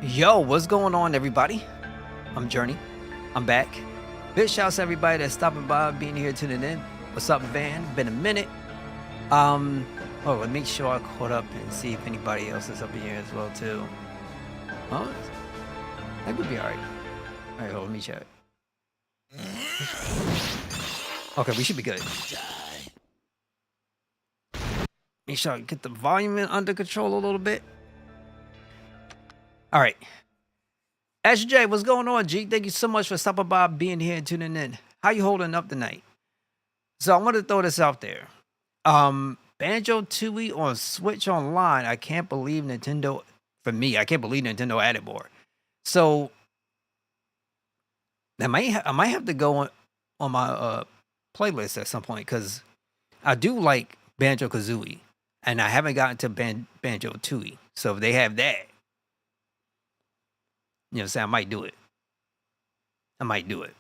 Yo, what's going on, everybody? I'm Journey. I'm back. Big shouts to everybody that's stopping by, being here, tuning in. What's up, Van? Been a minute. Let me make sure I caught up and see if anybody else is up in here as well too. Oh, I think we'll be all right. All right, hold on, let me check. Okay, we should be good. Make sure I get the volume under control a little bit. All right. Asher J, what's going on, G? Thank you so much for stopping by, being here, and tuning in. How you holding up tonight? So I want to throw this out there. Banjo-Tooie on Switch Online. I can't believe Nintendo. For me, I can't believe Nintendo added more. So I might have to go on my playlist at some point because I do like Banjo-Kazooie, and I haven't gotten to Banjo-Tooie. So if they have that, you know what I'm saying, I might do it.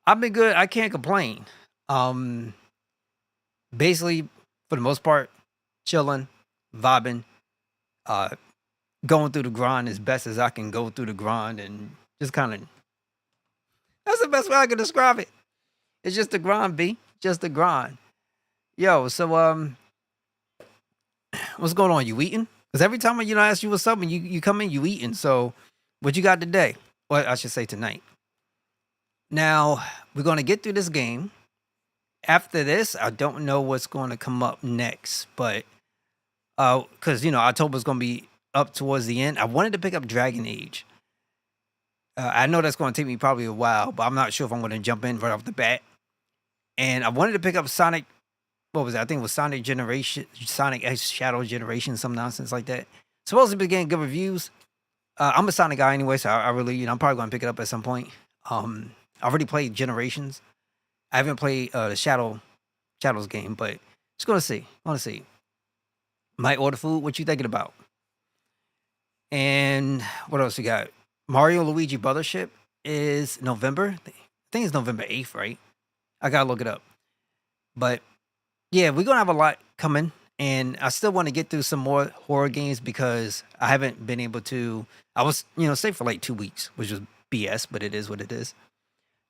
I've been good. I can't complain. Basically, for the most part, chilling, vibing, going through the grind as best as I can go through the grind, and just kind of, that's the best way I can describe it. It's just the grind, B. Just the grind. Yo, so what's going on? You eating? Because every time I ask you what's up, and you come in, you eating. So what you got today? Well, I should say tonight. Now, we're going to get through this game. After this, I don't know what's going to come up next, but because October's going to be up towards the end. I wanted to pick up Dragon Age. I know that's going to take me probably a while, but I'm not sure if I'm going to jump in right off the bat. And I wanted to pick up Sonic. What was it? I think it was Sonic X Shadow Generation, some nonsense like that. Supposed to be getting good reviews. I'm a Sonic guy anyway, so I really, I'm probably going to pick it up at some point. I already played Generations. I haven't played the Shadows game, but just going to see. Might order food. What you thinking about? And what else we got? Mario Luigi Brothership is November. I think it's November 8th, right? I got to look it up. But yeah, we're going to have a lot coming. And I still want to get through some more horror games because I haven't been able to. I was, safe for like 2 weeks, which was BS, but it is what it is.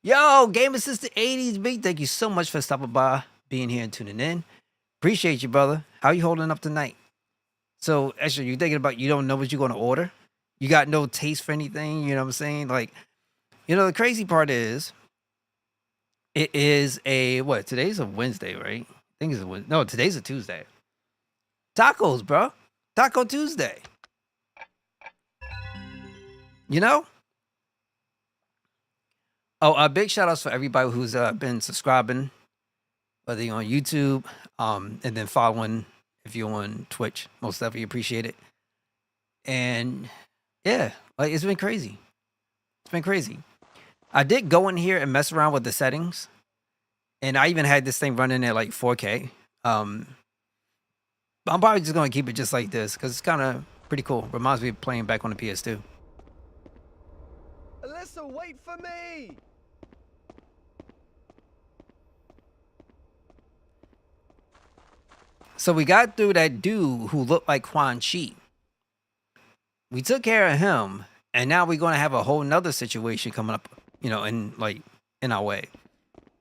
Yo, Game Assistant 80s, big. Thank you so much for stopping by, being here and tuning in. Appreciate you, brother. How you holding up tonight? So, actually, you're thinking about you don't know what you're going to order? You got no taste for anything? You know what I'm saying? Like, the crazy part is, it is today's a Wednesday, right? I think it's a Wednesday. No, today's a Tuesday. Tacos, bro. Taco Tuesday. Oh, big shout outs for everybody who's been subscribing, whether you're on YouTube, and then following if you're on Twitch. Most definitely appreciate it. And yeah, like it's been crazy. I did go in here and mess around with the settings, and I even had this thing running at like 4K. I'm probably just gonna keep it just like this because it's kind of pretty cool. Reminds me of playing back on the PS2. Alyssa, wait for me! So we got through that dude who looked like Quan Chi. We took care of him, and now we're going to have a whole nother situation coming up, in our way.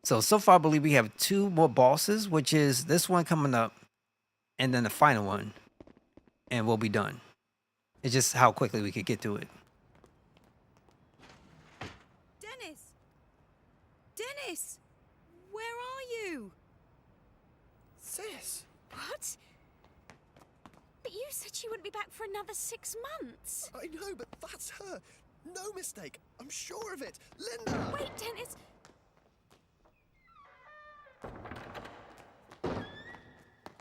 So far, I believe we have 2 more bosses, which is this one coming up, and then the final one, and we'll be done. It's just how quickly we could get to it. Dennis, where are you? Sis! What? But you said she wouldn't be back for another 6 months. I know, but that's her. No mistake. I'm sure of it. Linda! Wait, Dennis.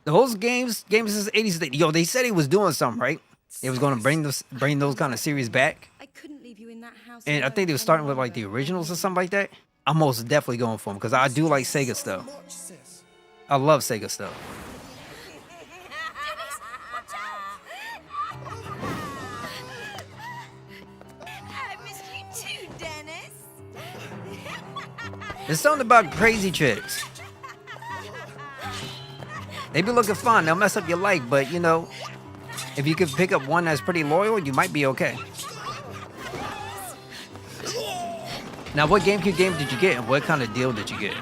Those games since the 80s, yo, they said he was doing something, right? They was going to bring those kind of series back. I couldn't leave you in that house. And I think they were starting with like the originals or something like that. I'm most definitely going for them because I do like Sega stuff. Much, sis. I love Sega stuff. Dennis, watch out! I missed you too, Dennis. There's something about crazy chicks. They be looking fun. They'll mess up your life, but If you could pick up one that's pretty loyal, you might be okay. Now, what GameCube game did you get, and what kind of deal did you get?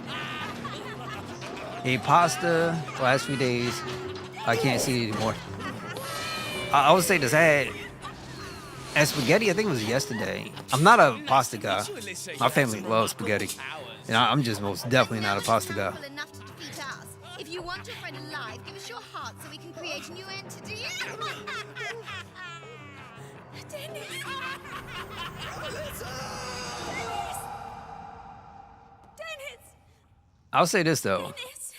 A pasta last few days. I can't see it anymore. I would say this had spaghetti. I think it was yesterday. I'm not a pasta guy. My family loves spaghetti, and I'm just most definitely not a pasta guy. Powerful enough to defeat us. If you want your friend alive, give us your heart so we can create a new entity. Dennis! Dennis! I'll say this though. Dennis!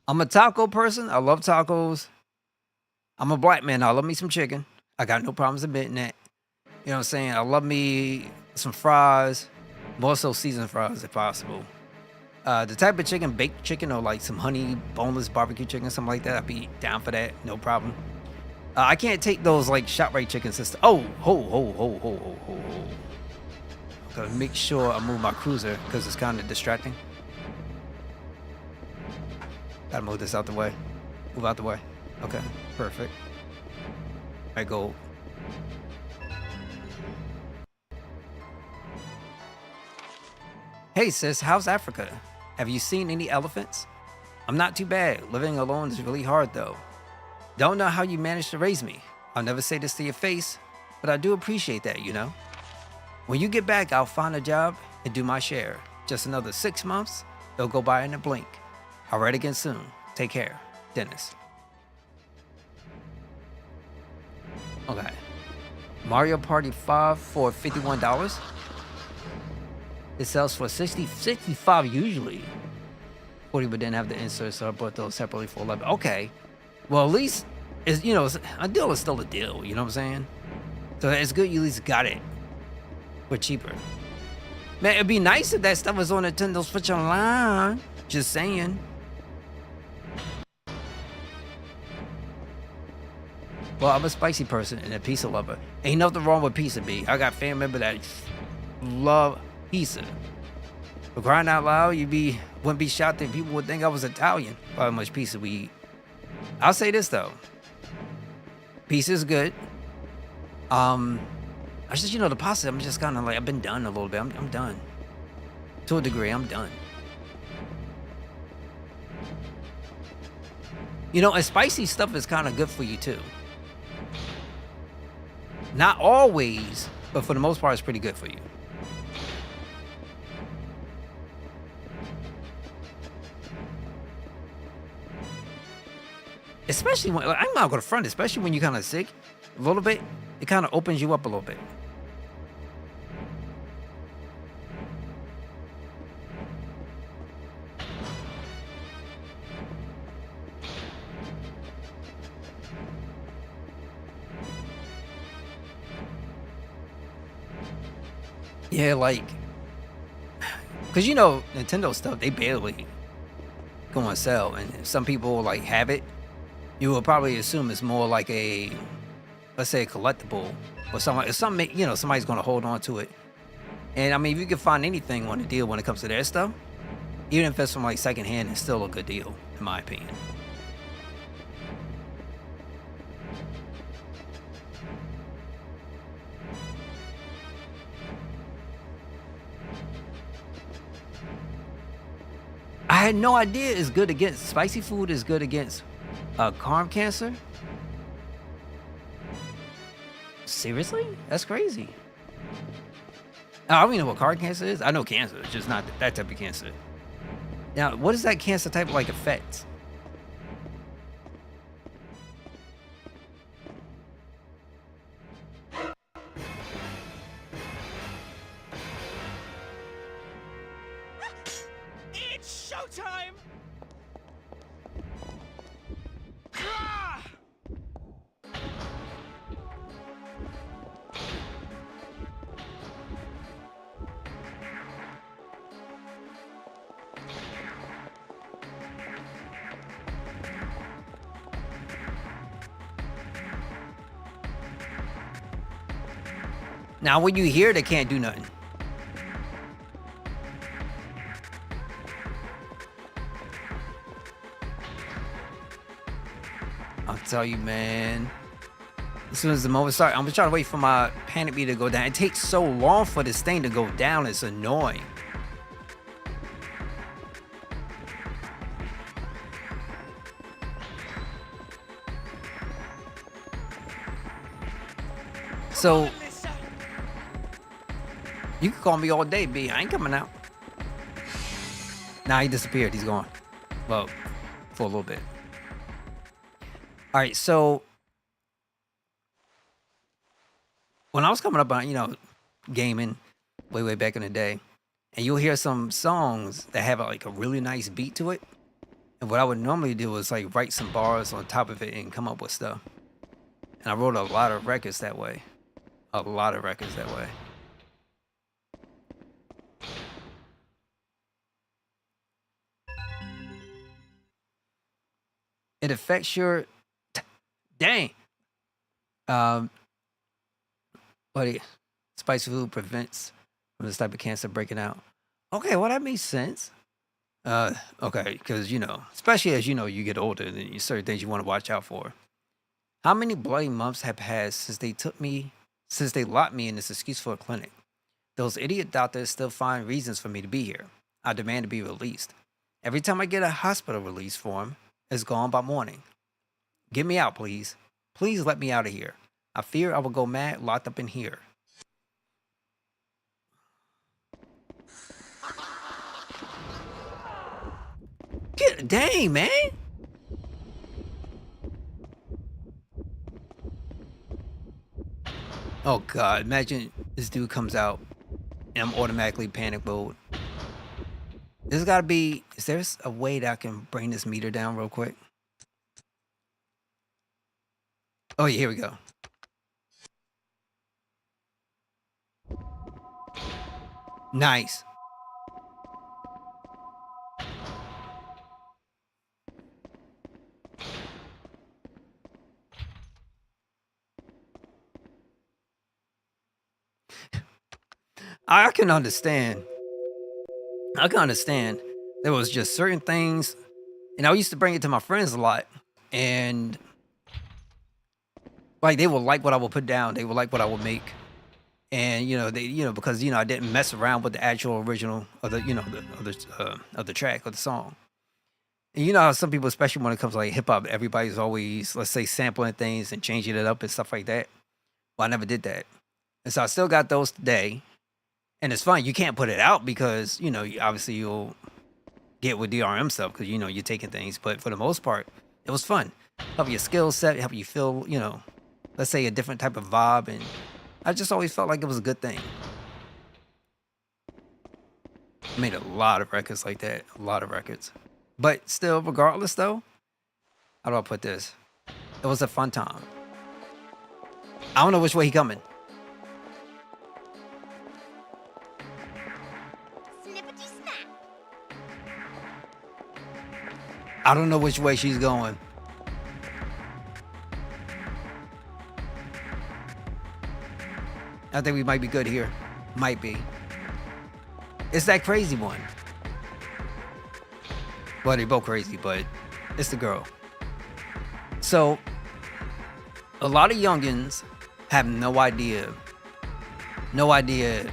I'm a taco person. I love tacos. I'm a black man. I love me some chicken. I got no problems admitting that. You know what I'm saying? I love me some fries, more so seasoned fries if possible. The type of chicken, baked chicken, or like some honey boneless barbecue chicken, something like that, I'd be down for that. No problem. I can't take those like ShopRite chicken system. Oh, ho. Gotta make sure I move my cruiser because it's kind of distracting. Gotta move this out the way. Move out the way. Okay, perfect. I go. Hey sis, how's Africa? Have you seen any elephants? I'm not too bad. Living alone is really hard though. Don't know how you managed to raise me. I'll never say this to your face, but I do appreciate that, you know? When you get back, I'll find a job and do my share. Just another 6 months, it'll go by in a blink. I'll write again soon. Take care. Dennis. Okay. Mario Party 5 for $51. It sells for 65 usually. 40 but didn't have the insert, so I bought those separately for 11. Okay. Well, at least it's, you know, a deal is still a deal, you know what I'm saying? So it's good you at least got it for cheaper. Man, it'd be nice if that stuff was on Nintendo Switch Online. Just saying. Well, I'm a spicy person and a pizza lover. Ain't nothing wrong with pizza, B. I got family members that love pizza. But crying out loud, wouldn't be shocked that people would think I was Italian by how much pizza we eat. I'll say this though. Pizza is good. I just, you know, the pasta, I'm just kind of like, I've been done a little bit. I'm done. To a degree, I'm done. You know, and spicy stuff is kind of good for you too. Not always, but for the most part, it's pretty good for you. Especially when, I'm not gonna front, especially when you're kind of sick a little bit, it kind of opens you up a little bit. Yeah, like, cause you know, Nintendo stuff, they barely go on sale, and some people like have it. You will probably assume it's more like a, let's say, a collectible or something. You know, somebody's gonna hold on to it. And I mean, if you can find anything on a deal when it comes to their stuff, even if it's from like secondhand, it's still a good deal, in my opinion. I had no idea it's good against spicy food. Is good against colon cancer. Seriously? That's crazy. I don't even know what colon cancer is. I know cancer. It's just not that type of cancer. Now, what is that cancer type like affect? It's showtime! Now, when you hear they can't do nothing. I'll tell you, man. As soon as the moment starts, I'm just trying to wait for my panic meter to go down. It takes so long for this thing to go down. It's annoying. So you can call me all day, B. I ain't coming out. Nah, he disappeared. He's gone. Well, for a little bit. All right, so when I was coming up on, gaming way back in the day, and you'll hear some songs that have like a really nice beat to it. And what I would normally do is like write some bars on top of it and come up with stuff. And I wrote a lot of records that way. A lot of records that way. It affects your dang. But spicy food prevents from this type of cancer breaking out. Okay, well that makes sense. Okay, because especially as you get older, then you certain things you want to watch out for. How many bloody months have passed since they locked me in this excuse for a clinic? Those idiot doctors still find reasons for me to be here. I demand to be released. Every time I get a hospital release form, it's gone by morning. Get me out, please. Please let me out of here. I fear I will go mad locked up in here. Dang, man. Oh God, imagine this dude comes out and I'm automatically panic mode. There's gotta be, is there a way that I can bring this meter down real quick? Oh yeah, here we go. Nice. I can understand. There was just certain things, and I used to bring it to my friends a lot, and like they will like what I will put down, they will like what I will make, and because I didn't mess around with the actual original of the track or the song. And you know how some people, especially when it comes to like hip hop, everybody's always, let's say, sampling things and changing it up and stuff like that. Well, I never did that, and so I still got those today. And it's fine. You can't put it out because, obviously you'll get with DRM stuff because, you're taking things. But for the most part, it was fun. Help your skill set, help you feel, let's say a different type of vibe. And I just always felt like it was a good thing. I made a lot of records like that. A lot of records. But still, regardless though, how do I put this? It was a fun time. I don't know which way he coming. I don't know which way she's going. I think we might be good here. Might be. It's that crazy one. Well, they're both crazy, but it's the girl. So, a lot of youngins have no idea,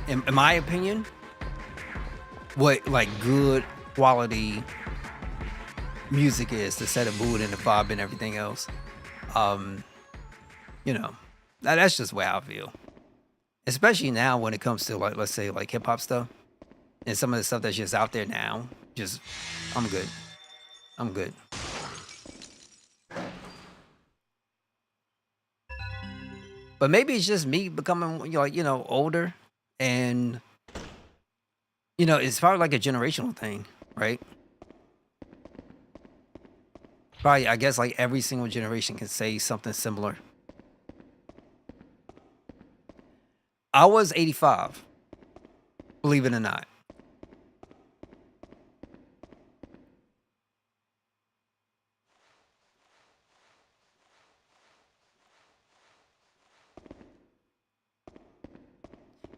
in my opinion, what like good quality music is to set a mood and the vibe and everything else. That's just the way I feel. Especially now when it comes to like, let's say like hip hop stuff and some of the stuff that's just out there now. I'm good. But maybe it's just me becoming older, and it's probably like a generational thing, right? Probably, I guess, like every single generation can say something similar. I was 85, believe it or not.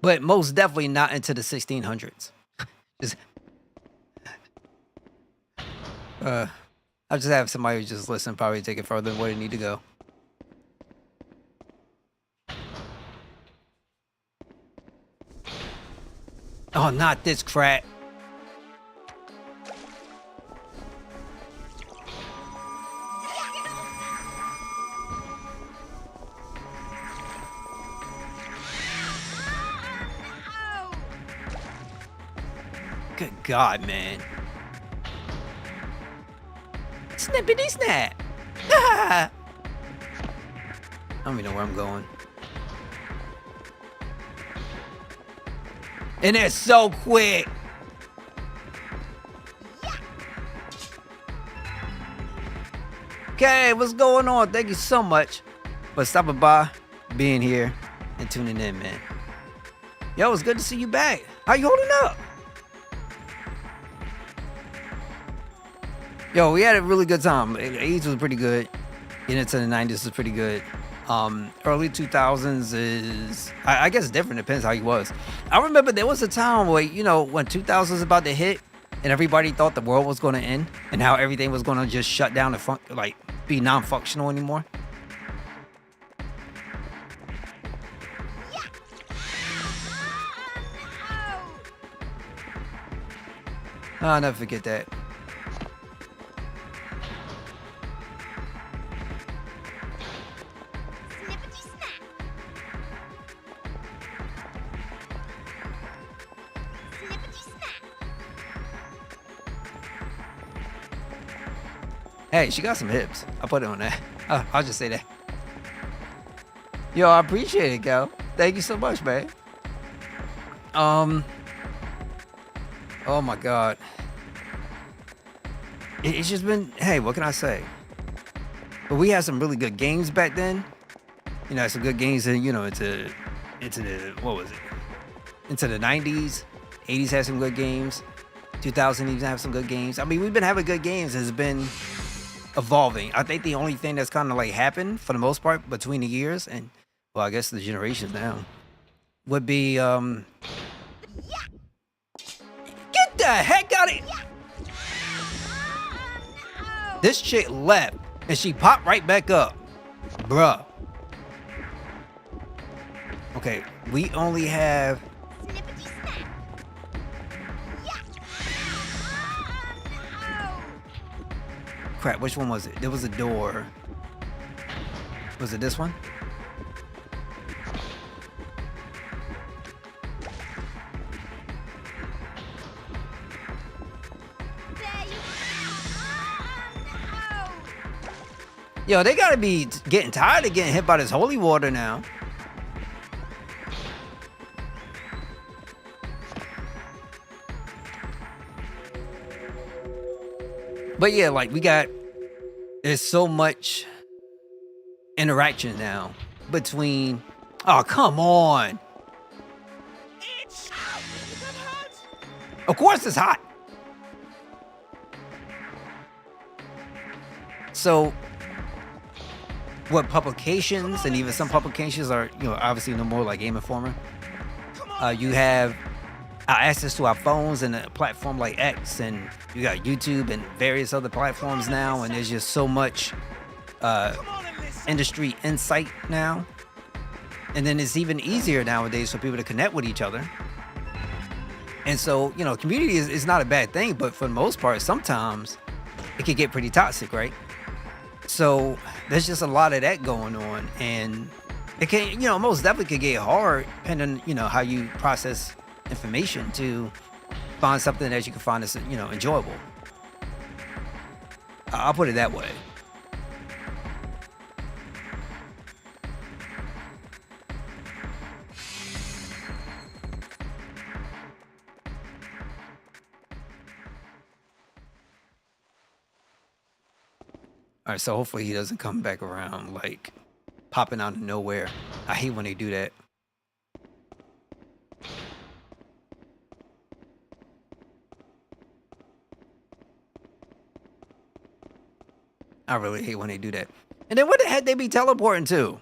But most definitely not into the 1600s. I just have somebody who just listen, probably take it further than where they need to go. Oh, not this crap. Good God, man. Snippity snap. I don't even know where I'm going. And it's so quick. Okay, what's going on? Thank you so much for stopping by, being here, and tuning in, man. Yo, it's good to see you back. How you holding up? Yo, we had a really good time. 80s was pretty good. Getting into the 90s was pretty good. Early 2000s is, I guess, different. Depends how you was. I remember there was a time where, you know, when 2000s was about to hit and everybody thought the world was going to end and how everything was going to just shut down and like be non-functional anymore. I'll never forget that. Hey, she got some hips. I'll put it on that. I'll just say that. Yo, I appreciate it, Gal. Thank you so much, man. Oh my God. It's just been, hey, what can I say? But we had some really good games back then. You know, some good games, and you know, into the, what was it? Into the 90s. 80s had some good games. 2000 even have some good games. I mean, we've been having good games. It's been evolving. I think the only thing that's kind of like happened for the most part between the years and, well, I guess the generations now would be get the heck out of here. This chick left and she popped right back up, bruh. Okay, we only have crap, which one was it? There was a door. Was it this one? Yo, they gotta be getting tired of getting hit by this holy water now. But yeah, like there's so much interaction now between, oh, come on. It's hot. Of course it's hot. So what publications, and even some publications are, you know, obviously no more like Game Informer. You have access to our phones and a platform like X, and you got YouTube and various other platforms now, and there's just so much industry insight now. And then it's even easier nowadays for people to connect with each other. And so, you know, community is not a bad thing, but for the most part, sometimes it can get pretty toxic, right? So there's just a lot of that going on, and it can, you know, most definitely could get hard depending, you know, how you process information to find something that you can find that's, you know, enjoyable. I'll put it that way. All right, so hopefully he doesn't come back around like popping out of nowhere. I hate when they do that. I really hate when they do that. And then what the heck they be teleporting to?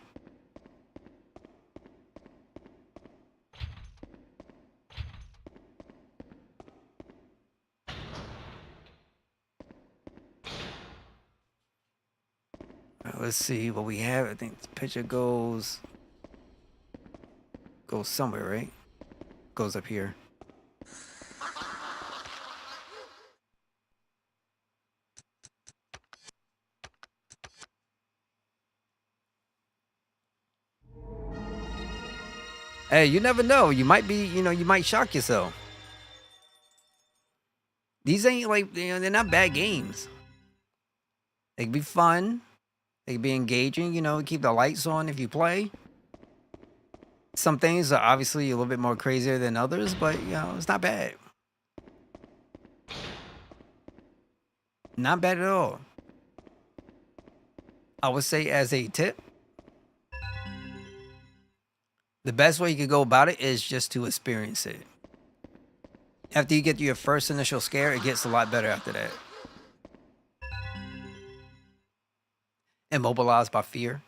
Let's see what we have. I think the picture goes somewhere, right? Goes up here. Hey, you never know. You might be, you might shock yourself. These ain't like, they're not bad games. They can be fun. They can be engaging, keep the lights on if you play. Some things are obviously a little bit more crazier than others, but, it's not bad. Not bad at all. I would say as a tip, the best way you could go about it is just to experience it. After you get your first initial scare, it gets a lot better after that. Immobilized by fear.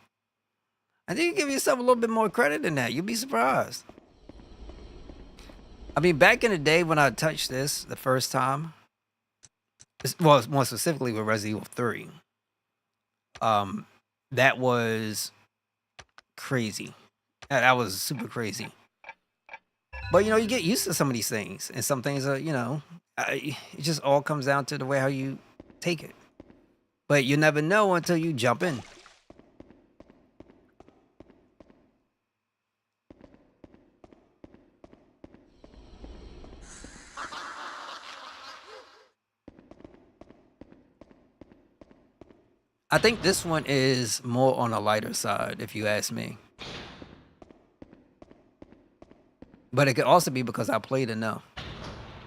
I think you give yourself a little bit more credit than that. You'll be surprised. I mean, back in the day when I touched this the first time, well, more specifically with Resident Evil 3, that was crazy. That was super crazy. But, you get used to some of these things. And some things are, it just all comes down to the way how you take it. But you never know until you jump in. I think this one is more on a lighter side, if you ask me. But it could also be because I played enough.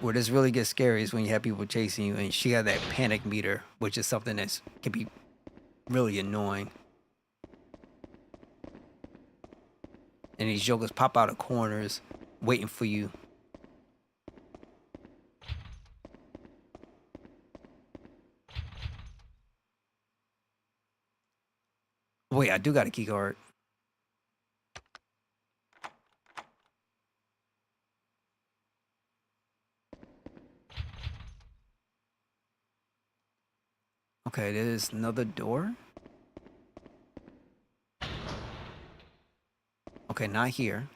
Where this really gets scary is when you have people chasing you and she had that panic meter, which is something that can be really annoying. And these jokers pop out of corners waiting for you. Wait, I do got a key card. Okay, there's another door. Okay, not here.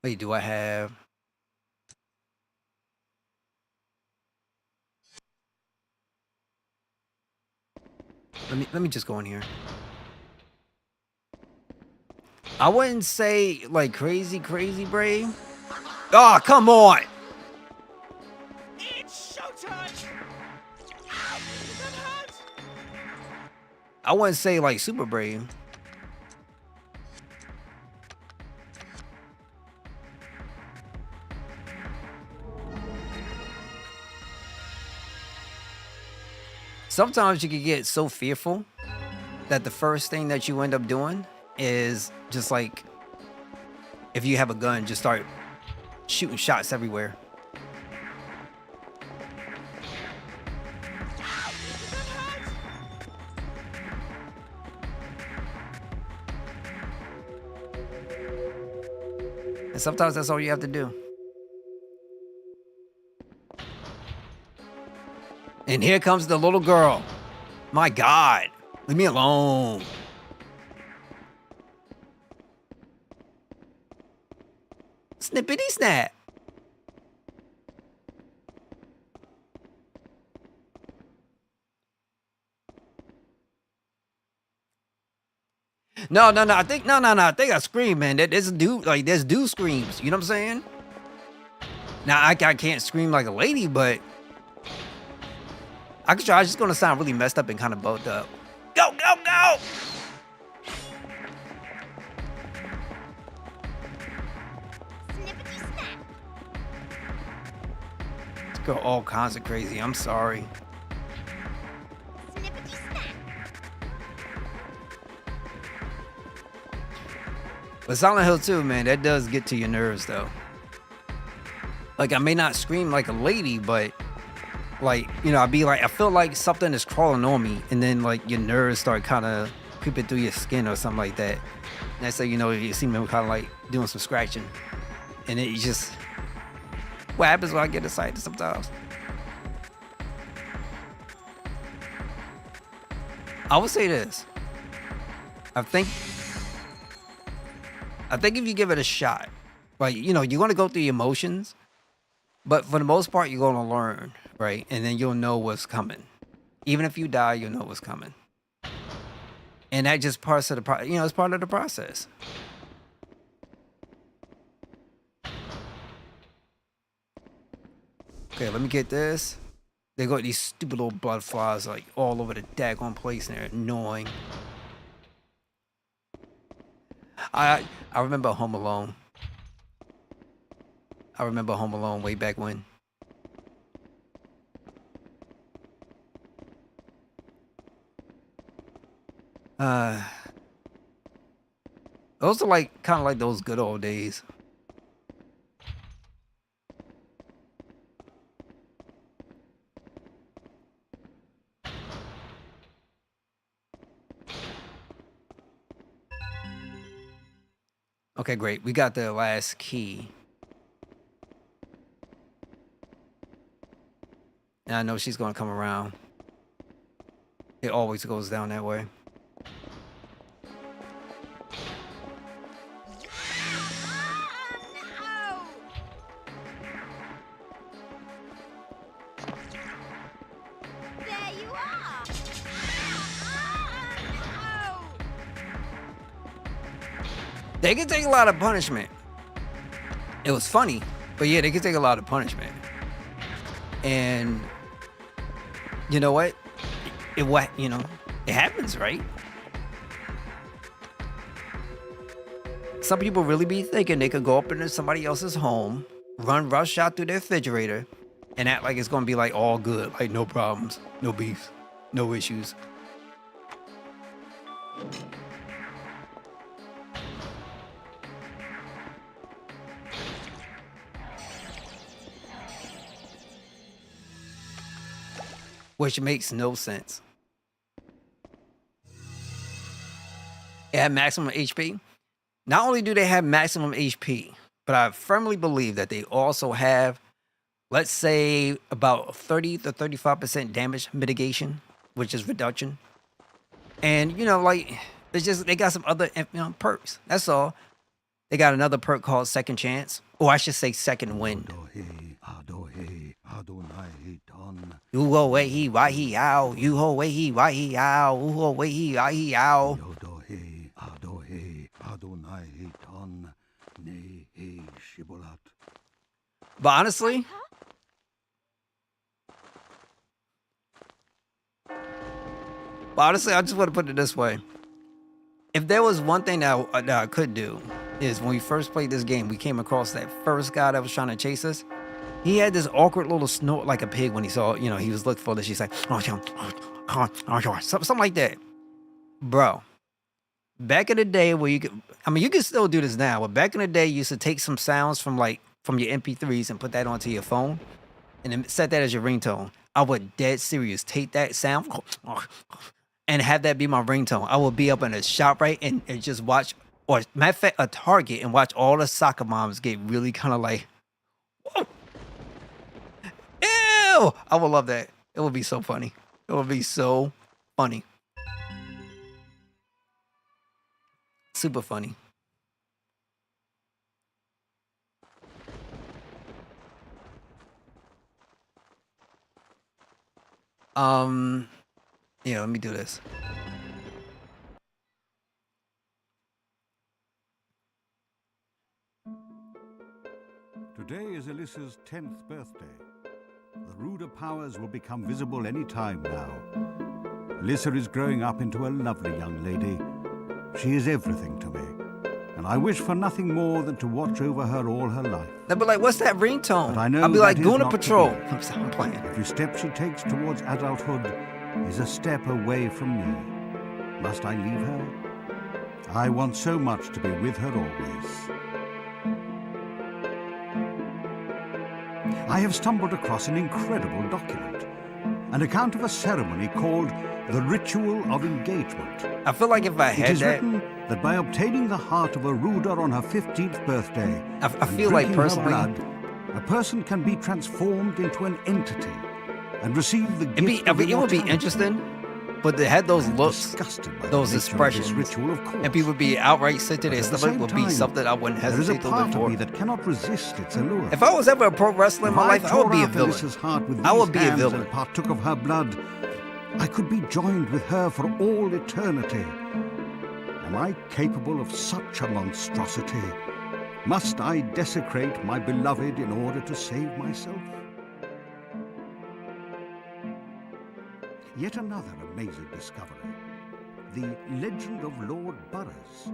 Wait, do I have... Let me just go in here. I wouldn't say like crazy brave. Oh, come on! It's showtime! Ow! That hurts! I wouldn't say like super brave. Sometimes you can get so fearful that the first thing that you end up doing is just like, if you have a gun, just start shooting shots everywhere. And sometimes that's all you have to do. And here comes the little girl. My God, leave me alone. Snippity snap. No. I think I think I scream, man. There's a dude like there's dude screams. You know what I'm saying? Now I can't scream like a lady, but I could try. It's just gonna sound really messed up and kind of bugged up. Go! Snippety snap. This girl all kinds of crazy. I'm sorry. Snippety snap. But Silent Hill 2, man, that does get to your nerves though. Like I may not scream like a lady, but like, I'd be like, I feel like something is crawling on me, and then like your nerves start kind of creeping through your skin or something like that. Next thing you know, you see me kind of like doing some scratching, and it just, what happens when I get excited sometimes? I would say this. I think if you give it a shot, like, you're going to go through your emotions, but for the most part, you're going to learn, right? And then you'll know what's coming. Even if you die, you'll know what's coming. And that just parts of the it's part of the process. Okay, let me get this. They got these stupid little blood flies like all over the daggone place, and they're annoying. I remember Home Alone. I remember Home Alone way back when. Those are like kind of like those good old days. Okay, great. We got the last key. And I know she's going to come around. It always goes down that way. No! There you are! No! They can take a lot of punishment. It was funny, but yeah, they can take a lot of punishment. And you know what? It happens, right? Some people really be thinking they could go up into somebody else's home, rush out through their refrigerator, and act like it's gonna be like all good, like no problems, no beef, no issues. Which makes no sense. It had maximum HP. Not only do they have maximum HP, but I firmly believe that they also have, let's say, about 30 to 35% damage mitigation, which is reduction. And they got some other perks. That's all. They got another perk called Second Chance, or I should say Second Wind. You ho way he why he ow. You ho way he why he ow. You ho way he why he ow. But honestly, I just want to put it this way. If there was one thing that I could do, is when we first played this game, we came across that first guy that was trying to chase us. He had this awkward little snort like a pig when he saw, he was looking for this. She's like, something like that. Bro, back in the day where you can still do this now, but back in the day, you used to take some sounds from your MP3s and put that onto your phone and then set that as your ringtone. I would dead serious take that sound and have that be my ringtone. I would be up in a shop, right, and just watch, or matter of fact, a Target, and watch all the soccer moms get really kind of like, whoa. Ew! I would love that. It would be so funny. It would be so funny. Super funny. Yeah, let me do this. Today is Alyssa's 10th birthday. The ruder powers will become visible any time now. Alyssa is growing up into a lovely young lady. She is everything to me, and I wish for nothing more than to watch over her all her life. They'll be like, what's that ringtone? But I know I'll be like, that is Guna not Patrol. today. I'm playing. Every step she takes towards adulthood is a step away from me. Must I leave her? I want so much to be with her always. I have stumbled across an incredible document, an account of a ceremony called the Ritual of Engagement. I feel like if I It had is that, written that by obtaining the heart of a ruder on her 15th birthday, I and feel like drinking her personally, blood, a person can be transformed into an entity and receive the gift of it would be immortality. interesting, but they had those I am looks, disgusted by the those nature of expressions, this ritual, of course. and people would be outright sent to their But at the stomach same would be time, something I wouldn't there is a hesitate to part live of for. me that cannot resist its allure. If I was ever a pro wrestler in If my life, I would tore be a out villain. Alyssa's heart with I would these be a hands villain. and partook of her blood, I could be joined with her for all eternity. Am I capable of such a monstrosity? Must I desecrate my beloved in order to save myself? Yet another amazing discovery. The legend of Lord Burroughs.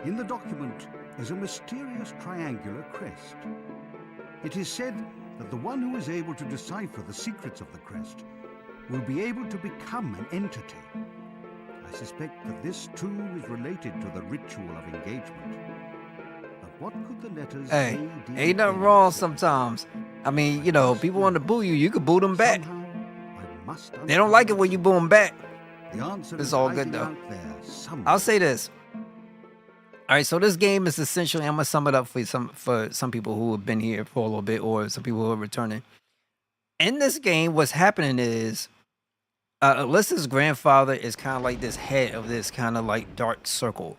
In the document is a mysterious triangular crest. It is said that the one who is able to decipher the secrets of the crest will be able to become an entity. I suspect that this too is related to the ritual of engagement. But what could the letters Hey, AD ain't nothing wrong sometimes. I mean, you know, people want to boo you, you can boo them back. Somehow, I must They don't like it when you boo them back. The answer It's is all hiding good, though. out there somewhere. I'll say this. All right, so this game is essentially, I'm gonna sum it up for some people who have been here for a little bit, or some people who are returning. In this game, what's happening is Alyssa's grandfather is kind of like this head of this kind of like dark circle.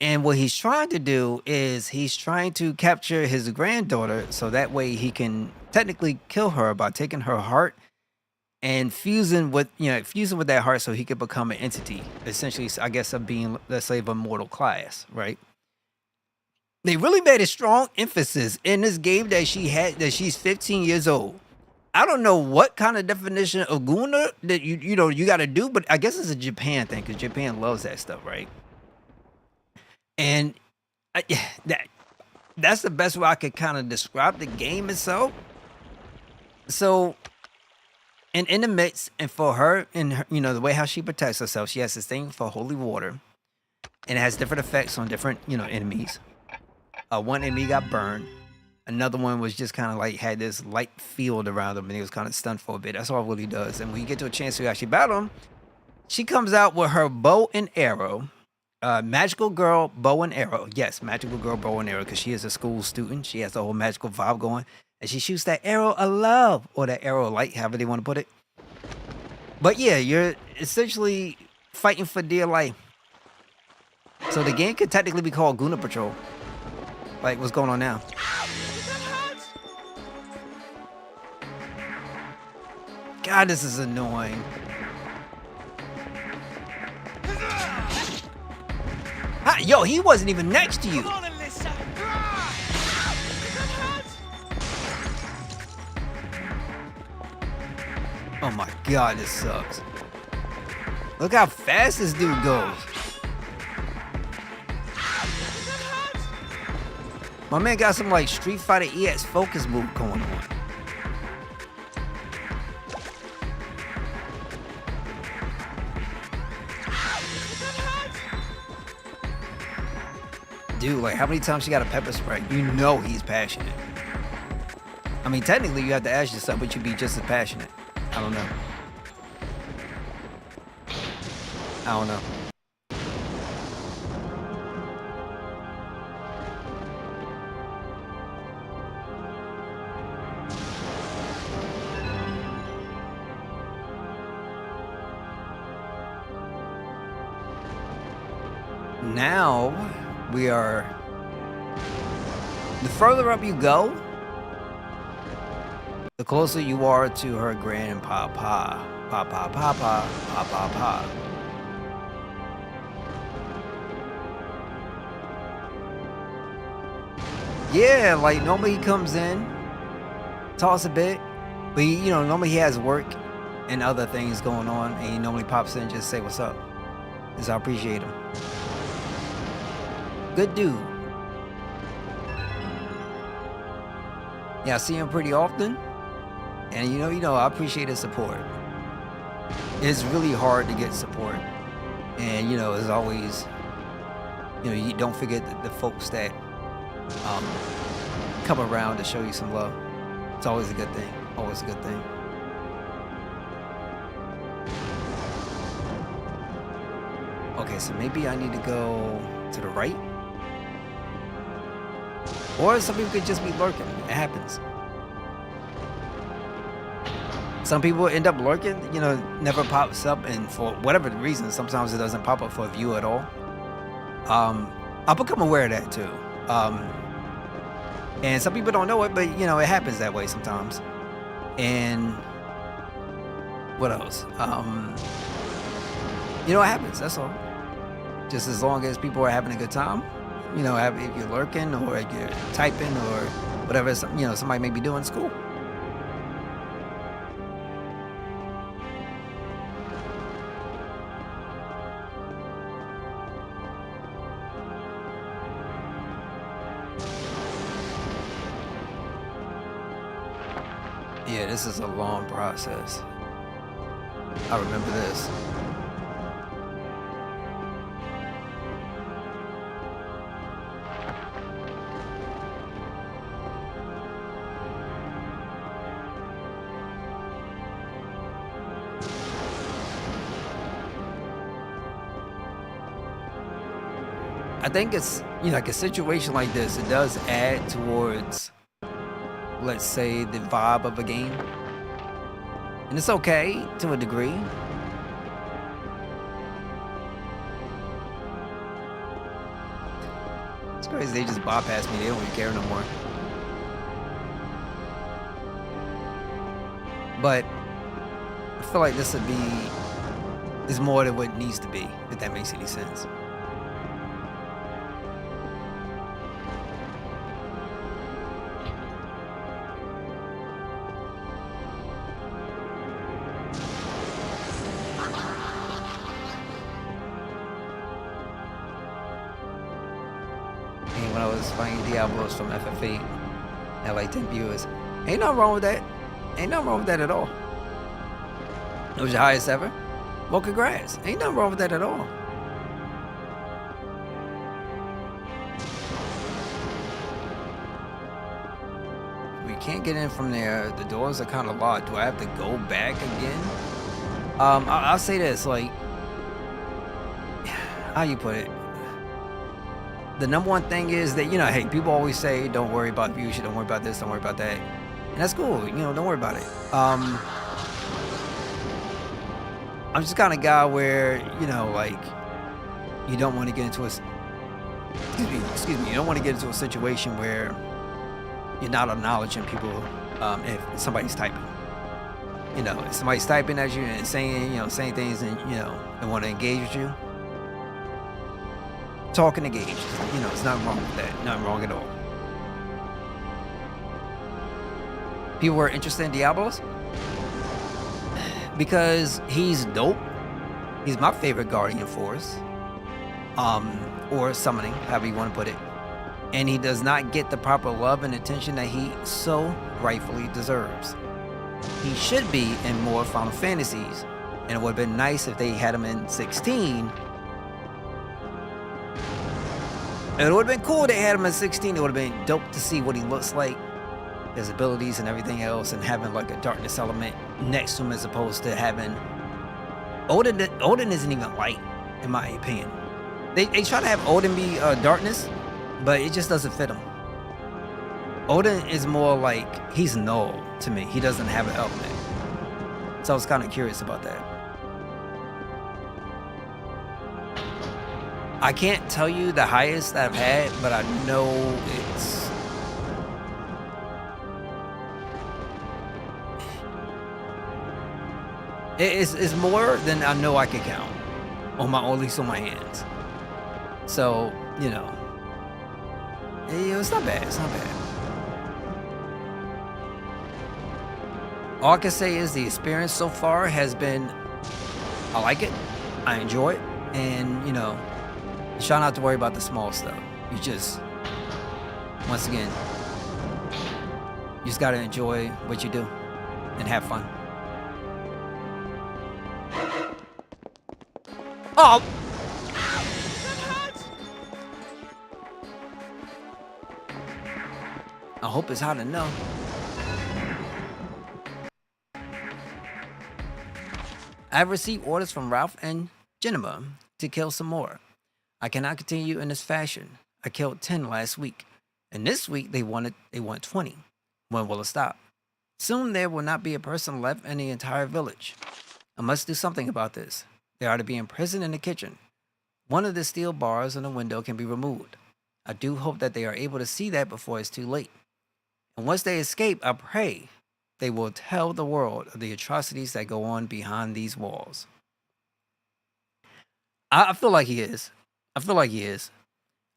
And what he's trying to do is he's trying to capture his granddaughter so that way he can technically kill her by taking her heart and fusing with that heart so he could become an entity, essentially, I guess, of being, let's say, of a mortal class, right? They really made a strong emphasis in this game that she's 15 years old. I don't know what kind of definition of guna that you got to do, but I guess it's a Japan thing because Japan loves that stuff, right? And that's the best way I could kind of describe the game itself. So, and in the midst, and for her, the way how she protects herself, she has this thing for holy water, and it has different effects on different, enemies. One enemy got burned. Another one was just kind of like had this light field around him, and he was kind of stunned for a bit. That's all it really does. And when you get to a chance to actually battle him, she comes out with her bow and arrow. Magical girl bow and arrow. Yes, magical girl bow and arrow, because she is a school student. She has the whole magical vibe going. And she shoots that arrow of love, or that arrow of light, however they want to put it. But yeah, you're essentially fighting for dear life. So the game could technically be called Guna Patrol. Like, what's going on now? God, this is annoying. Yo, he wasn't even next to you. Come on, Alyssa! Oh my God, this sucks. Look how fast this dude goes. My man got some like Street Fighter EX focus move going on. Dude, like how many times she got a pepper spray? You know he's passionate. I mean, technically you have to ask yourself, would you be just as passionate? I don't know. I don't know. Now we are, the further up you go, the closer you are to her grandpapa. Papa. Yeah, like normally he comes in, talks a bit, but normally he has work and other things going on, and he normally pops in and just say what's up. Because I appreciate him. Good dude. Yeah, I see him pretty often. And I appreciate his support. It's really hard to get support. And as always, you don't forget the folks that come around to show you some love. It's always a good thing. Always a good thing. Okay, so maybe I need to go to the right. Or some people could just be lurking. It happens. Some people end up lurking, never pops up, and for whatever reason, sometimes it doesn't pop up for a view at all. I'll become aware of that too. And some people don't know it, but it happens that way sometimes. And What else? You know, it happens. That's all. Just as long as people are having a good time, you know, if you're lurking or if you're typing or whatever, you know, somebody may be doing, it's cool. Yeah, this is a long process. I remember this. I think it's, you know, like a situation like this, it does add towards, let's say, the vibe of a game. And it's okay to a degree. It's crazy, they just bypass me, they don't even care no more. But I feel like this would be, is more than what it needs to be, if that makes any sense. When I was playing Diablos from FF8 at like 10 viewers. Ain't nothing wrong with that. Ain't nothing wrong with that at all. It was your highest ever? Well, congrats. Ain't nothing wrong with that at all. We can't get in from there. The doors are kind of locked. Do I have to go back again? I'll say this, like, how you put it? The number one thing is that, you know, hey, people always say, don't worry about views, don't worry about this, don't worry about that. And that's cool, you know, don't worry about it. I'm just kind of guy where, you know, like, you don't want to get into a, excuse me, you don't want to get into a situation where you're not acknowledging people if somebody's typing. You know, if somebody's typing at you and saying, you know, saying things and, you know, they want to engage with you. Talk and engage. You know, it's nothing wrong with that. Nothing wrong at all. People were interested in Diablos because he's dope. He's my favorite Guardian Force. Or summoning, however you want to put it. And he does not get the proper love and attention that he so rightfully deserves. He should be in more Final Fantasies. And it would have been nice if they had him in 16. It would have been cool they had him at 16. It would have been dope to see what he looks like, his abilities and everything else, and having like a darkness element next to him as opposed to having... Odin isn't even light, in my opinion. They try to have Odin be darkness, but it just doesn't fit him. Odin is more like, he's null to me. He doesn't have an element. So I was kind of curious about that. I can't tell you the highest I've had, but I know it's more than I know I can count on my, or at least on my hands. So, you know, it's not bad. It's not bad. All I can say is the experience so far has been, I like it, I enjoy it, and, you know, try not to worry about the small stuff. You just, once again, you just gotta enjoy what you do and have fun. Oh! I hope it's hot enough. I have received orders from Ralph and Geneva to kill some more. I cannot continue in this fashion. I killed 10 last week, and this week they want 20. When will it stop? Soon there will not be a person left in the entire village. I must do something about this. They are to be imprisoned in the kitchen. One of the steel bars on the window can be removed. I do hope that they are able to see that before it's too late. And once they escape, I pray they will tell the world of the atrocities that go on behind these walls. I feel like he is. I feel like he is.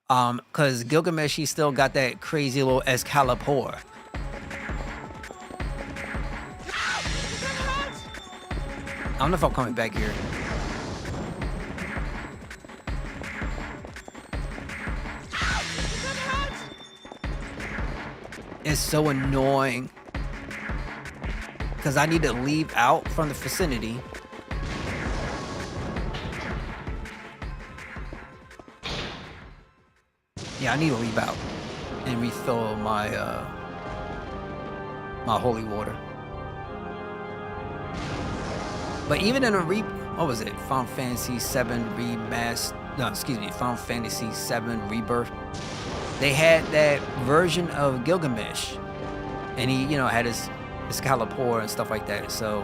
Because Gilgamesh, he still got that crazy little Excalibur. I don't know if I'm coming back here. It's so annoying. Because I need to leave out from the vicinity. Yeah, I need to leave out and refill my my holy water. But even in a what was it? Final Fantasy 7 Remastered. No, excuse me, Final Fantasy 7 Rebirth. They had that version of Gilgamesh, and he, you know, had his Excalibur and stuff like that. So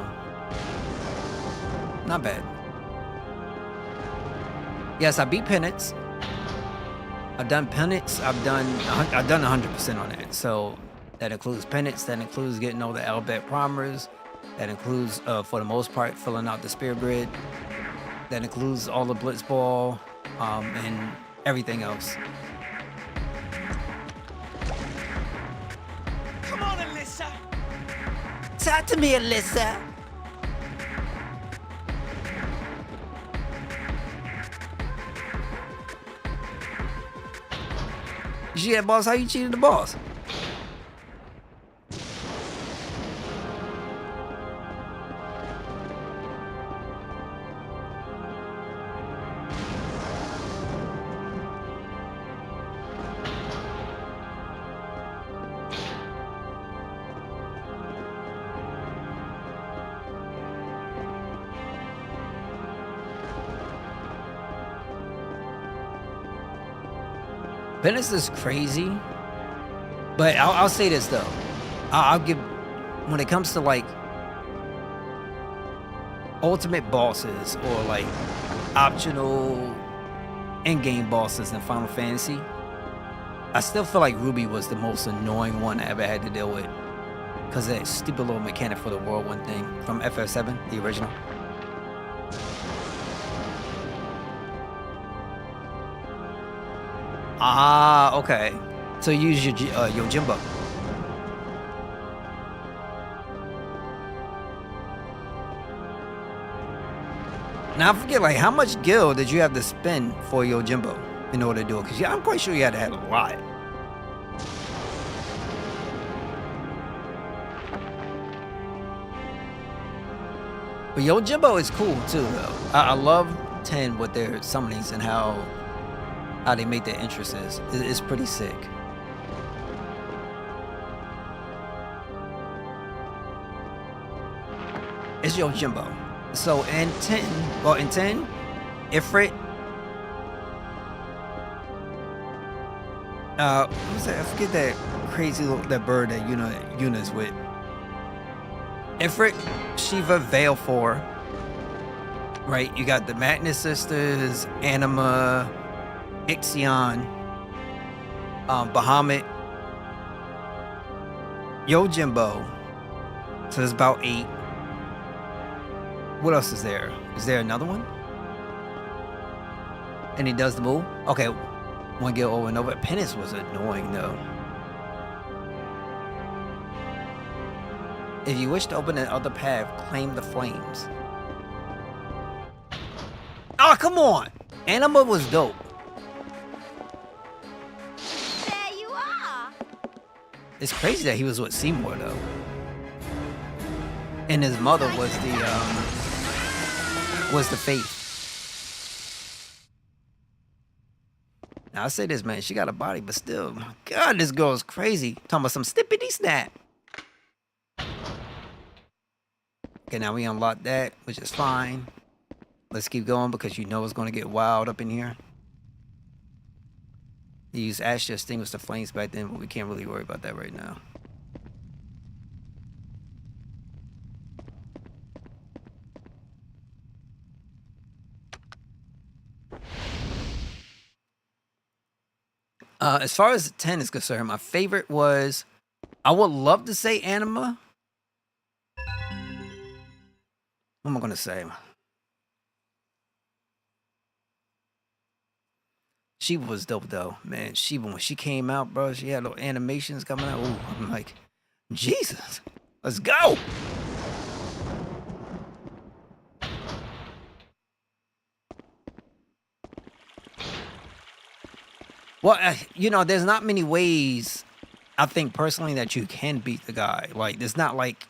not bad. Yes, I beat Penance. I've done Penance. I've done 100% on that. So that includes Penance. That includes getting all the Elbet primers. That includes, for the most part, filling out the Spirit Grid. That includes all the Blitzball and everything else. Come on, Alyssa! Talk to me, Alyssa. You see that, boss? How you cheated the boss? Penance is crazy, but I'll say this though. I'll give, when it comes to like ultimate bosses or like optional in-game bosses in Final Fantasy, I still feel like Ruby was the most annoying one I ever had to deal with because of that stupid little mechanic for the whirlwind thing from FF7, the original. Ah, okay. So you use your Yojimbo. Now I forget, like, how much gil did you have to spend for Yojimbo in order to do it? Because I'm quite sure you had to have a lot. But Yojimbo is cool too, though. I love 10 with their summonings and how they make their entrances. It's pretty sick. It's Yojimbo. So in 10, Ifrit, what was that? I forget that crazy that bird that Yuna's with. Ifrit, Shiva, Veilfor. Right, you got the Madness Sisters, Anima, Ixion, Bahamut, Yojimbo. So there's about 8. What else is there? Is there another one? And he does the move? Okay, one gil over and over. Penance was annoying though. If you wish to open another path, claim the flames. Oh, come on! Anima was dope. There you are. It's crazy that he was with Seymour though. And his mother was the Faith. Now I say this, man, she got a body, but still, my God, this girl is crazy. Talking about some stippity snap. Okay, now we unlocked that, which is fine. Let's keep going because you know it's going to get wild up in here. You used ash to extinguish the flames back then, but we can't really worry about that right now. As far as 10 is concerned, my favorite was, I would love to say Anima, What am I gonna say? Sheba was dope though, man. Sheba, when she came out, bro, she had little animations coming out. Ooh, I'm like, Jesus, let's go. Well, you know, there's not many ways, I think personally, that you can beat the guy. Like, there's not like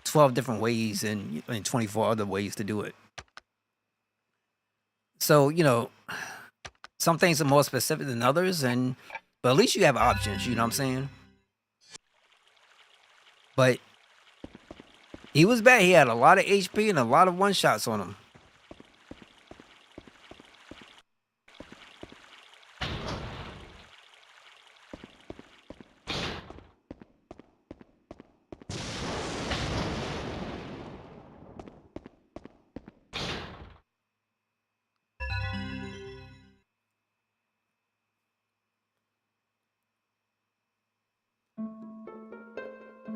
12 different ways and 24 other ways to do it. So, you know, some things are more specific than others, but at least you have options, you know what I'm saying? But he was bad. He had a lot of HP and a lot of one-shots on him.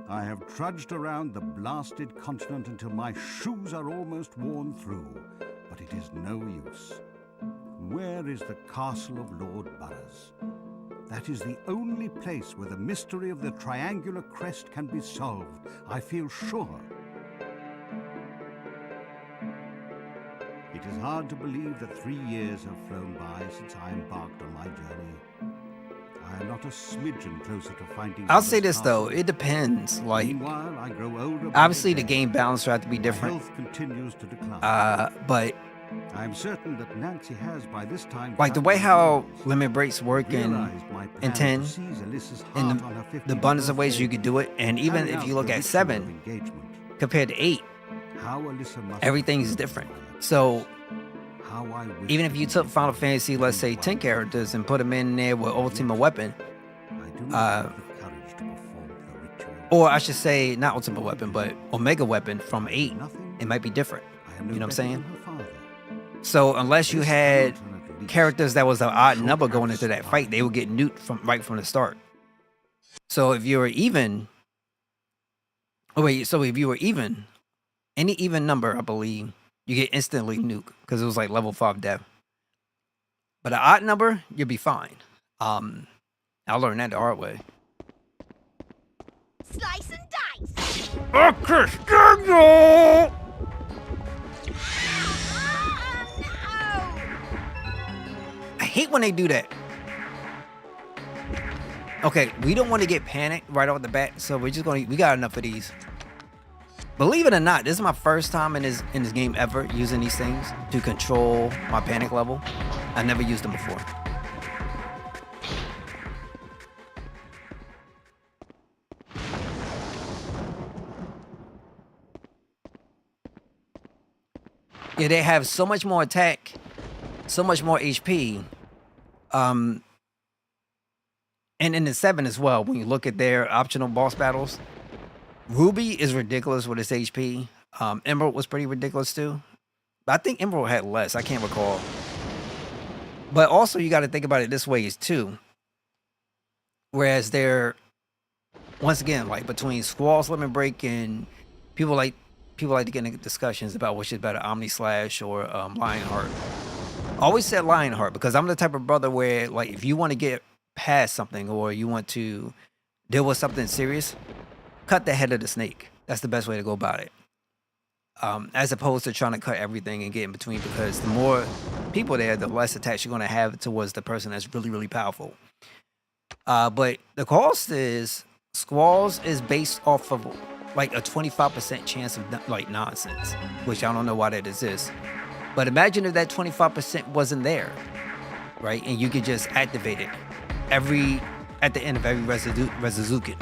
I have trudged around the blasted continent until my shoes are almost worn through, but it is no use. Where is the castle of Lord Burroughs? That is the only place where the mystery of the triangular crest can be solved, I feel sure. It is hard to believe that 3 years have flown by since I embarked on my journey. I am not a smidgen closer to finding. I'll say this though, it depends. Like, meanwhile, I grow older. Obviously, the game balance will have to be different. Health continues to decline. But I am certain that Nancy has by this time. like the way how limit breaks work in 10, and the abundance of ways you could do it, and even if you look at 7 compared to 8, everything's different. So even if you took Final Fantasy, let's say 10 characters and put them in there with Ultimate Weapon, or I should say not Ultimate Weapon, but Omega Weapon from 8, it might be different. You know what I'm saying? So unless you had characters that was an odd number going into that fight, they would get nuked right from the start. So if you were even, any even number, I believe, you get instantly nuked because it was like level 5 death. But an odd number, you'll be fine. I learned that the hard way. Slice and dice. Oh, I hate when they do that. Okay, we don't want to get panicked right off the bat, so we got enough of these. Believe it or not, this is my first time in this game ever using these things to control my panic level. I never used them before. Yeah, they have so much more attack, so much more HP. And in the 7 as well, when you look at their optional boss battles, Ruby is ridiculous with its HP. Emerald was pretty ridiculous too. But I think Emerald had less. I can't recall. But also, you got to think about it this way too. Whereas they're, once again, like between Squall's Limit Break and people like to get into discussions about which is better, Omni Slash or Lionheart. I always said Lionheart because I'm the type of brother where, like, if you want to get past something or you want to deal with something serious, cut the head of the snake. That's the best way to go about it. As opposed to trying to cut everything and get in between, because the more people there, the less attacks you're going to have towards the person that's really, really powerful. But the cost is, Squalls is based off of like a 25% chance of like nonsense, which I don't know why that exists. But imagine if that 25% wasn't there, right? And you could just activate it at the end of every Rezuzuken.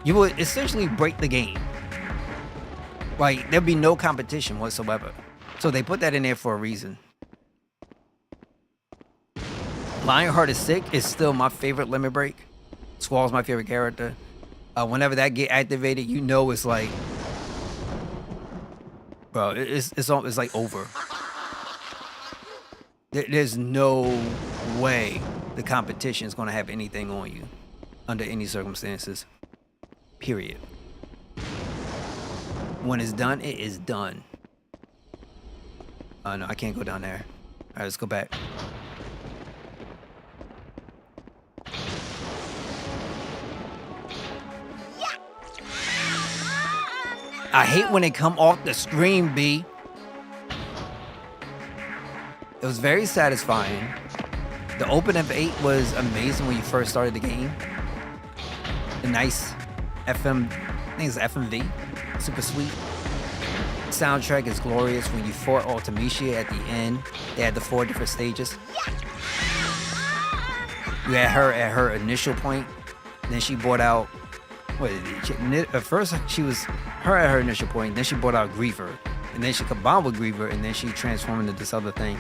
You would essentially break the game. Like, there'd be no competition whatsoever. So they put that in there for a reason. Lionheart is sick. It's still my favorite Limit Break. Squall's my favorite character. Whenever that get activated, you know it's like, bro, it's like over. There's no way the competition is going to have anything on you under any circumstances. Period. When it's done, it is done. Oh no, I can't go down there. All right, let's go back. I hate when they come off the screen, B. It was very satisfying. The open F8 was amazing when you first started the game. The nice FM, I think it's FMV, super sweet. Soundtrack is glorious. When you fought Ultimecia at the end, they had the 4 different stages. You had her at her initial point, then she brought out, at first she was her at her initial point, then she brought out Griever, and then she combined with Griever, and then she transformed into this other thing.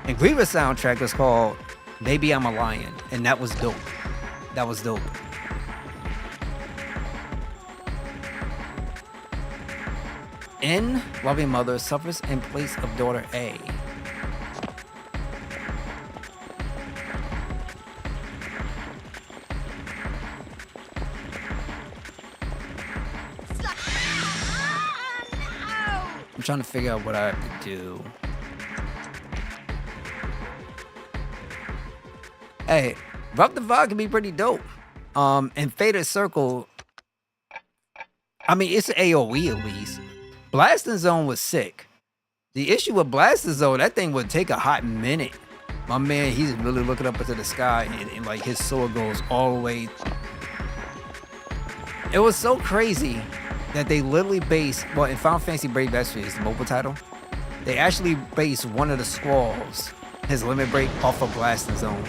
And Griever's soundtrack was called Maybe I'm a Lion, and that was dope. That was dope. N, loving mother, suffers in place of daughter A. I'm trying to figure out what I have to do. Hey, Rough the Vibe can be pretty dope. And Fated Circle, I mean, it's an AoE at least. Blasting Zone was sick. The issue with Blasting Zone, that thing would take a hot minute. My man, he's really looking up into the sky, and like his sword goes all the way. It was so crazy that they literally based, well, in Final Fantasy Brave Exvius, the mobile title, they actually based one of the squalls, his limit break, off of Blasting Zone.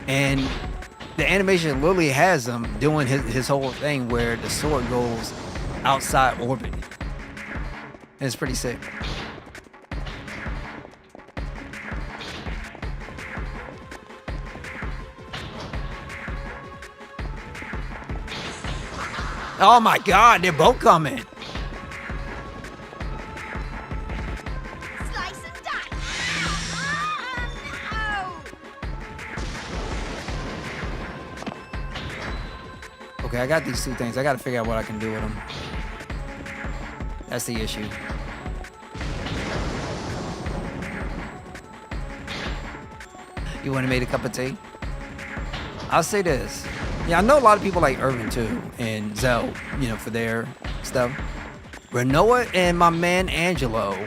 And the animation literally has him doing his whole thing where the sword goes outside orbit. And it's pretty sick. Oh my God, they're both coming. Slice and dice. Okay, I got these two things. I got to figure out what I can do with them. That's the issue. You want to make a cup of tea? I'll say this. Yeah, I know a lot of people like Irvin too, and Zell, you know, for their stuff. Renoa and my man Angelo,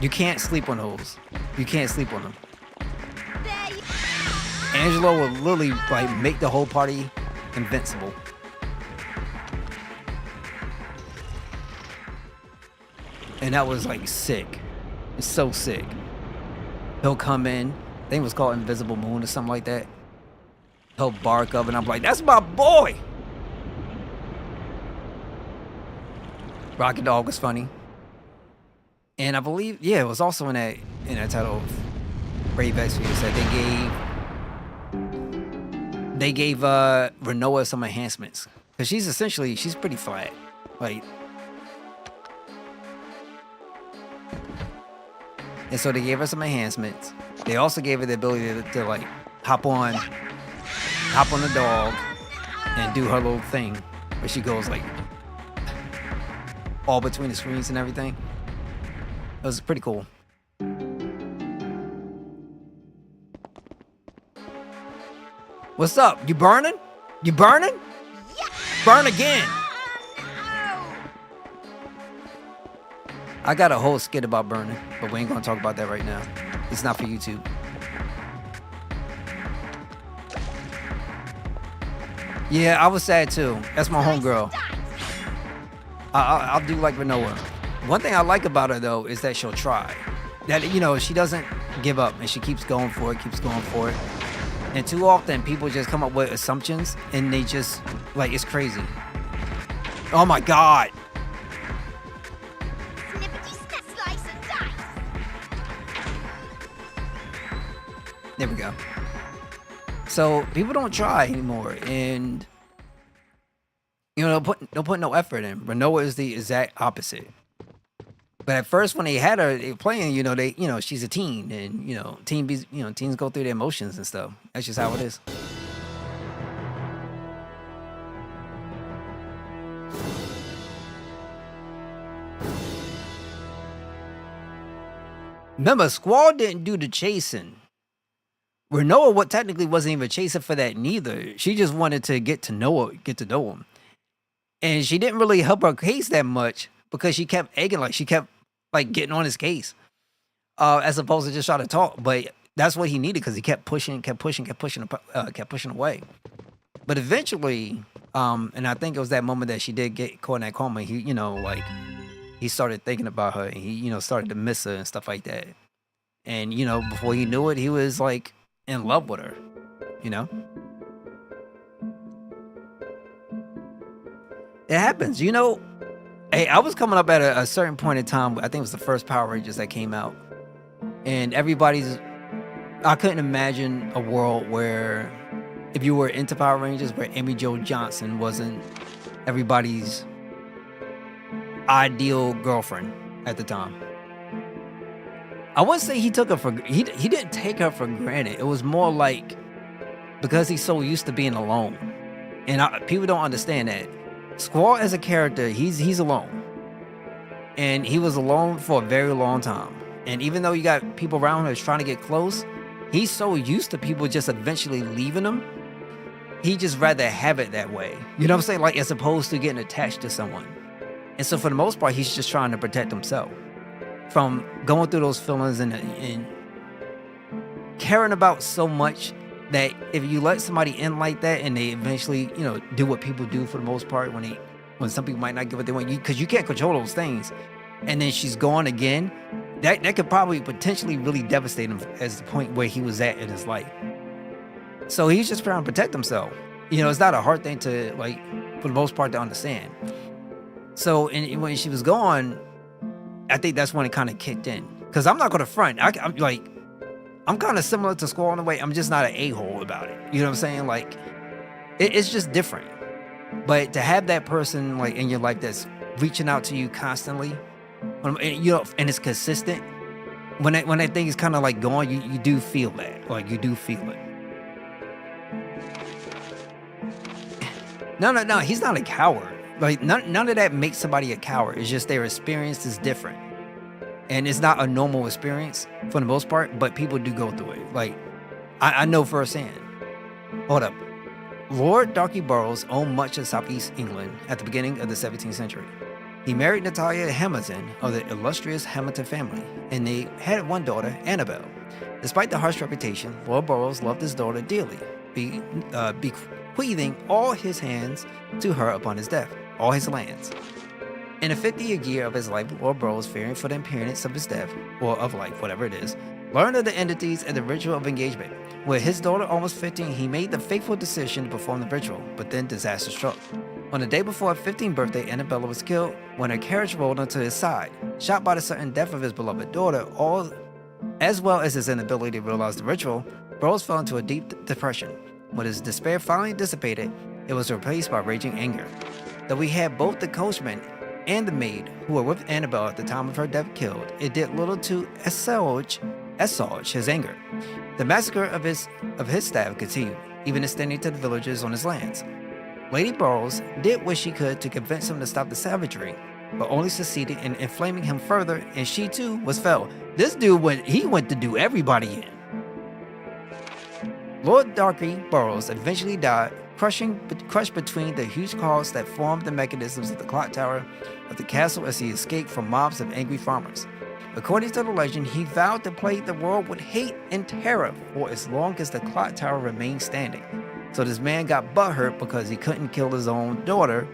you can't sleep on those. You can't sleep on them. Angelo will literally like make the whole party invincible. And that was like sick. It's so sick. He'll come in, I think it was called Invisible Moon or something like that. He'll bark up and I'm like, that's my boy. Rocket Dog was funny. And I believe, yeah, it was also in that title of Brave Exvius that they gave Renoa some enhancements. Cause she's pretty flat. Like, and so they gave her some enhancements. They also gave her the ability to like hop on the dog and do her little thing where she goes like all between the screens and everything. It was pretty cool. What's up? You burning? You burning? Burn again. I got a whole skit about burning, but we ain't gonna talk about that right now. It's not for YouTube. Yeah, I was sad too. That's my homegirl. I'll do like Renoa. One thing I like about her though is that she'll try. That, you know, she doesn't give up and she keeps going for it, And too often people just come up with assumptions and they just, like, it's crazy. Oh my God. Slice and dice. There we go. So people don't try anymore, and you know they'll put no effort in. Renoa is the exact opposite. But at first, when they had her playing, she's a teen, and teens go through their emotions and stuff. That's just how it is. Remember, Squall didn't do the chasing. Renoa what technically wasn't even chasing for that neither. She just wanted to get to know him. And she didn't really help her case that much because she kept egging, like she kept like getting on his case. As opposed to just try to talk. But that's what he needed because he kept pushing away. But eventually, and I think it was that moment that she did get caught in that coma, he, you know, like he started thinking about her and he, you know, started to miss her and stuff like that. And, you know, before he knew it, he was like in love with her, you know? It happens, you know. Hey, I was coming up at a certain point in time. I think it was the first Power Rangers that came out. And I couldn't imagine a world where if you were into Power Rangers, where Amy Jo Johnson wasn't everybody's ideal girlfriend at the time. I wouldn't say he didn't take her for granted. It was more like because he's so used to being alone. And people don't understand that. Squall as a character, he's alone. And he was alone for a very long time. And even though you got people around him that's trying to get close, he's so used to people just eventually leaving him. He just rather have it that way. You know what I'm saying? Like as opposed to getting attached to someone. And so for the most part, he's just trying to protect himself from going through those feelings and caring about so much that if you let somebody in like that and they eventually, you know, do what people do for the most part when some people might not get what they want, because you can't control those things, and then she's gone again, that could probably potentially really devastate him as the point where he was at in his life. So he's just trying to protect himself. You know, it's not a hard thing to, like, for the most part, to understand. So when she was gone, I think that's when it kind of kicked in. Because I'm not going to front. I'm kind of similar to Squall in a way. I'm just not an a-hole about it. You know what I'm saying? Like, it's just different. But to have that person, like, in your life that's reaching out to you constantly, you know, and it's consistent, when that thing is kind of like gone, you do feel that. Like, you do feel it. No, he's not a coward. Like, none of that makes somebody a coward. It's just their experience is different. And it's not a normal experience for the most part, but people do go through it. Like, I know firsthand. Hold up. Lord Darky Burroughs owned much of southeast England at the beginning of the 17th century. He married Natalia Hamilton of the illustrious Hamilton family, and they had one daughter, Annabelle. Despite the harsh reputation, Lord Burroughs loved his daughter dearly, bequeathing all his hands to her upon his death, all his lands. In the 50th year of his life, Lord Burroughs, fearing for the impermanence of his death, or of life, whatever it is, learned of the entities and the ritual of engagement. With his daughter almost 15, he made the fateful decision to perform the ritual, but then disaster struck. On the day before her 15th birthday, Annabella was killed when her carriage rolled onto his side. Shot by the sudden death of his beloved daughter, as well as his inability to realize the ritual, Burroughs fell into a deep depression. When his despair finally dissipated, it was replaced by raging anger. Though he had both the coachman and the maid who were with Annabelle at the time of her death killed, it did little to assuage his anger. The massacre of his staff continued, even extending to the villagers on his lands. Lady Burroughs did what she could to convince him to stop the savagery, but only succeeded in inflaming him further, and she too was felled. This dude went to do everybody in. Lord Darky Burroughs eventually died, crushed between the huge coils that formed the mechanisms of the clock tower of the castle as he escaped from mobs of angry farmers. According to the legend, he vowed to plague the world with hate and terror for as long as the clock tower remained standing. So this man got butthurt because he couldn't kill his own daughter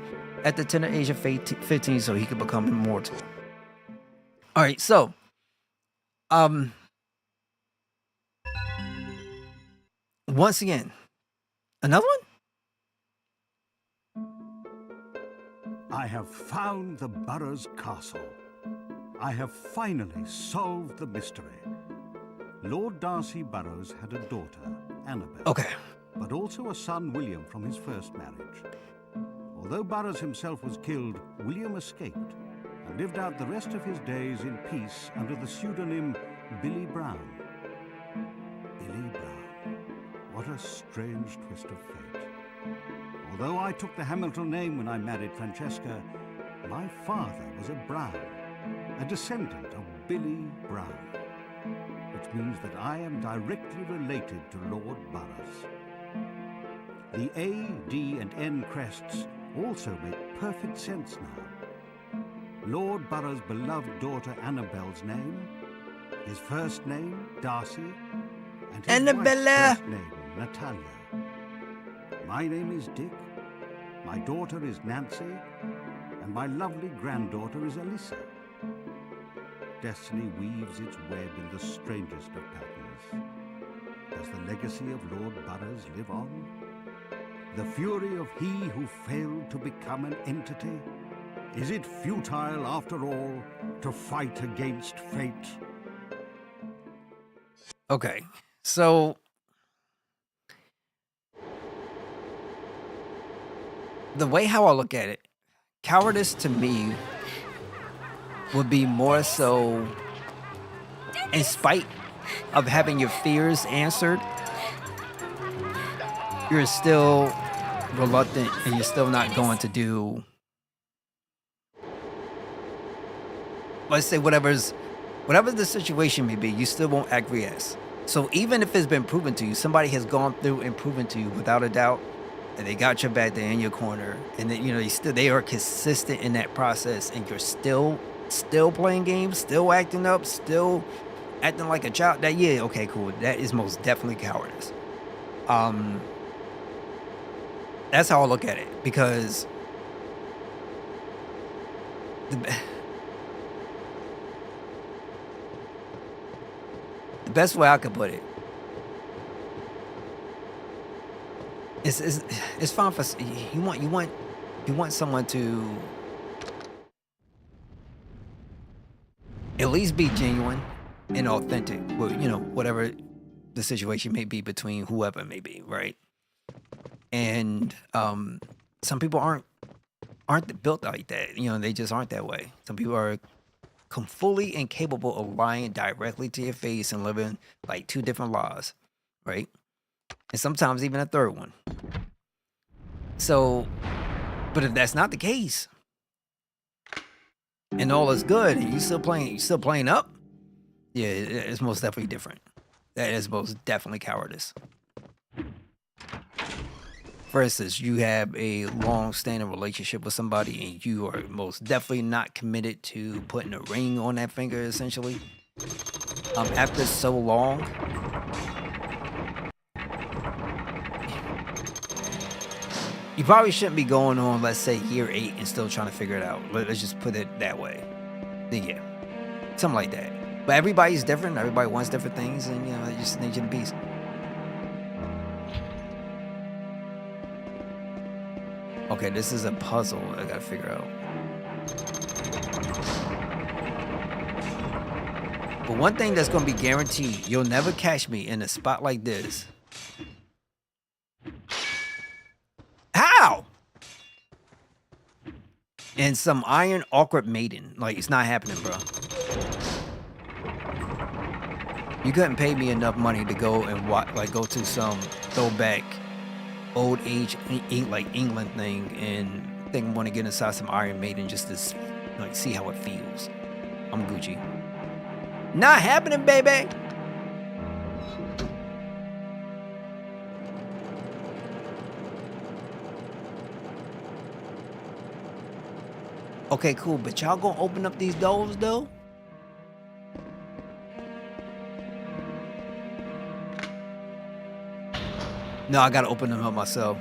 at the tender age of 15 so he could become immortal. All right, so once again, another one? I have found the Burroughs Castle. I have finally solved the mystery. Lord Darcy Burroughs had a daughter, Annabelle. Okay. But also a son, William, from his first marriage. Although Burroughs himself was killed, William escaped and lived out the rest of his days in peace under the pseudonym Billy Brown. Billy Brown. What a strange twist of fate. Although I took the Hamilton name when I married Francesca, my father was a Brown, a descendant of Billy Brown. means that I am directly related to Lord Burroughs. The A, D, and N crests also make perfect sense now. Lord Burroughs' beloved daughter Annabelle's name, his first name, Darcy, and his Annabella. wife's first name, Natalia. My name is Dick, my daughter is Nancy, and my lovely granddaughter is Alyssa. Destiny weaves its web in the strangest of patterns. Does the legacy of Lord Burroughs live on? The fury of he who failed to become an entity? Is it futile, after all, to fight against fate? Okay, so the way how I look at it, cowardice to me would be more so in spite of having your fears answered, you're still reluctant and you're still not going to do, let's say, whatever the situation may be, you still won't acquiesce. So even if it's been proven to you, somebody has gone through and proven to you without a doubt that they got your back, they're in your corner, and that, you know, they are consistent in that process, and you're still playing games, still acting up, still acting like a child. That, yeah, okay, cool. That is most definitely cowardice. That's how I look at it, because the best way I could put it is it's fine for you want someone to at least be genuine and authentic with, you know, whatever the situation may be between whoever it may be, right? And some people aren't built like that. You know, they just aren't that way. Some people are fully incapable of lying directly to your face and living like two different lives, right? And sometimes even a third one. So, but if that's not the case, and all is good, and you still playing up, yeah, it's most definitely different. That is most definitely cowardice. For instance, you have a long-standing relationship with somebody, and you are most definitely not committed to putting a ring on that finger, essentially. After so long, you probably shouldn't be going on, let's say, year 8 and still trying to figure it out. Let's just put it that way. Then yeah, something like that. But everybody's different. Everybody wants different things, and, you know, it's just the nature of the beast. Okay, this is a puzzle I gotta figure out. But one thing that's gonna be guaranteed, you'll never catch me in a spot like this. How? And some Iron Awkward Maiden. Like, it's not happening, bro. You couldn't pay me enough money to go and go to some throwback old age like England thing and think I want to get inside some Iron Maiden just to like see how it feels. I'm Gucci. Not happening, baby. Okay, cool, but y'all gonna open up these doors though? No, I gotta open them up myself.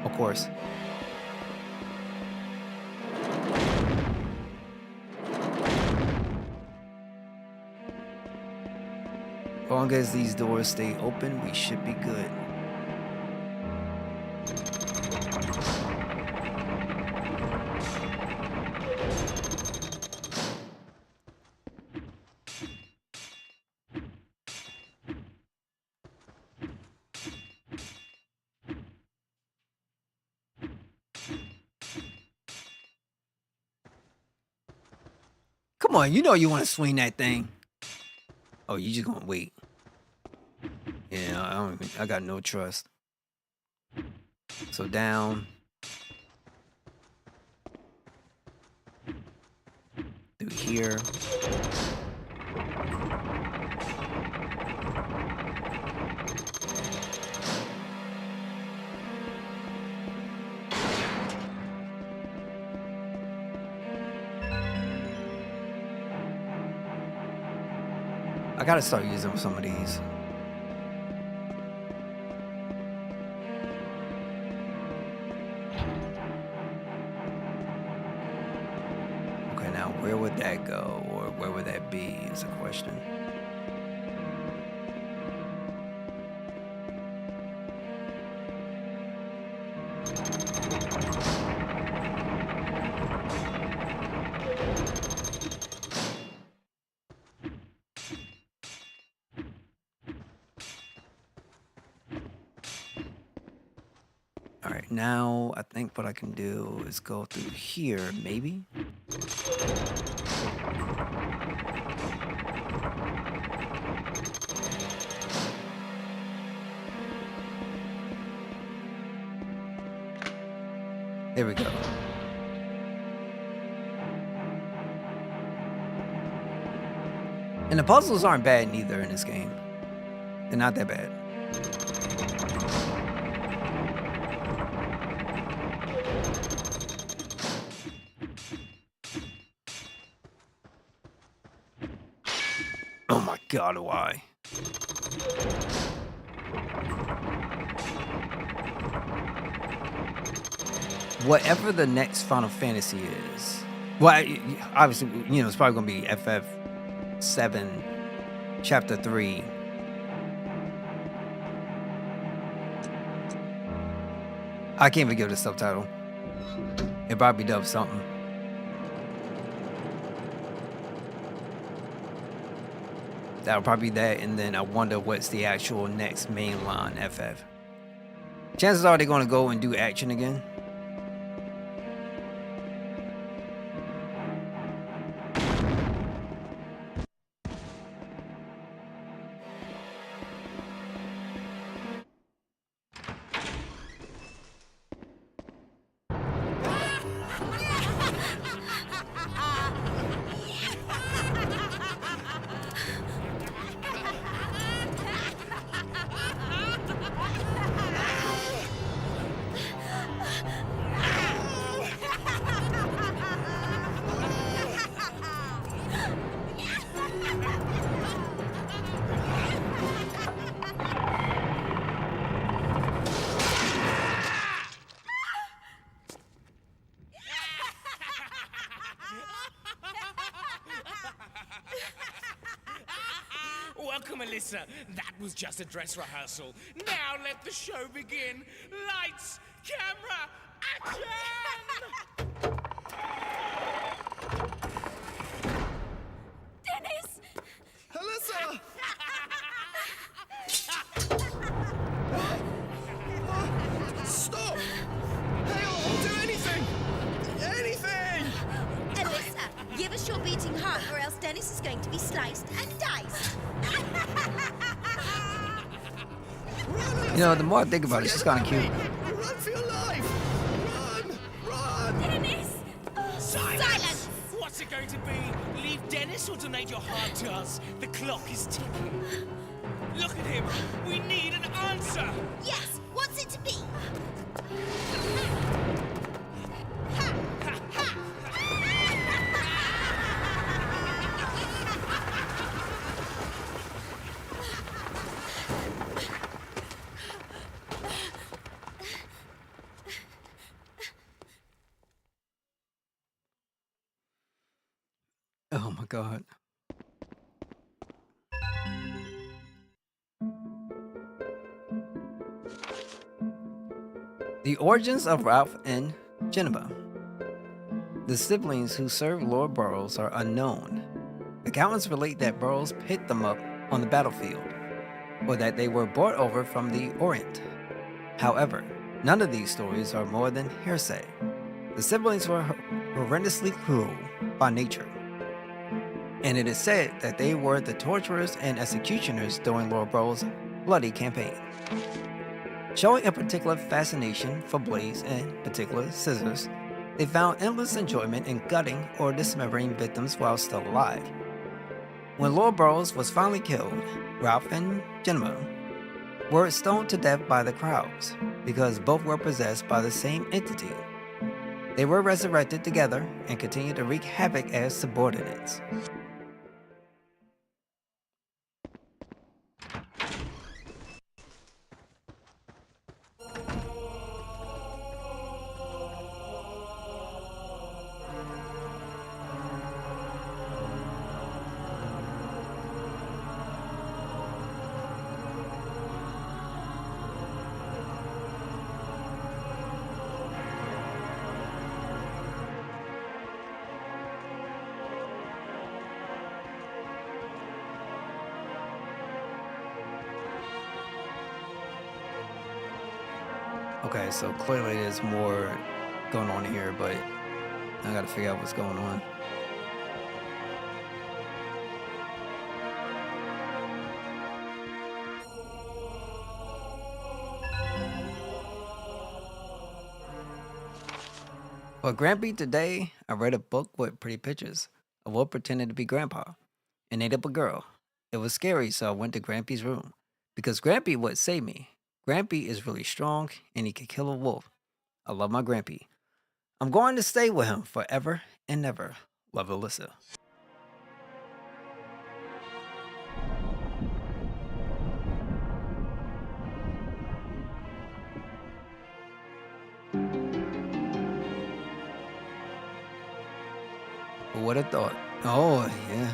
Of course. As long as these doors stay open, we should be good. Come on, you know you want to swing that thing. Oh, you just gonna wait. Yeah, I got no trust. So down. here. I gotta start using some of these. Okay, now where would that go, or where would that be is a question. All right, now I think what I can do is go through here, maybe. There we go. And the puzzles aren't bad neither in this game. They're not that bad. Oh my god, why? Whatever the next Final Fantasy is, well, obviously, you know, it's probably gonna be FF7, Chapter 3. I can't even give it a subtitle. It probably dubs something. That'll probably be that, and then I wonder what's the actual next mainline FF. Chances are they're gonna go and do action again. Welcome, Alyssa. That was just a dress rehearsal. Now let the show begin. Lights, camera, action! Dennis! Alyssa! Stop! Hey, I'll do anything! Anything! Alyssa, give us your beating heart, or else Dennis is going to be sliced and diced. You know, the more I think about it, it's just kind of cute. Run for your life! Run! Run! Dennis! Silence! What's it going to be? Leave Dennis or donate your heart to us? The clock is ticking. Look at him. We need an answer. Yes, what's it to be? Oh my god. The origins of Ralph and Geneva. The siblings who served Lord Burroughs are unknown. Accounts relate that Burroughs picked them up on the battlefield, or that they were brought over from the Orient. However, none of these stories are more than hearsay. The siblings were horrendously cruel by nature, and it is said that they were the torturers and executioners during Lord Burroughs' bloody campaign. Showing a particular fascination for blades and particular scissors, They found endless enjoyment in gutting or dismembering victims while still alive. When Lord Burroughs was finally killed, Ralph and Gemma were stoned to death by the crowds because both were possessed by the same entity. They were resurrected together and continued to wreak havoc as subordinates. Okay, so clearly there's more going on here, but I gotta figure out what's going on. For Grampy today, I read a book with pretty pictures of what pretended to be Grandpa and ate up a girl. It was scary, so I went to Grampy's room because Grampy would save me. Grampy is really strong and he can kill a wolf. I love my Grampy. I'm going to stay with him forever and ever. Love, Alyssa. Who would have thought? Oh, yeah.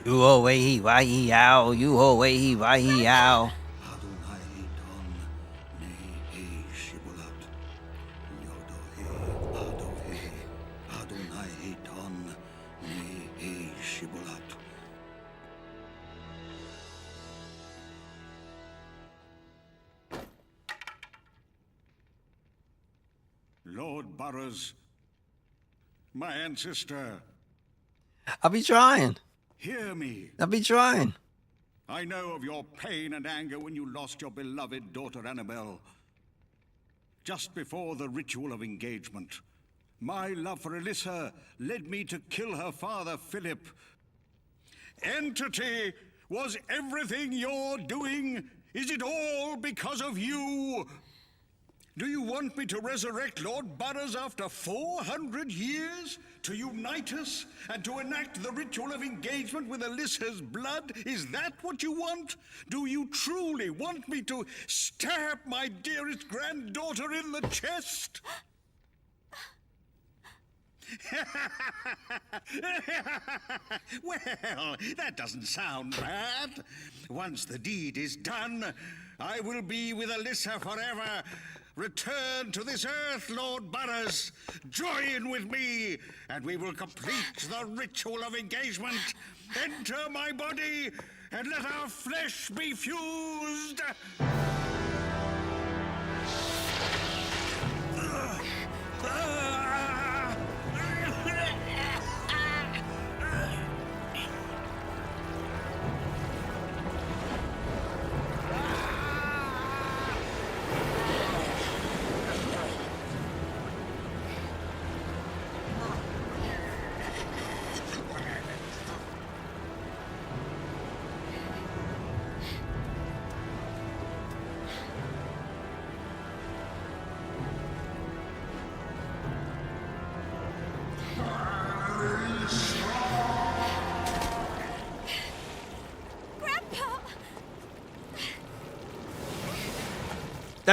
You ho way he why he ow, you ho way he why he ow. Lord Burroughs, my ancestor, I'll be trying. hear me. I'll be trying. I know of your pain and anger when you lost your beloved daughter Annabelle. Just before the ritual of engagement, my love for Alyssa led me to kill her father, Philip. Entity, was everything you're doing? Is it all because of you? Do you want me to resurrect Lord Burroughs after 400 years? To unite us and to enact the ritual of engagement with Alyssa's blood? Is that what you want? Do you truly want me to stab my dearest granddaughter in the chest? Well, that doesn't sound bad. Once the deed is done, I will be with Alyssa forever. Return to this earth, Lord Burroughs. Join with me, and we will complete the ritual of engagement. Enter my body, and let our flesh be fused.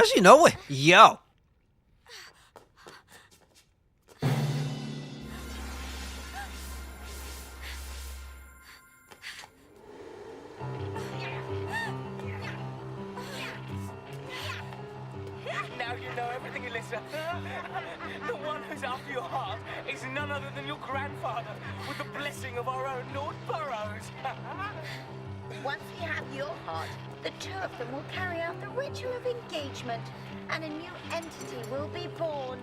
Does she know it? Yo. Now you know everything, Alyssa. The one who's after your heart is none other than your grandfather, with the blessing of our own Lord Burroughs. Once we have your heart, the two of them will carry out the ritual of engagement, and a new entity will be born.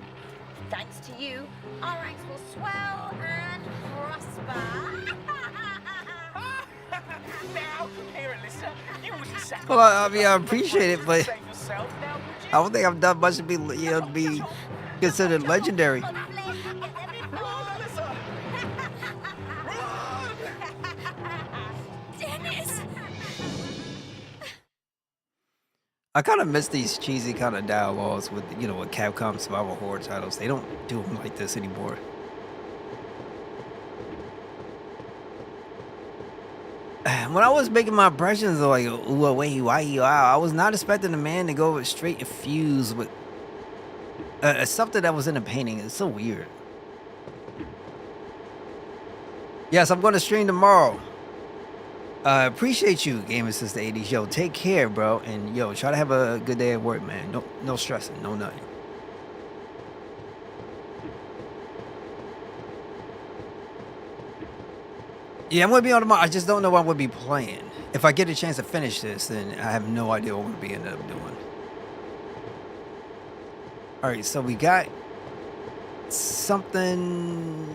Thanks to you, our ranks will swell and prosper. Now, here, Alyssa, you wouldn't sacrifice. Well, I mean, I appreciate it, but Save yourself now, would you? I don't think I've done much to be, be considered legendary. Dennis! I kind of miss these cheesy kind of dialogues with, with Capcom survival horror titles. They don't do them like this anymore. When I was making my impressions of like, ooh, wait, why, wow, I was not expecting a man to go straight to fuse with something that was in a painting. It's so weird. Yes, I'm going to stream tomorrow. Appreciate you, Gamers Since the 80s. Yo, take care, bro. And yo, try to have a good day at work, man. No stressing, no nothing. Yeah, I'm gonna be on tomorrow. I just don't know what I'm gonna be playing. If I get a chance to finish this, then I have no idea what I'm gonna be ended up doing. Alright, so we got something.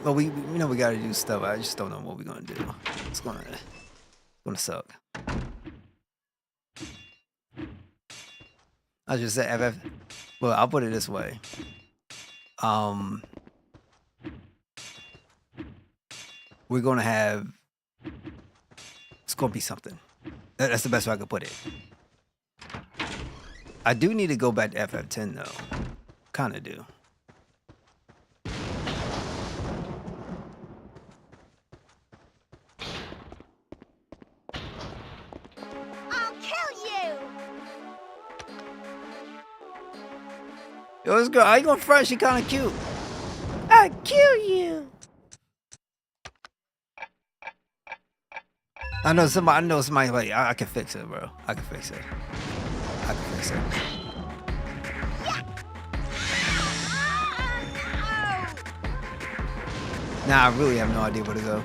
Well, we know we gotta do stuff. I just don't know what we're gonna do. It's gonna suck. I just said FF. Well, I'll put it this way. We're gonna have. It's gonna be something. That's the best way I could put it. I do need to go back to FF10 though. Kinda do. I'll kill you! Yo, this girl, I ain't gonna front, she kinda cute. I'll kill you. I know somebody like, I can fix it, bro. I can fix it. Nah, I really have no idea where to go.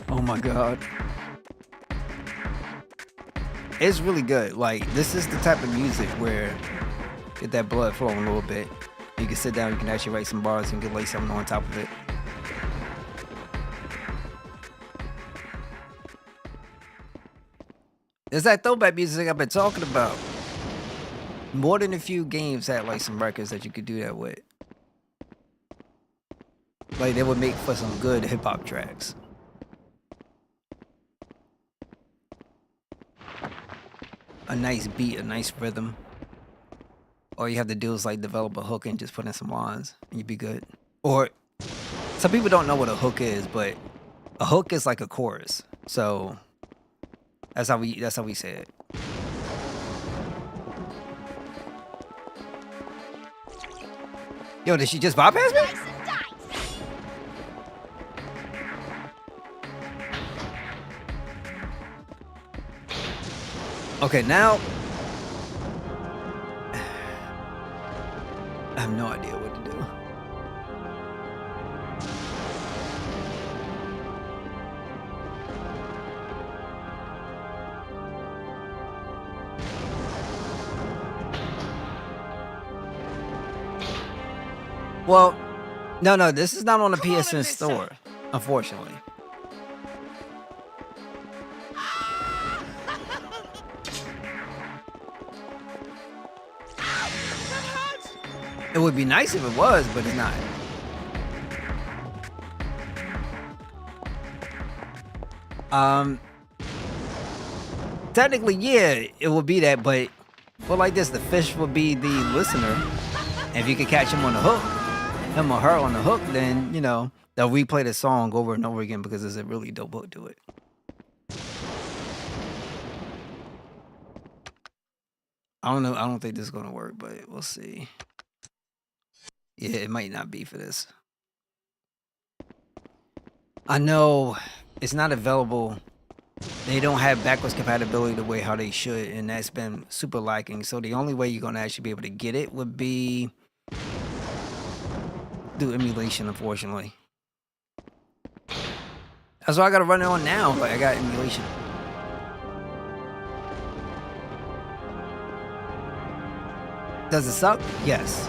Oh my god. It's really good. Like, this is the type of music where get that blood flowing a little bit. You can sit down, you can actually write some bars and get lay something on top of it. It's that throwback music I've been talking about. More than a few games had like some records that you could do that with. Like, they would make for some good hip-hop tracks. A nice beat, a nice rhythm. All you have to do is like develop a hook and just put in some lines and you'd be good. Or some people don't know what a hook is, but a hook is like a chorus. So that's how we say it. Yo, did she just bypass me? Dice and dice! Okay, now I have no idea what to do. Well, no, this is not on the Come on, PSN Alyssa. store, unfortunately. It would be nice if it was, but it's not. Technically, yeah, it would be that, but for like this, the fish would be the listener. And if you could catch him on the hook, him or her on the hook, then, you know, they'll replay the song over and over again because there's a really dope hook to it. I don't know. I don't think this is going to work, but we'll see. Yeah, it might not be for this. I know it's not available. They don't have backwards compatibility the way how they should, and that's been super lacking. So the only way you're going to actually be able to get it would be through emulation, unfortunately. That's why I got to run it on now, but I got emulation. Does it suck? Yes.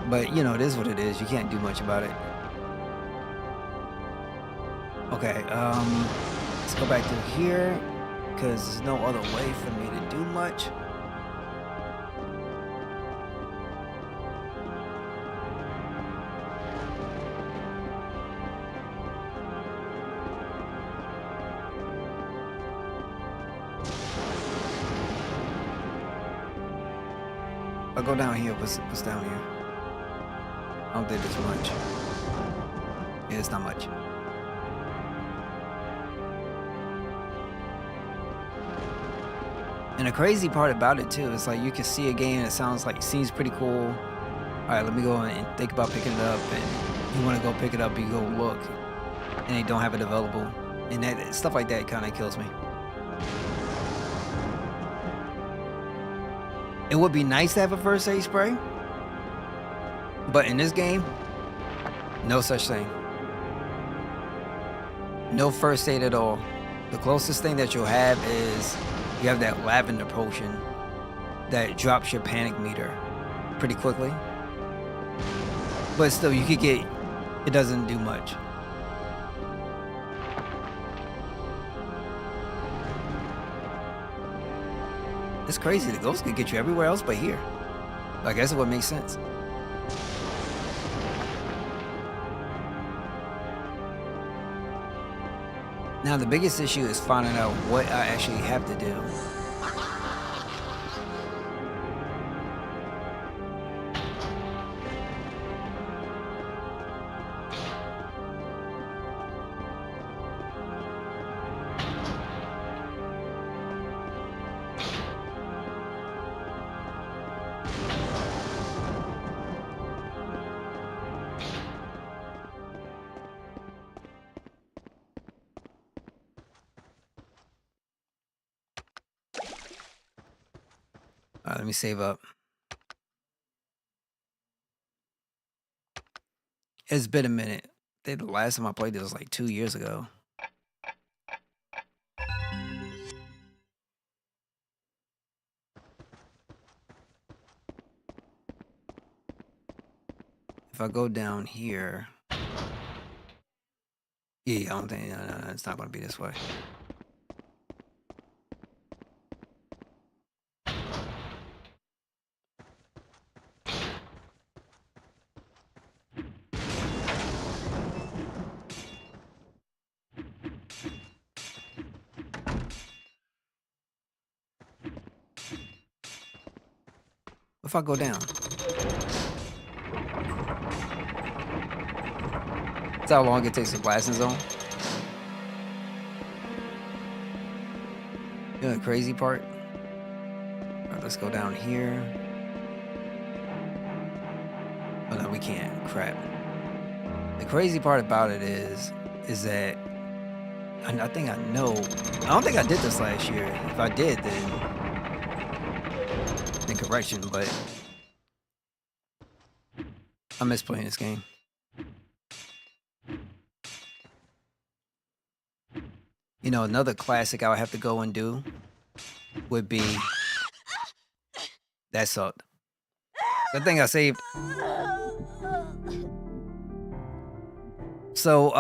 But, you know, it is what it is. You can't do much about it. Okay, let's go back to here, because there's no other way for me to do much. I'll go down here. What's down here? I don't think there's much. Yeah, it's not much. And the crazy part about it too is like you can see a game that seems pretty cool. All right, let me go and think about picking it up, and you want to go pick it up, you go look, and they don't have it available, and that stuff like that kind of kills me. It would be nice to have a first aid spray, but in this game, no such thing. No first aid at all. The closest thing that you'll have is you have that lavender potion that drops your panic meter pretty quickly. But still, you could get, it doesn't do much. It's crazy. The ghost could get you everywhere else but here. I guess it would make sense. Now, the biggest issue is finding out what I actually have to do. Let me save up. It's been a minute. I think the last time I played this was like 2 years ago. If I go down here, yeah, I don't think, no, it's not going to be this way. If I go down, that's how long it takes to blast in zone. You know the crazy part? All right, let's go down here. Oh no, we can't. Crap. The crazy part about it is that I think I know. I don't think I did this last year. If I did, then correction, but I miss playing this game. You know, another classic I would have to go and do would be that sucked. Good thing I saved. So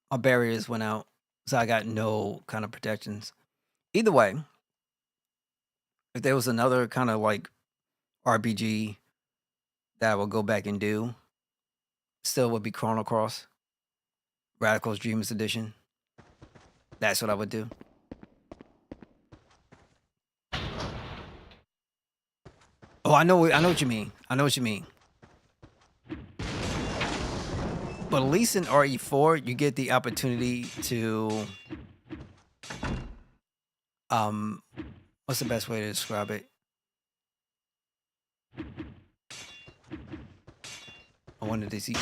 my barriers went out, so I got no kind of protections. Either way, if there was another kind of like RPG that I will go back and do still would be Chrono Cross, Radical's Dreamers Edition. That's what I would do. Oh, I know what you mean. I know what you mean. But at least in RE4, you get the opportunity to, what's the best way to describe it? I wanted to see.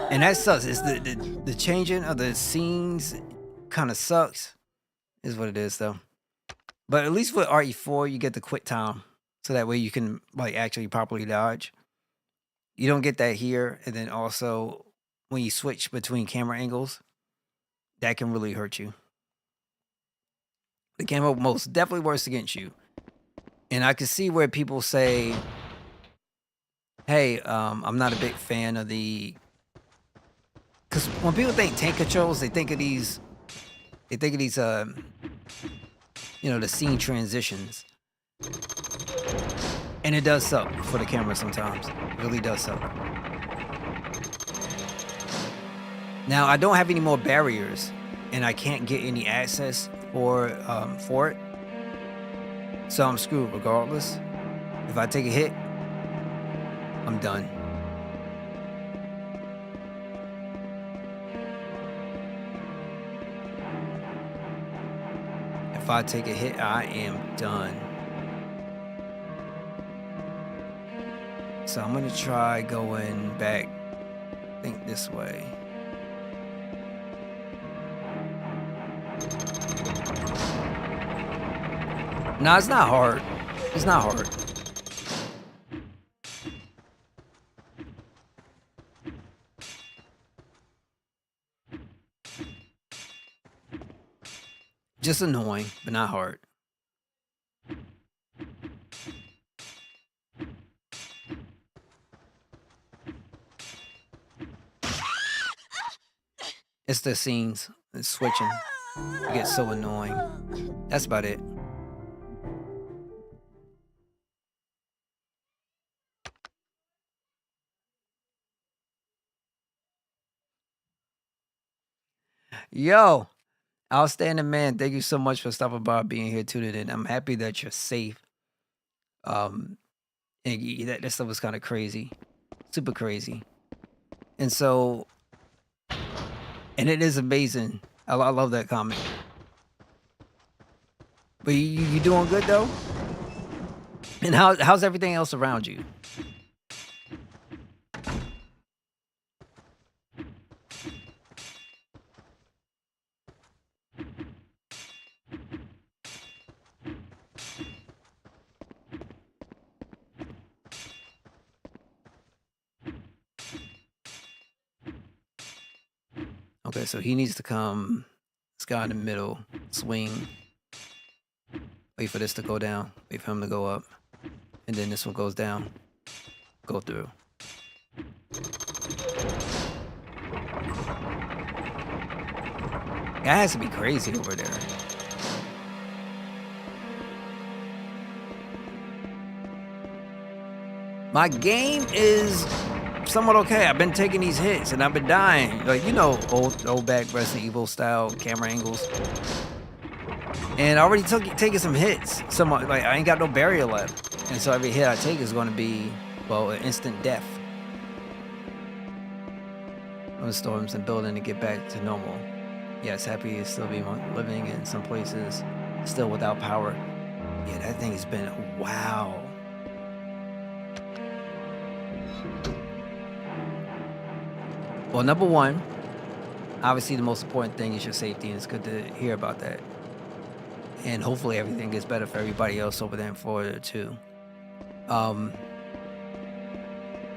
And that sucks. It's the changing of the scenes kind of sucks. Is what it is though. But at least with RE4, you get the quick time. So that way you can like actually properly dodge. You don't get that here. And then also when you switch between camera angles, that can really hurt you. The camera most definitely works against you. And I can see where people say, hey, I'm not a big fan of the, because when people think tank controls, they think of these, you know, the scene transitions. And it does suck for the camera sometimes. It really does suck. Now, I don't have any more barriers, and I can't get any access for it. So I'm screwed regardless. If I take a hit, I'm done. If I take a hit, I am done. So I'm gonna try going back, I think this way. No, it's not hard. It's not hard. Just annoying, but not hard. It's the scenes, it's switching. It gets so annoying. That's about it. Yo, outstanding man. Thank you so much for stopping by, being here, tuning in. I'm happy that you're safe. And that stuff was kind of crazy, super crazy. And so, and it is amazing. I love that comment. But you doing good though? And how's everything else around you? Okay, so he needs to come. This guy in the middle, swing. Wait for this to go down. Wait for him to go up. And then this one goes down. Go through. That has to be crazy over there. My game is somewhat okay. I've been taking these hits and I've been dying. Like, you know, old back Resident Evil style camera angles. And I already taking some hits. Somewhat, like, I ain't got no barrier left. And so every hit I take is going to be, well, an instant death. I'm storms and building to get back to normal. Yes, happy to still be living in some places still without power. Yeah, that thing has been, wow. Well, number one, obviously the most important thing is your safety, and it's good to hear about that. And hopefully everything gets better for everybody else over there in Florida too.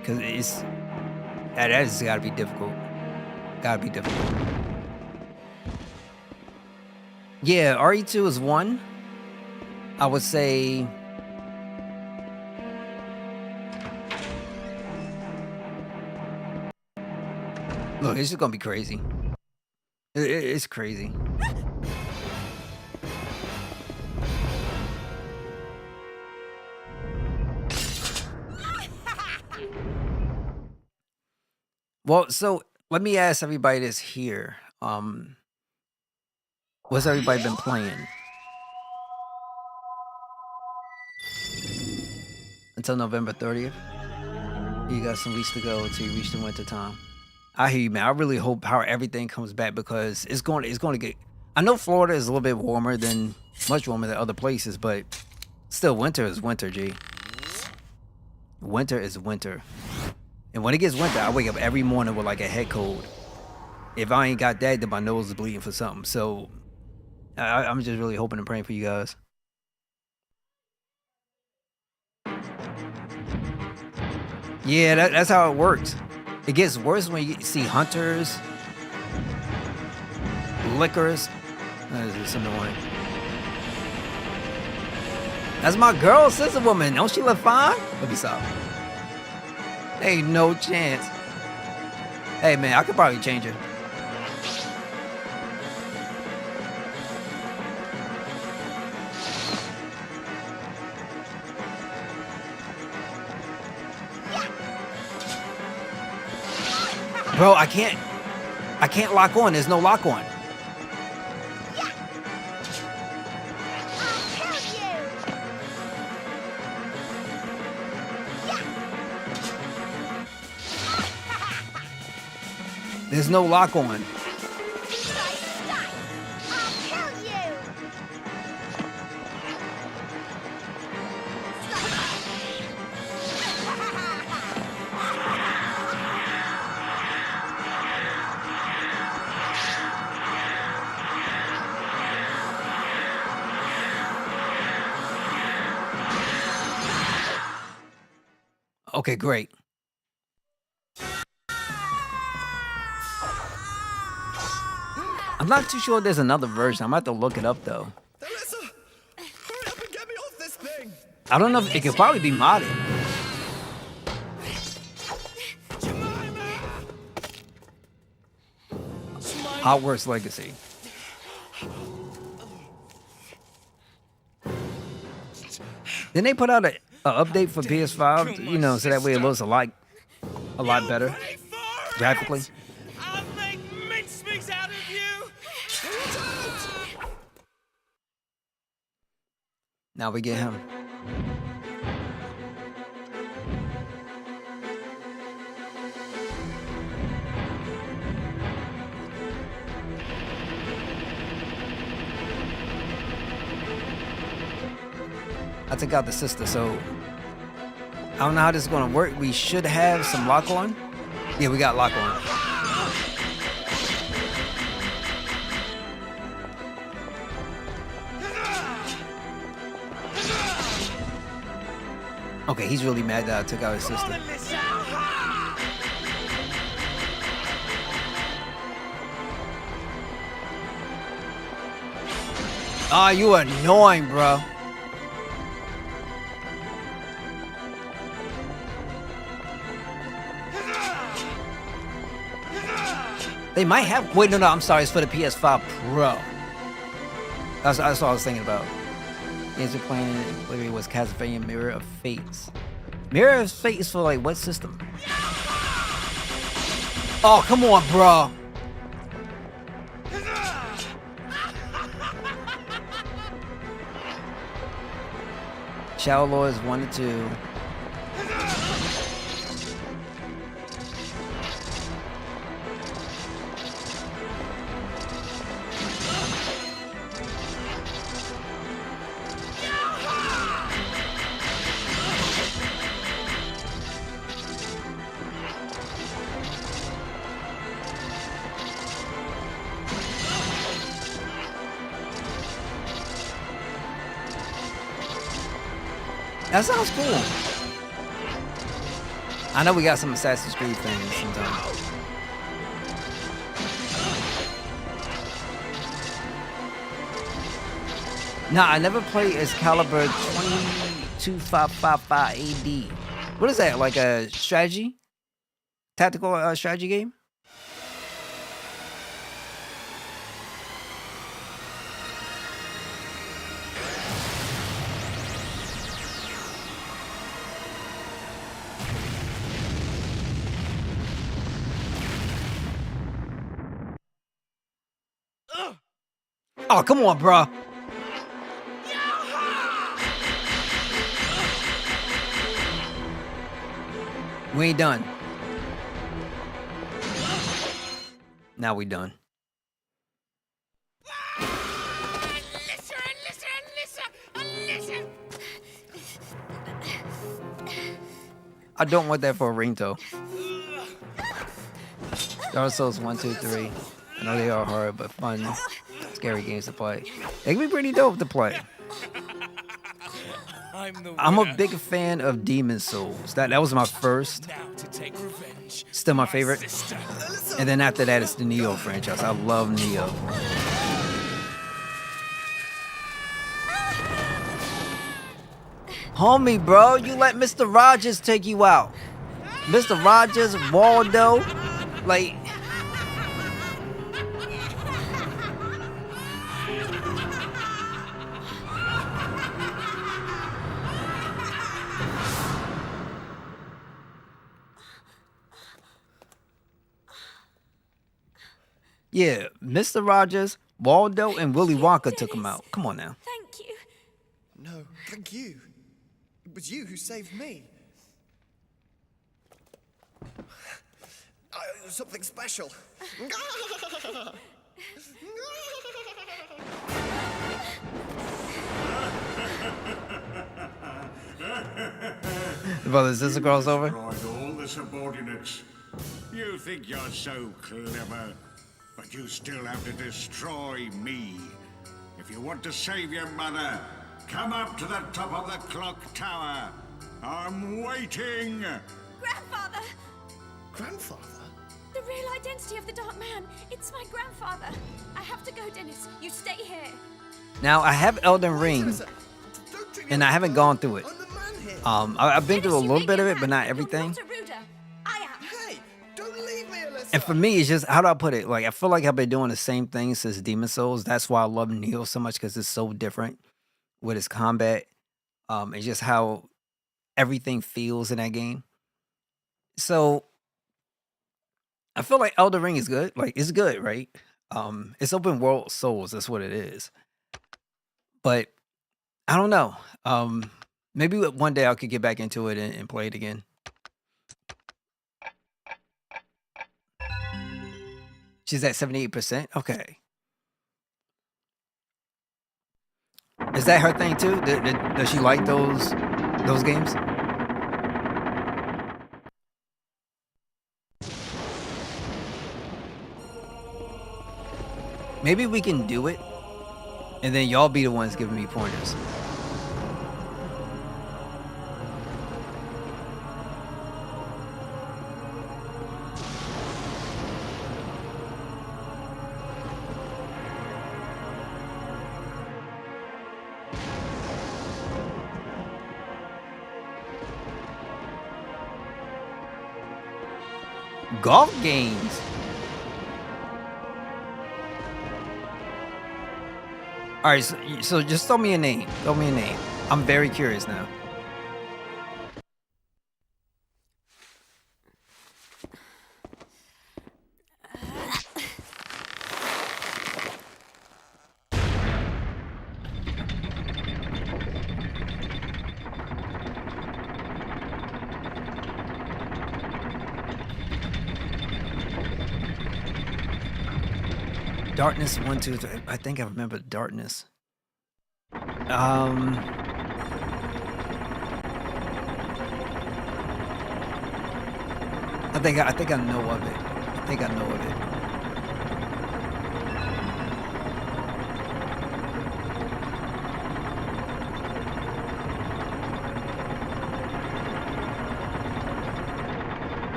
Because that has got to be difficult. Got to be difficult. Yeah, RE2 is one. I would say. Look, it's just gonna be crazy. It's crazy. Well, so let me ask everybody this here. What's everybody been playing until November 30th? You got some weeks to go until you reach the winter time. I hear you, man. I really hope how everything comes back because it's going to get. I know Florida is a little bit warmer than much warmer than other places, but still, winter is winter, G. Winter is winter, and when it gets winter, I wake up every morning with like a head cold. If I ain't got that, then my nose is bleeding for something. So I'm just really hoping and praying for you guys. Yeah, that's how it works. It gets worse when you see hunters, liquors. There's something on it. That's my girl, sister woman. Don't she look fine? Let me stop. Ain't no chance. Hey, man, I could probably change her. Bro, I can't lock on. There's no lock on. There's no lock on. Okay, great. I'm not too sure there's another version. I'm gonna have to look it up though. Alyssa, hurry up and get me off this thing. I don't know if it could probably be modded. Hogwarts Legacy. Then they put out an update for PS5, you know, so that way it looks a lot better graphically. I'll make mincemeat out of you. Now we get him. I took out the sister, so I don't know how this is gonna work. We should have some lock on. Yeah, we got lock on. Okay, he's really mad that I took out his sister. Ah, you annoying, bro. They might have. Wait, no, I'm sorry. It's for the PS5 Pro. That's what I was thinking about. Games we're playing literally was Castlevania Mirror of Fates. Mirror of Fate is for like what system? Oh, come on, bro. Shadow Lords 1 to 2. That sounds cool. I know we got some Assassin's Creed things sometimes. Nah, I never played Excalibur 22555 AD. What is that? Like a strategy? Tactical strategy game? Oh, come on, bro. We ain't done. Now we done. Alyssa, Alyssa, Alyssa, Alyssa. I don't want that for a ringtone. Dark Souls 1, 2, 3. I know they are hard, but fun, scary games to play. They can be pretty dope to play. I'm a big fan of Demon Souls. That was my first. Now to take revenge. Still my favorite. Sister. And then after that, it's the Neo franchise. I love Neo. Homie, bro, you let Mr. Rogers take you out. Mr. Rogers, Waldo, like. Yeah, Mr. Rogers, Waldo, and Willy Wonka took him out. Come on now. Thank you. No, thank you. It was you who saved me. Something special. Brothers, is this a crossover? Destroyed all the subordinates. You think you're so clever, but you still have to destroy me. If you want to save your mother, come up to the top of the clock tower. I'm waiting. Grandfather! Grandfather? The real identity of the Dark Man. It's my grandfather. I have to go, Dennis. You stay here. Now, I have Elden Ring, Don't treat me and like I haven't that. gone through it. I'm the man here. I've been through a Dennis, you little may bit be of a it, but man, not you're everything. not a ruder. I am. Hey, don't leave me, Alyssa. And for me, it's just, how do I put it? Like, I feel like I've been doing the same thing since Demon Souls. That's why I love Neo so much, because it's so different with its combat. And just how everything feels in that game. So, I feel like Elden Ring is good. Like, it's good, right? It's open world Souls. That's what it is. But, I don't know. Maybe one day I could get back into it and play it again. She's at 78%. Okay. Is that her thing too? Does she like those games? Maybe we can do it, and then y'all be the ones giving me pointers. Golf games. All right, so just throw me a name. Throw me a name. I'm very curious now. Darkness 1, 2, 3. I think I remember Darkness. I think I know of it. I think I know of it.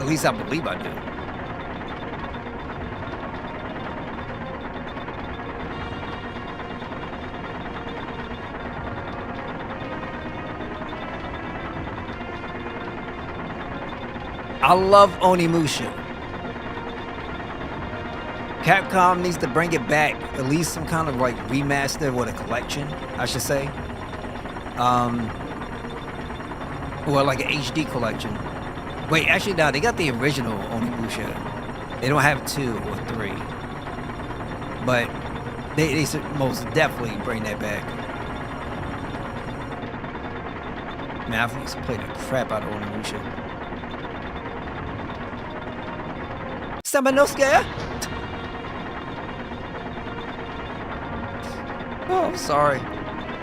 At least I believe I do. I love Onimusha. Capcom needs to bring it back, at least some kind of like remaster with a collection, I should say. Or like an HD collection. Wait, actually, no, they got the original Onimusha. They don't have 2 or 3. But they should most definitely bring that back. Man, I used to play the crap out of Onimusha. Samanosuke? Oh, I'm sorry.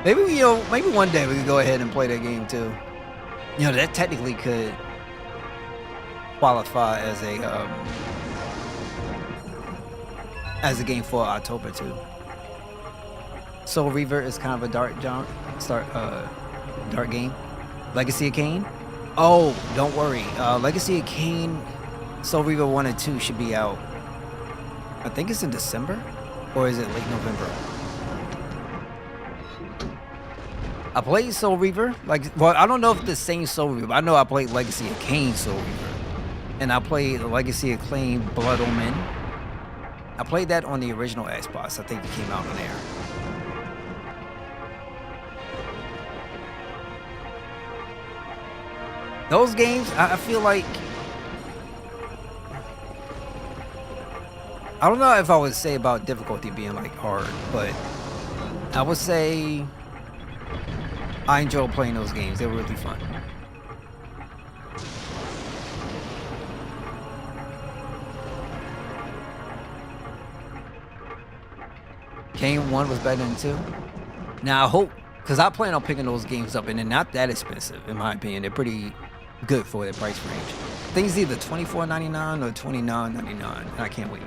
Maybe maybe one day we could go ahead and play that game too. That technically could qualify as a game for October too. Soul Reaver is kind of a dark game. Legacy of Kain? Oh, don't worry. Legacy of Kain, Soul Reaver 1 and 2 should be out. I think it's in December, or is it late November? I played Soul Reaver, I don't know if it's the same Soul Reaver, but I know I played Legacy of Kain Soul Reaver. And I played Legacy of Kain Blood Omen. I played that on the original Xbox. I think it came out on there. Those games, I feel like... I don't know if I would say about difficulty being hard, but I would say I enjoy playing those games. They were really fun. Kain 1 was better than 2. Now I hope, because I plan on picking those games up, and they're not that expensive in my opinion. They're pretty good for their price range. I think it's either $24.99 or $29.99, and I can't wait.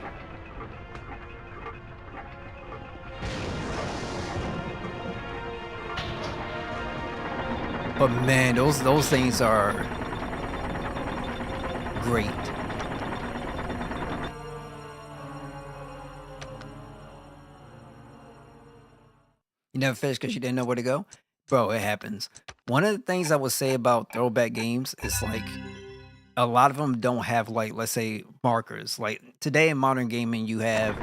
But man, those things are great. You never finished because you didn't know where to go? Bro, it happens. One of the things I would say about throwback games is a lot of them don't have let's say markers. Like today in modern gaming, you have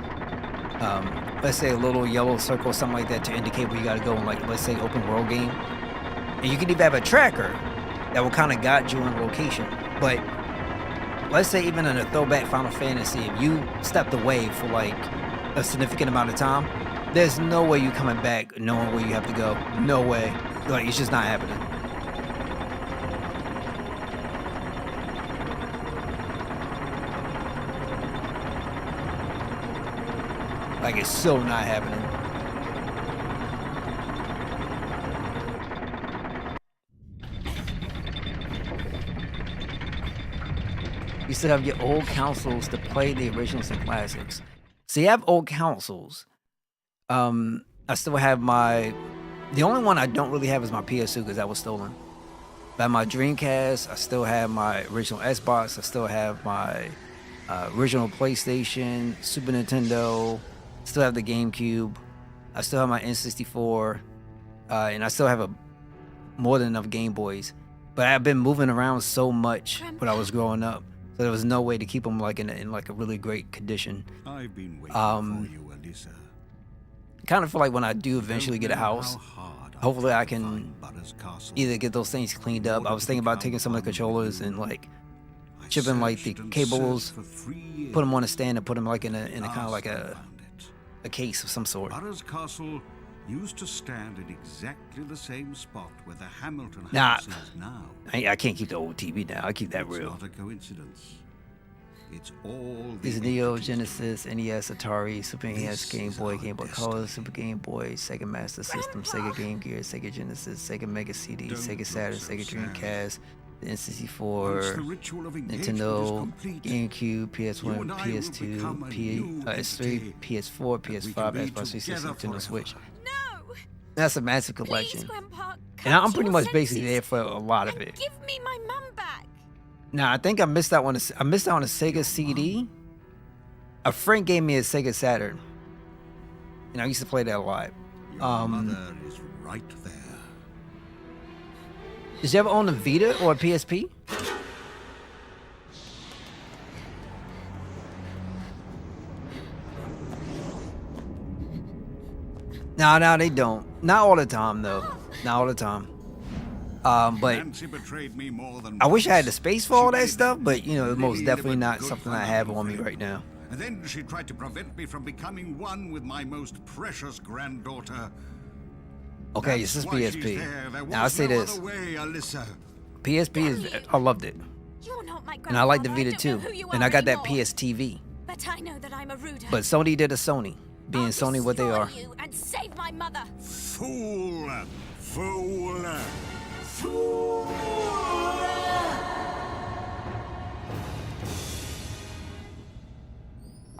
let's say a little yellow circle, something like that, to indicate where you gotta go in let's say open world game. And you can even have a tracker that will kind of guide you in location. But let's say even in a throwback Final Fantasy, if you stepped away for a significant amount of time, there's no way you coming back knowing where you have to go. No way. It's just not happening. It's so not happening. You still have your old consoles to play the originals and classics. So you have old consoles. I still have the only one I don't really have is my PS2 because that was stolen. I have my Dreamcast. I still have my original Xbox. I still have my original PlayStation, Super Nintendo. Still have the GameCube. I still have my N64, and I still have more than enough Game Boys. But I've been moving around so much when I was growing up, so there was no way to keep them in a really great condition. I've been waiting for you, Alyssa. Kind of feel like when I do eventually get a house, hopefully I can either get those things cleaned up. I was thinking about taking some of the controllers and chipping the cables, put them on a stand and put them in a kind of a case of some sort. Burroughs Castle used to stand in exactly the same spot where the Hamilton House is now. I can't keep the old TV now. I keep that It's real. not a coincidence. It's all These the Neo, entity Genesis, NES, Atari, Super NES, Game is Boy, our Game Boy destiny. Color, Super Game Boy, Sega Master System, Sega Game Gear, Sega Genesis, Sega Mega CD, Don't Sega look Saturn, so Sega sad. Dreamcast, the Once the N64, ritual of engagement is Nintendo, complete, GameCube, you PS1, and I will PS2, become a new PS3, entity PS4, that we PS5, can be Xbox 360, together Nintendo forever. Switch. No! That's a massive Please, collection. Grandpa, And I'm come to pretty your much basically senses there for a lot of and it. give me my mum back. Now, I think I missed out on a Sega CD. A friend gave me a Sega Saturn. And I used to play that a lot. Your mother is right there. Did you ever own a Vita or a PSP? No, they don't. Not all the time, though. Not all the time. But Nancy betrayed me more than I wish I had the once. space for all She that made stuff, but, really most definitely not good something I have financial on me favor. right now. And then she tried to prevent me from becoming one with my most precious granddaughter. Okay, That's this is why she's PSP. there. There Now I was say no this: other way, Alyssa. PSP is. I loved it, You're not my grandfather. and I like the don't Vita know too. who you And are I got that anymore. PSTV. But I know that I'm a ruder. But Sony did a Sony, being I'll Sony what they destroy are. you and save my mother. Fool! Fool! Fool!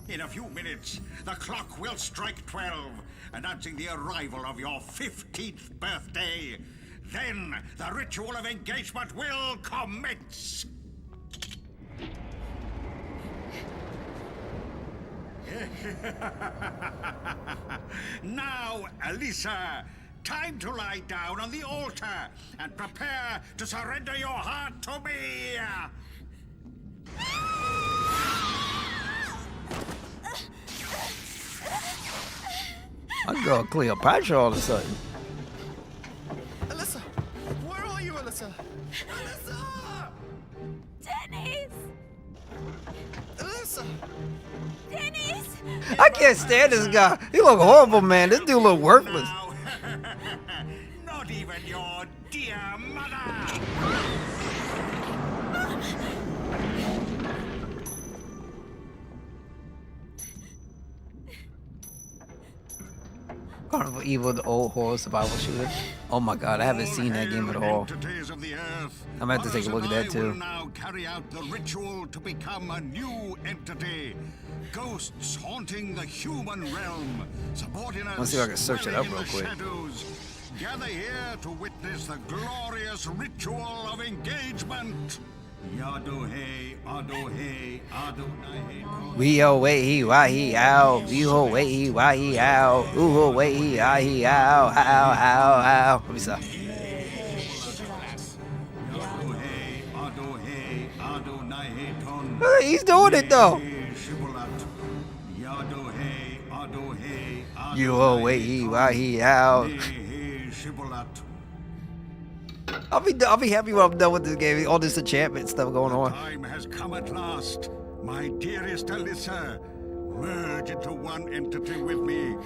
In a few minutes, the clock will strike 12, announcing the arrival of your 15th birthday. Then the ritual of engagement will commence. Now, Alyssa, time to lie down on the altar and prepare to surrender your heart to me. I draw Cleopatra all of a sudden. Alyssa! Where are you, Alyssa? Alyssa! Dennis! Alyssa! Dennis! I can't stand this guy. He look horrible, man. This dude look worthless. Now, not even your dear mother. Carnival Evil, the old horror survival shooter. Oh my god, I haven't seen that game at all. Entities of the earth, I'm gonna have to take a look at that, Horus too. and I will now carry out the ritual to become a new entity. Ghosts haunting the human realm. Subordinates Let's see if I can search it up dwelling in real the quick. shadows. Gather here to witness the glorious ritual of engagement. Yadohe, Adohe, Adonai. We ho wait he why he out. We ho wait he why he out. Ooh ho wait he ah he out. How. Let me stop. Yadohe, Adohe, Adonai Ton. Look, he's doing it though. Shibulat. Yadohe, Adohe, You ho wait he why he out. Shibulat. I'll be happy when I'm done with this game. All this enchantment stuff going on. Time has come at last. My dearest Alyssa, merge into one entity with me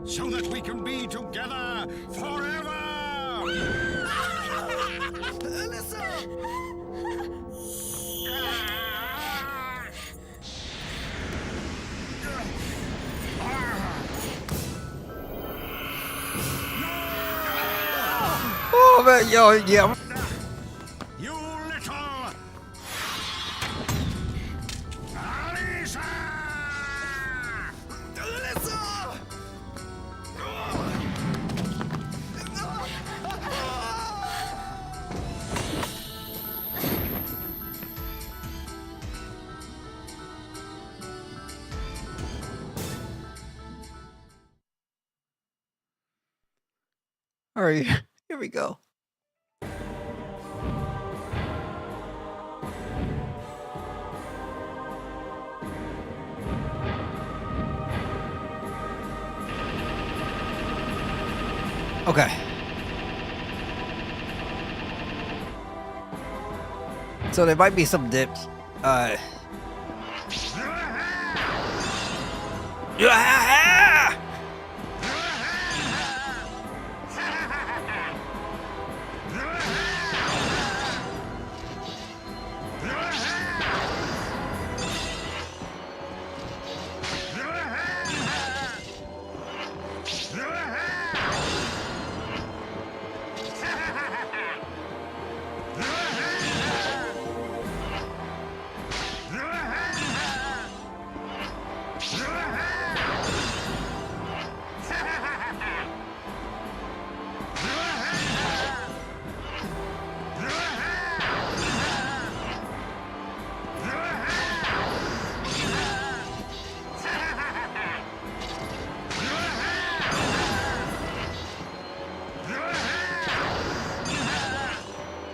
so that we can be together forever. Alyssa! Oh man, yo, yeah. You little Alyssa! Alyssa! All right, here we go. Okay. So there might be some dips.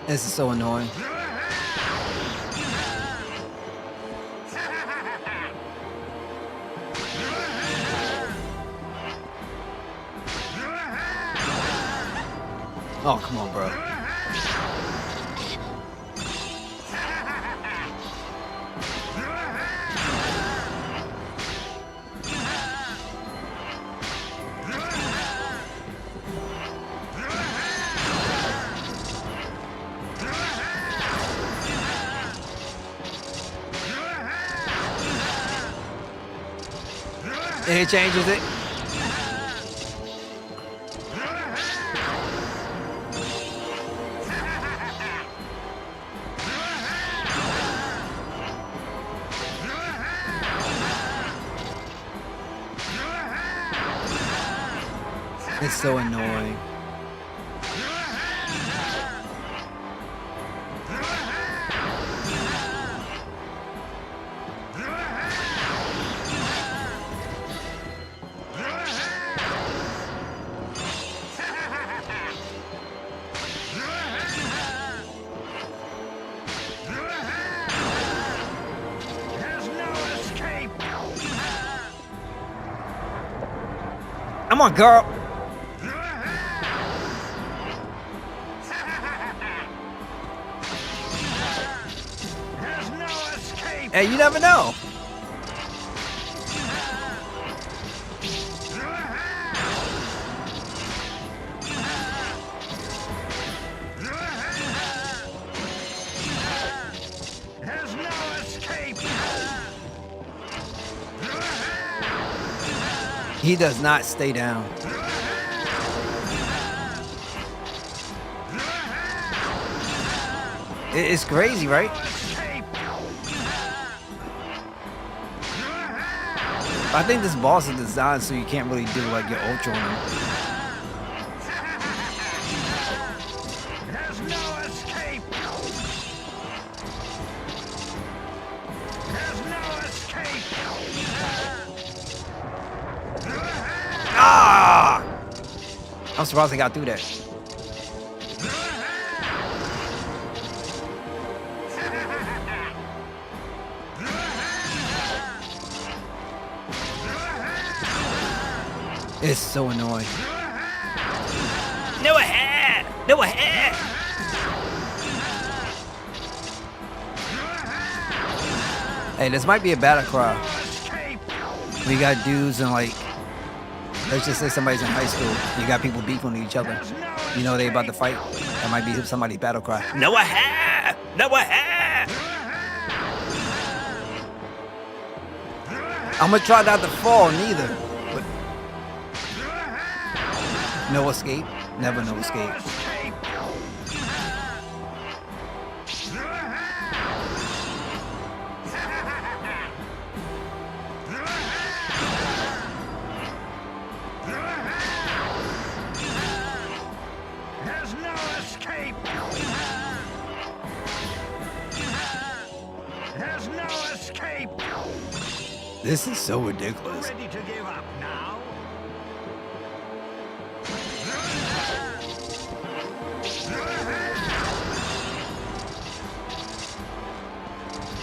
This is so annoying. Oh, come on, bro. And it changes it. It's so annoying. Come on, girl. Hey, you never know. He does not stay down. It's crazy, right? I think this boss is designed so you can't really do like your ultra on him. Ah! I'm surprised I got through that. It's so annoying. No ahead! No ahead! Hey, this might be a battle cry. We got dudes in like, let's just say somebody's in high school. You got people beefing with each other. You know they about to fight. That might be somebody's battle cry. No ahead! No ahead! I'm gonna try not to fall neither. But no escape. Never no escape. This is so ridiculous. Ready to give up now?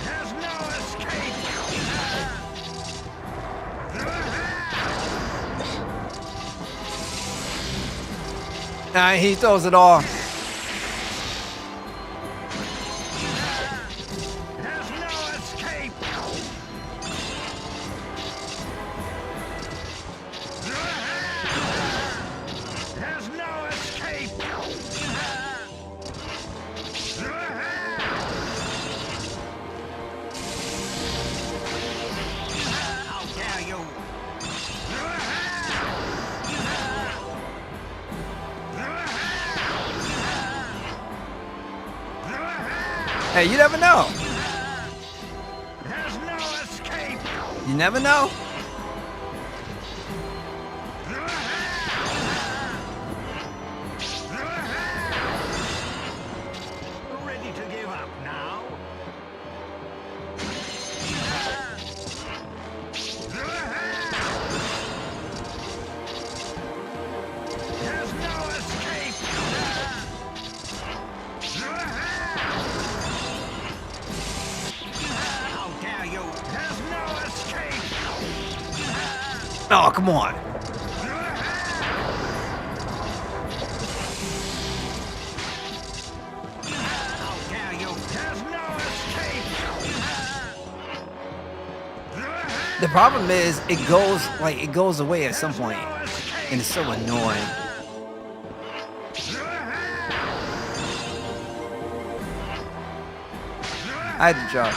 There's no escape. He throws it all. There's no escape. There's no escape. How dare you? Hey, you never know. There's no escape. You never know. Ready to give up now? There's no escape. How dare you? There's no escape. Oh, come on. How dare you? There's no escape. The problem is it goes away at some point, and it's so annoying. I had to drop.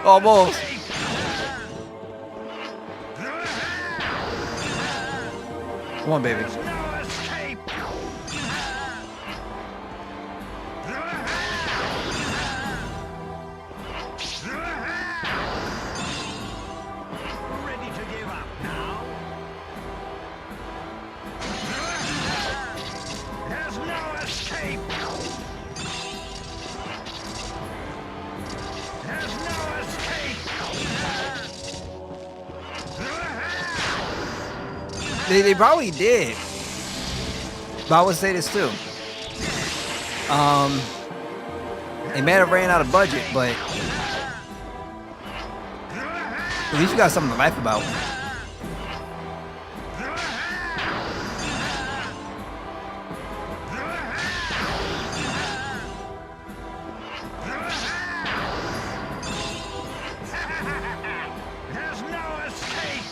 Almost. Come on, baby. Ready to give up now? There's no escape! There's no escape! They probably did. But I would say this too. They may have ran out of budget, but at least you got something to laugh about. There's no escape!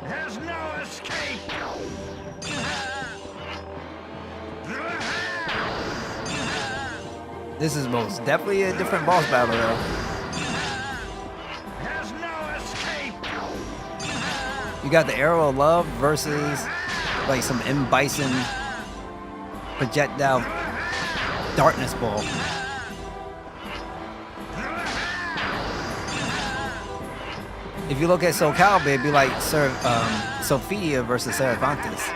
There's no escape! This is most definitely a different boss battle though. There's no escape! You got the Arrow of Love versus like some M. Bison projectile darkness ball. If you look at Soul Calibur, it'd be like Sophia versus Cervantes.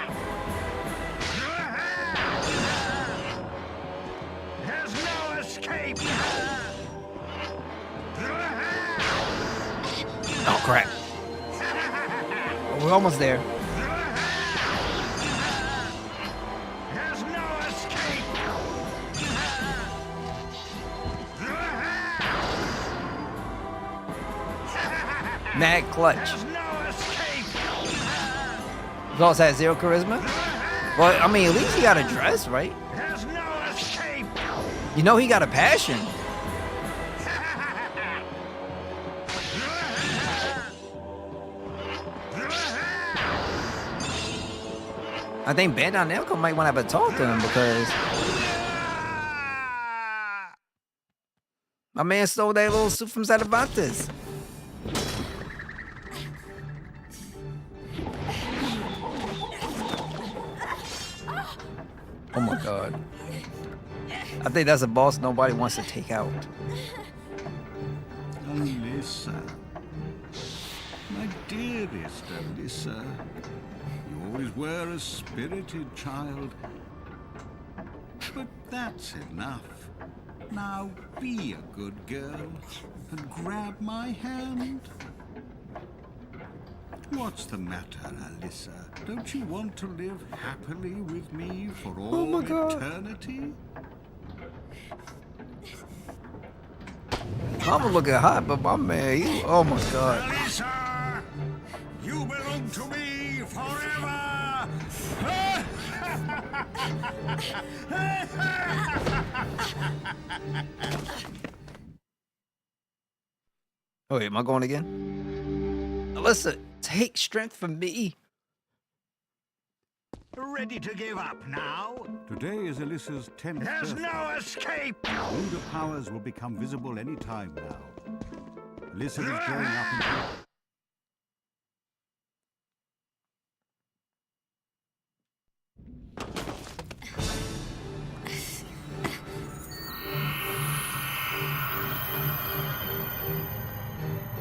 There's no escape! Oh crap. We're almost there. There's no escape! Mad clutch. There's no escape! Voss has 0 charisma. Well, I mean, at least he got a dress, right? There's no escape! You know he got a passion. I think Bandai Namco might want to have a talk to him because my man stole that little suit from Cervantes. Oh my god. I think that's a boss nobody wants to take out. Alyssa. My dearest Alyssa. You always were a spirited child. But that's enough. Now be a good girl and grab my hand. What's the matter, Alyssa? Don't you want to live happily with me for all my God. eternity? Mama looking hot, but my man, you, oh my god. Alyssa! You belong to me forever! Oh wait, am I going again? Alyssa, take strength from me. Ready to give up now? Today is Alyssa's 10th There's no escape! Older powers will become visible any time now. Alyssa is growing up into...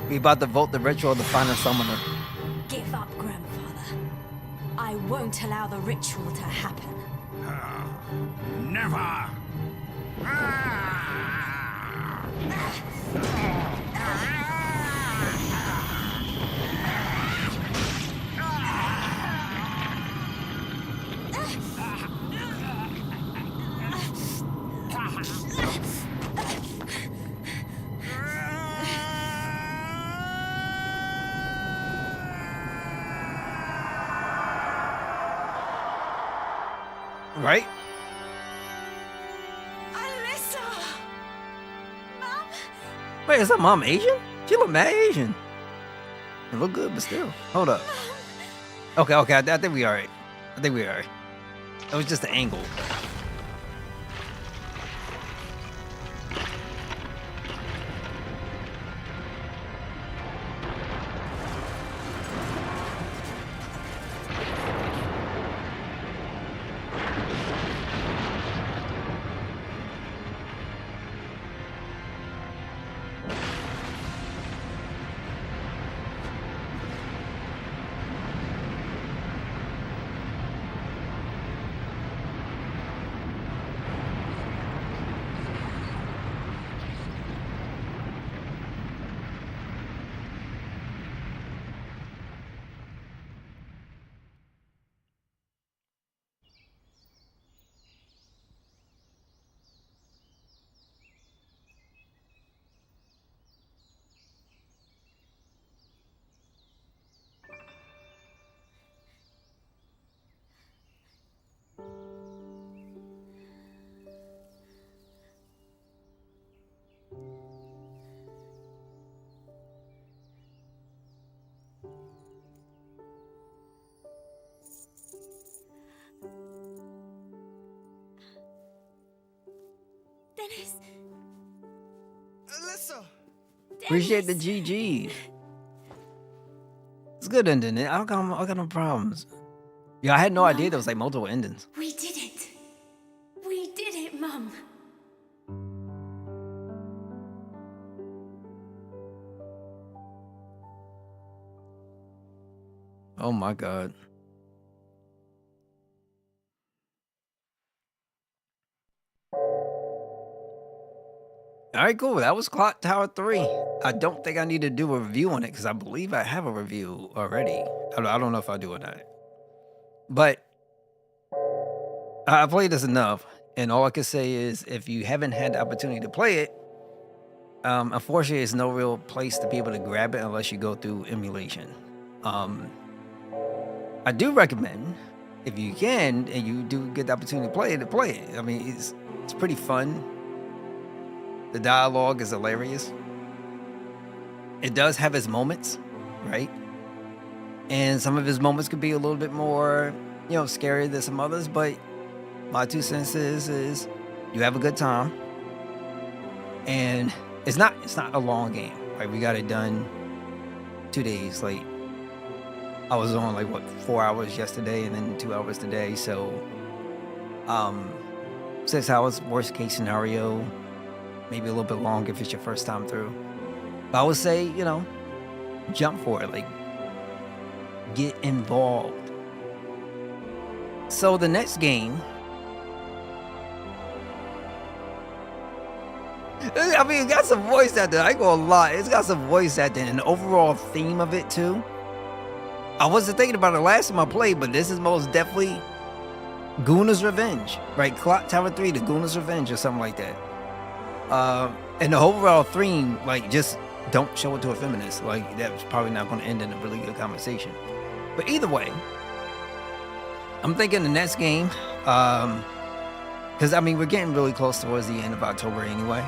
We about to vote the ritual of the final summoner. Give up, Grandfather. I won't allow the ritual to happen. Never! Right? Alyssa! Mom? Wait, is that mom Asian? She look mad Asian. It look good, but still. Hold up. Okay, I think we alright. I think we alright. It was just the angle. Dennis. Alyssa! Appreciate the Dennis. GGs. It's good ending. I got no problems. Yeah, I had no idea there was like multiple endings. We did it. We did it, Mum. Oh my god. All right, cool. That was Clock Tower 3. I don't think I need to do a review on it because I believe I have a review already. I don't know if I do or not. But I played this enough, and all I can say is if you haven't had the opportunity to play it, unfortunately, there's no real place to be able to grab it unless you go through emulation. I do recommend, if you can, and you do get the opportunity to play it. I mean, it's pretty fun. The dialogue is hilarious. It does have its moments, right? And some of his moments could be a little bit more, scarier than some others, but my 2 cents is you have a good time. And it's not a long game. Like, we got it done 2 days. Like, I was on 4 hours yesterday and then 2 hours today. So 6 hours, worst case scenario, maybe a little bit longer if it's your first time through. But I would say, jump for it, get involved. So the next game, I mean, it got some voice acting. I ain't gonna lie, it's got some voice acting and the overall theme of it too. I wasn't thinking about it last time I played, but this is most definitely Goona's Revenge, right? Clock Tower 3, the Goona's Revenge or something like that. And the overall theme, just don't show it to a feminist. That's probably not going to end in a really good conversation. But either way, I'm thinking the next game, because we're getting really close towards the end of October anyway.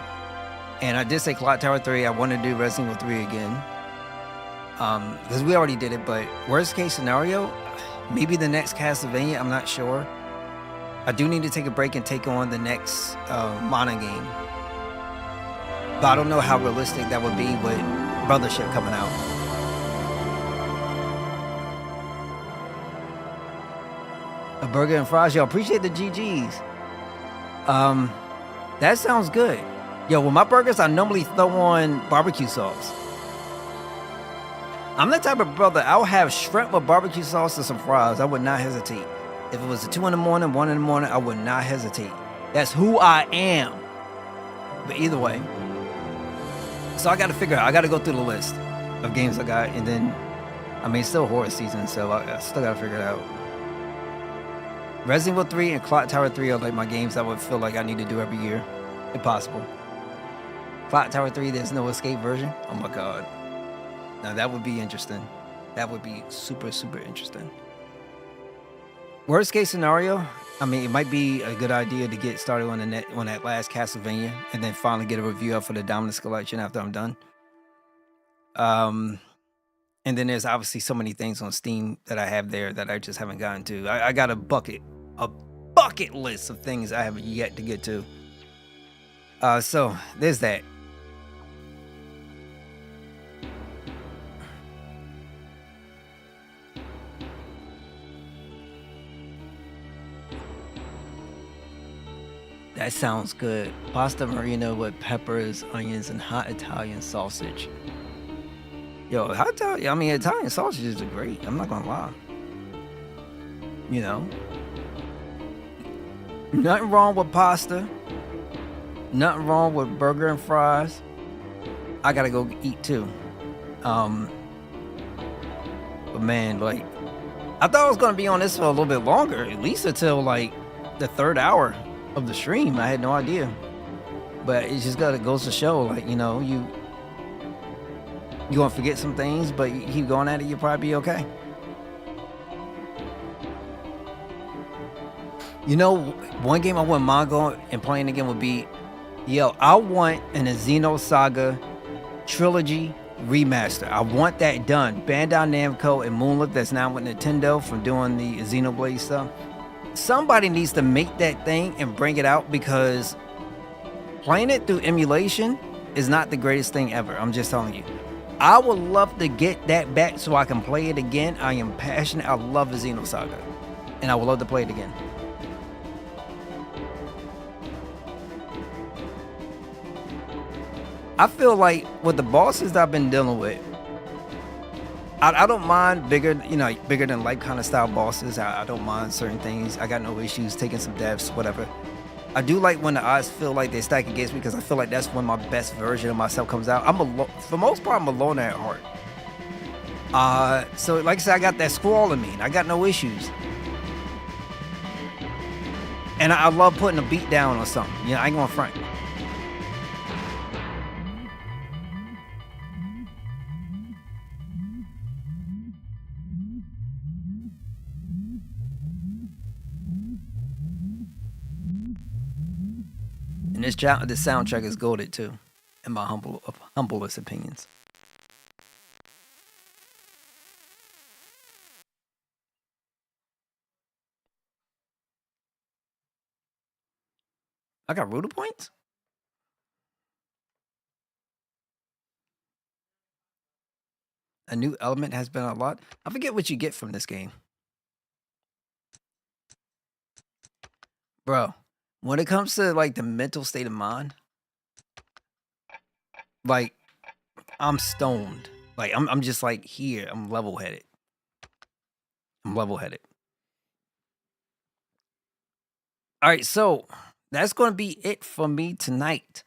And I did say Clock Tower 3. I want to do Resident Evil 3 again, because we already did it. But worst case scenario, maybe the next Castlevania. I'm not sure. I do need to take a break and take on the next Mana game. But I don't know how realistic that would be with Brothership coming out. A burger and fries. Yo, appreciate the GGs. That sounds good. Yo, with my burgers, I normally throw on barbecue sauce. I'm the type of brother, I'll have shrimp with barbecue sauce and some fries. I would not hesitate. If it was 2 in the morning, 1 in the morning, I would not hesitate. That's who I am. But either way. So I got to figure out, I got to go through the list of games I got. And then, it's still horror season, so I still got to figure it out. Resident Evil 3 and Clock Tower 3 are my games I would feel like I need to do every year, if possible. Clock Tower 3, there's no escape version. Oh my god. Now that would be interesting. That would be super, super interesting. Worst case scenario, it might be a good idea to get started on that last Castlevania and then finally get a review up for the Dominus Collection after I'm done. And then there's obviously so many things on Steam that I have there that I just haven't gotten to. I got a bucket list of things I haven't yet to get to. So there's that. That sounds good. Pasta marino with peppers, onions, and hot Italian sausage. Yo, Italian sausages are great. I'm not gonna lie. Nothing wrong with pasta. Nothing wrong with burger and fries. I gotta go eat too. But man, I thought I was gonna be on this for a little bit longer, at least until the 3rd hour of the stream. I had no idea, but it just goes to show, you gonna forget some things, but you keep going at it, you'll probably be okay. One game I wouldn't mind going and playing again would be, I want an Xenosaga trilogy remaster. I want that done. Bandai Namco and Moonlight, that's now with Nintendo from doing the Xenoblade stuff. Somebody needs to make that thing and bring it out, because playing it through emulation is not the greatest thing ever. I'm just telling you. I would love to get that back so I can play it again. I am passionate. I love the Xenosaga. And I would love to play it again. I feel like with the bosses that I've been dealing with, I don't mind bigger than life kind of style bosses. I don't mind certain things. I got no issues taking some deaths, whatever. I do like when the odds feel like they stack against me because I feel like that's when my best version of myself comes out. For the most part, I'm a loner at heart. So like I said, I got that squall in me. And I got no issues. And I love putting a beat down or something. You know, I ain't gonna front. And this soundtrack is goated too, in my humblest opinions. I got Ruda points? A new element has been unlocked. I forget what you get from this game. Bro, when it comes to like the mental state of mind, like I'm stoned. Like I'm just like here. I'm level-headed. All right, so that's going to be it for me tonight.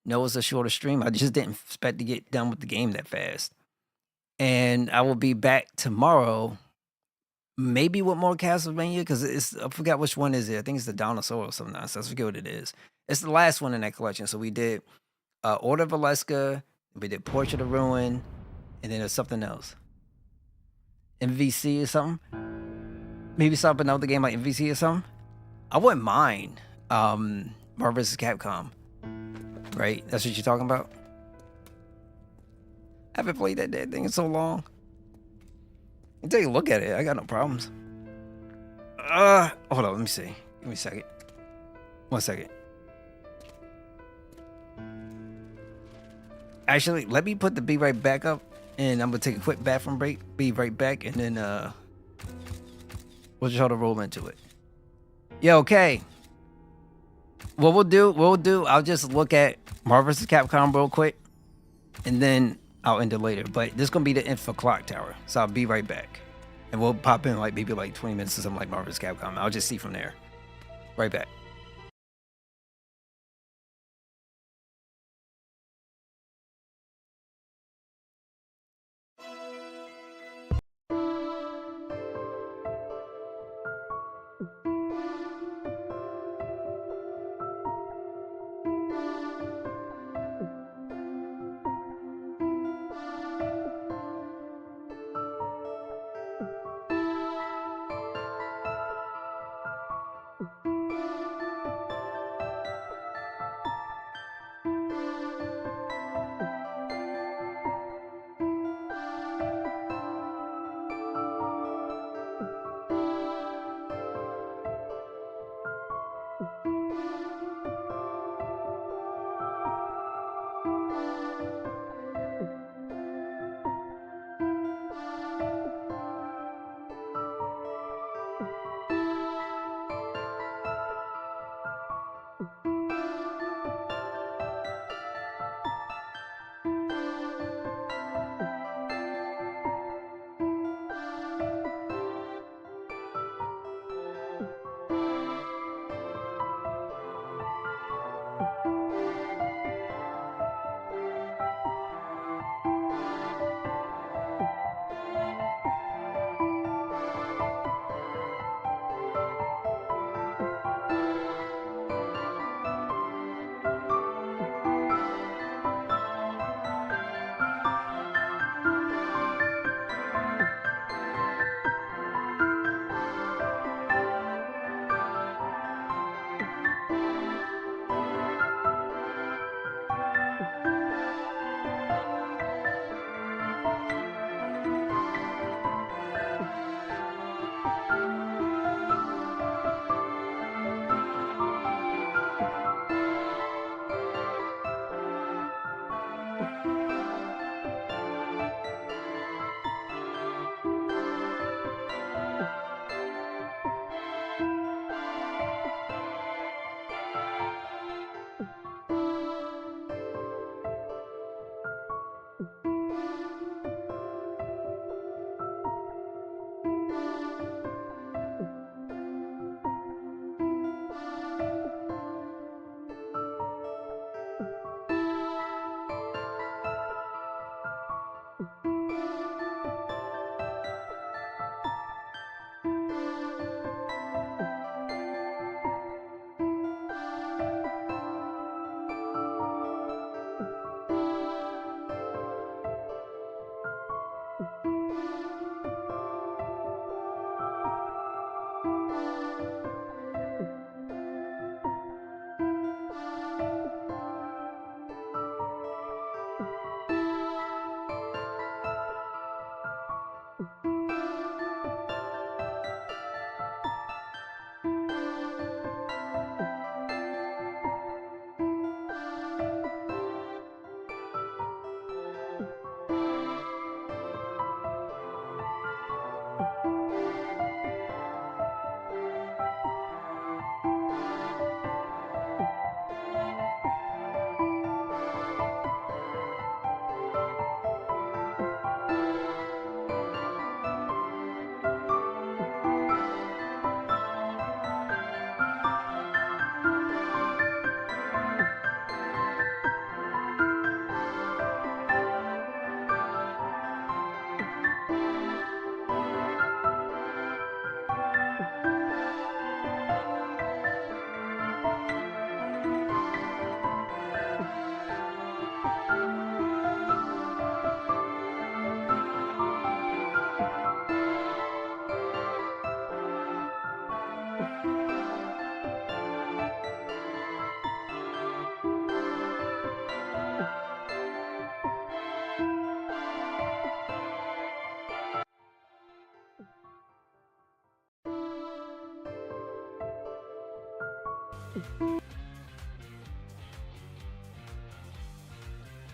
No, it's a shorter stream. I just didn't expect to get done with the game that fast. And I will be back tomorrow, maybe with more Castlevania, because I forgot which one is it. I think it's the Dinosaur or something nonsense. I forget what it is. It's the last one in that collection. So we did Order of Valeska, we did Portrait of Ruin, and then there's something else. MVC or something. Maybe something another game like MVC or something. I wouldn't mind Marvel vs. Capcom. Right? That's what you're talking about? I haven't played that damn thing in so long. You can take a look at it. I got no problems. Hold on, let me see. Give me a second. 1 second. Actually, let me put the Be Right Back up, and I'm gonna take a quick bathroom break. Be right back, and then we'll just try to roll into it. Yeah, okay. What we'll do, I'll just look at Marvel vs. Capcom real quick, and then I'll end it later. But this is gonna be the end for Clock Tower, so I'll be right back, and we'll pop in like maybe like 20 minutes or something like Marvel vs. Capcom. I'll just see from there. Right back.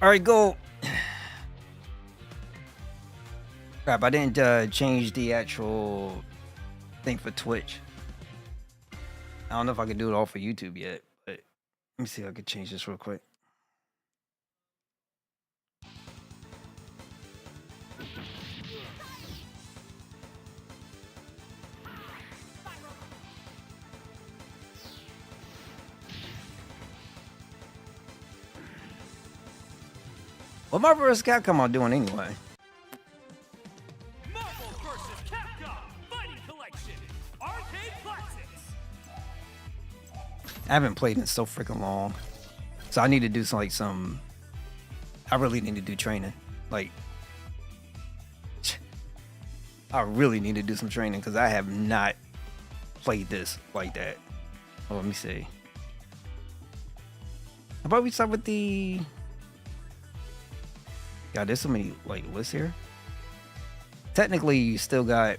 All right, go. Crap, I didn't change the actual thing for Twitch. I don't know if I can do it all for YouTube yet, but let me see if I can change this real quick. What Marvel vs. Capcom am I doing anyway? Marvel vs. Capcom Fighting Collection Arcade Classics. I haven't played in so freaking long, so I need to do some. I really need to do training. Like, I really need to do some training because I have not played this like that. Oh, let me see. How about we start with the? God, there's so many like lists here. Technically, you still got.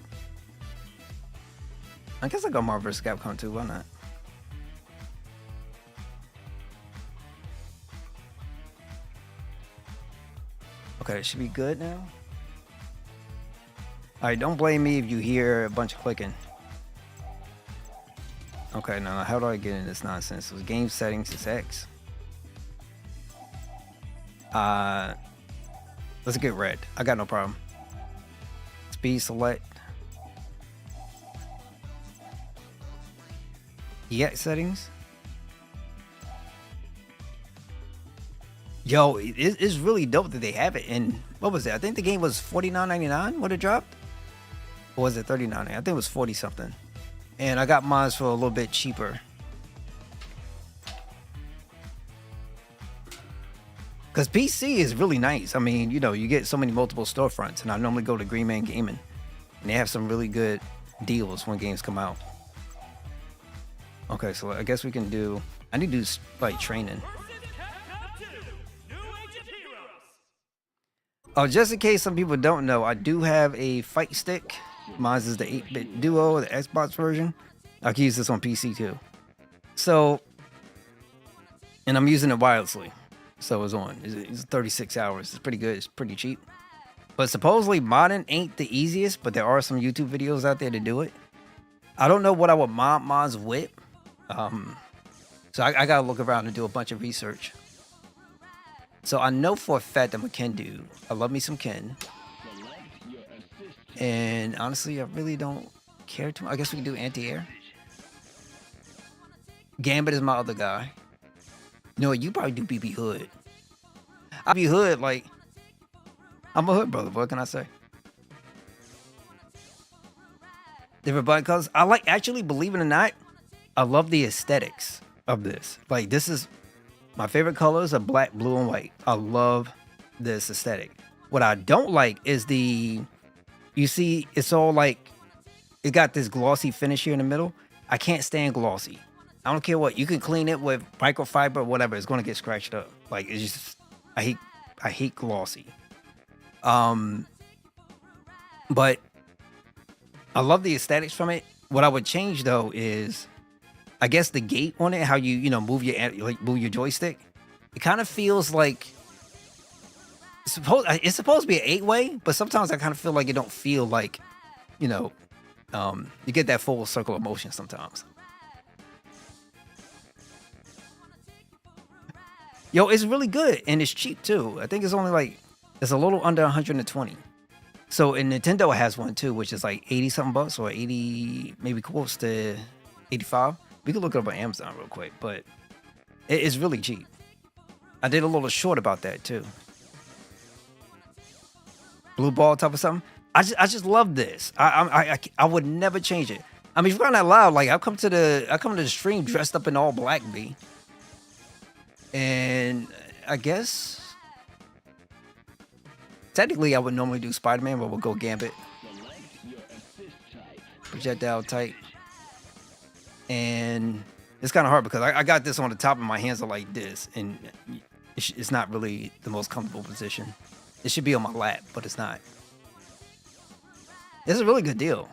I guess I got Marvel vs. Capcom too. Why not? Okay, it should be good now. All right, don't blame me if you hear a bunch of clicking. Okay, now how do I get in this nonsense? It was game settings, it's X. Let's get red. I got no problem. Speed select. EX settings. Yo, it's really dope that they have it in. What was it? I think the game was $49.99 when it dropped. Or was it $39? I think it was 40 something. And I got mine for a little bit cheaper. Because PC is really nice. I mean, you know, you get so many multiple storefronts. And I normally go to Green Man Gaming. And they have some really good deals when games come out. Okay, so I guess we can do... I need to do, like, training. Oh, just in case some people don't know, I do have a fight stick. Mine is the 8-bit Duo, the Xbox version. I can use this on PC too. So, and I'm using it wirelessly. So it's on. It's 36 hours. It's pretty good. It's pretty cheap. But supposedly modding ain't the easiest, but there are some YouTube videos out there to do it. I don't know what I would mod mods with. So I gotta look around and do a bunch of research. So I know for a fact that Ken do. I love me some Ken. And honestly, I really don't care too much. I guess we can do anti-air. Gambit is my other guy. No, you probably do BB Hood. I be Hood, like, I'm a Hood brother. What can I say? Different button colors. I like, actually, believe it or not, I love the aesthetics of this. Like, this is my favorite colors are black, blue, and white. I love this aesthetic. What I don't like is the, you see, it's all like, it got this glossy finish here in the middle. I can't stand glossy. I don't care what. You can clean it with microfiber or whatever. It's going to get scratched up. Like, it's just, I hate glossy. But I love the aesthetics from it. What I would change though is, I guess the gait on it, how you move your joystick. It kind of feels like it's supposed to be an 8-way, but sometimes I kind of feel like it don't feel like, you get that full circle of motion sometimes. Yo, it's really good and it's cheap too. I think it's only like, it's a little under 120. So, and Nintendo has one too, which is like 80 something bucks or 80, maybe close to 85. We could look it up on Amazon real quick, but it's really cheap. I did a little short about that too. Blue ball type of something. I just love this. I would never change it. I mean, if you're not loud, like I come to the stream dressed up in all black, B. And I guess technically I would normally do Spider-Man, but we'll go Gambit. Projectile type. And it's kind of hard because I got this on the top and my hands are like this, and it's not really the most comfortable position. It should be on my lap, but it's not. It's a really good deal.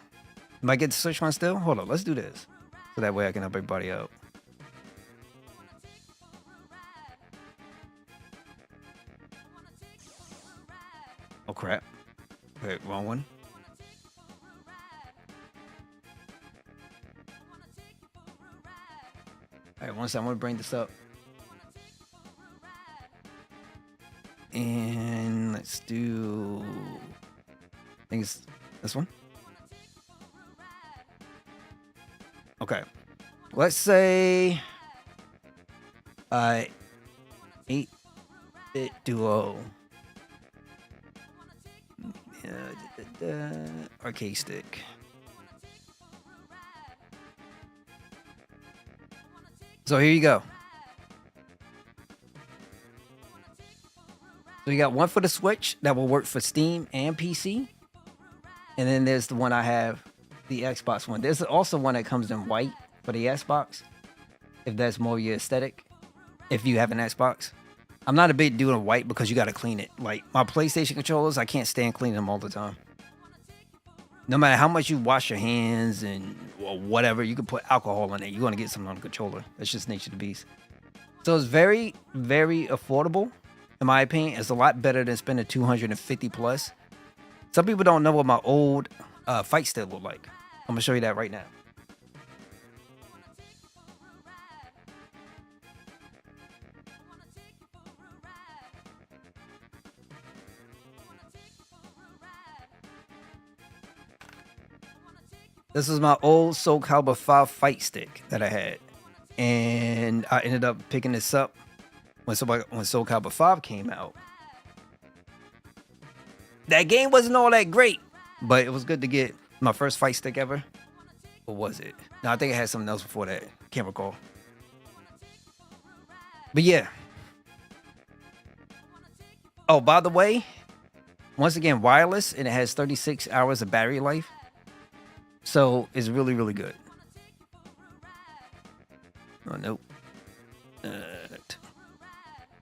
Am I getting to switch one still? Hold on, let's do this. So that way I can help everybody out. Oh crap. Wait, wrong one. Alright, one second, I'm gonna bring this up. And let's do, I think it's this one. Okay. Let's say 8-bit duo. Arcade stick. So here you go. So you got one for the Switch that will work for Steam and PC. And then there's the one I have, the Xbox one. There's also one that comes in white for the Xbox, if that's more your aesthetic, if you have an Xbox. I'm not a big dude in white because you got to clean it. Like my PlayStation controllers, I can't stand cleaning them all the time. No matter how much you wash your hands and or whatever, you can put alcohol in it. You're going to get something on the controller. That's just nature of the beast. So it's very, very affordable. In my opinion, it's a lot better than spending $250 plus. Some people don't know what my old fight stick looked like. I'm going to show you that right now. This is my old Soul Calibur 5 fight stick that I had. And I ended up picking this up when Soul Calibur 5 came out. That game wasn't all that great, but it was good to get my first fight stick ever. Or was it? No, I think I had something else before that. Can't recall. But yeah. Oh, by the way, once again, wireless, and it has 36 hours of battery life. So it's really, really good. Oh, nope.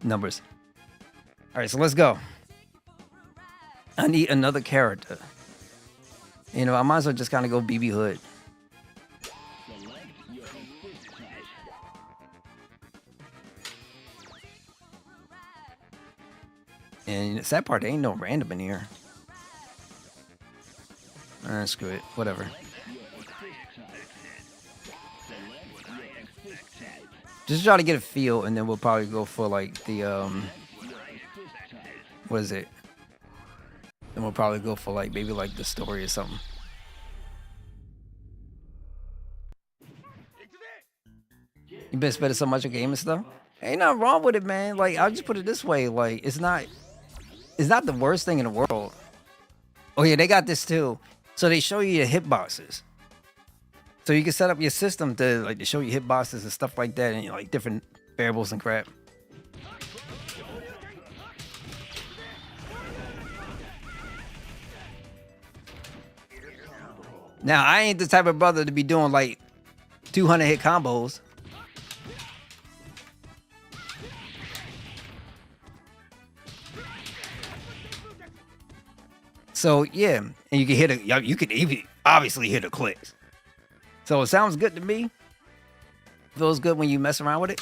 Numbers. All right, so let's go. I need another character. You know, I might as well just kind of go BB Hood. And the sad part, there ain't no random in here. Screw it. Whatever. Just try to get a feel, and then we'll probably go for like the what is it? Then we'll probably go for like maybe like the story or something. You been spending so much on game and stuff. Ain't nothing wrong with it, man. Like I'll just put it this way: like it's not the worst thing in the world. Oh yeah, they got this too. So they show you your hitboxes. So you can set up your system to like to show you hitboxes and stuff like that, and you know, like different variables and crap. Now I ain't the type of brother to be doing like 200 hit combos. So yeah, and you can hit you can even obviously hit a clicks. So it sounds good to me. Feels good when you mess around with it.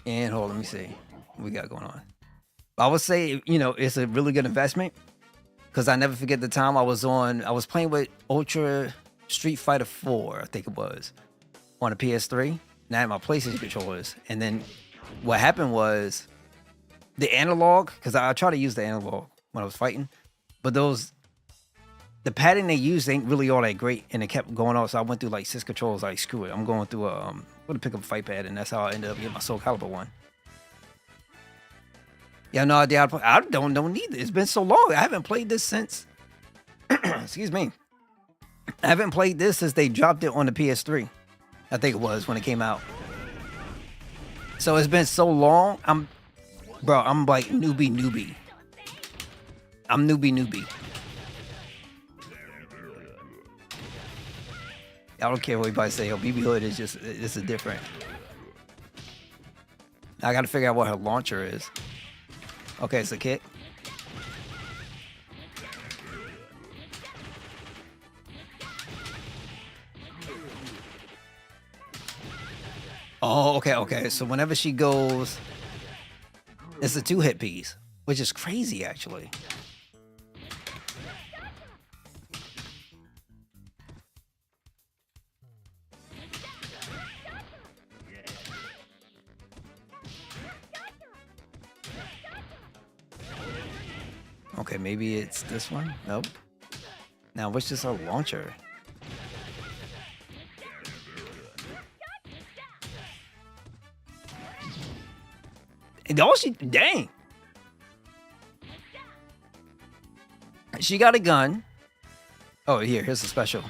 And hold on, let me see what we got going on. I would say, you know, it's a really good investment because I never forget the time I was playing with Ultra Street Fighter 4, I think it was, on a PS3. And I had my PlayStation controllers. And then what happened was the analog, because I tried to use the analog when I was fighting, but the padding they used ain't really all that great, and it kept going off. So I went through like 6 controls. Like screw it, I'm going through I'm gonna pick up a fight pad, and that's how I ended up getting my Soul Calibur one. Yeah, no idea how to play. I don't need it. It's been so long. I haven't played this since Excuse me. I haven't played this since they dropped it on the PS3. I think it was when it came out. So it's been so long. I'm like newbie. I'm newbie. I don't care what anybody say. Yo, BB Hood is just, it's a different. I gotta figure out what her launcher is. Okay, it's a kick. Oh, okay. So whenever she goes, it's a 2-hit piece, which is crazy, actually. Okay, maybe it's this one. Nope. Now, what's just a launcher? And dang. She got a gun. Oh, here's a special.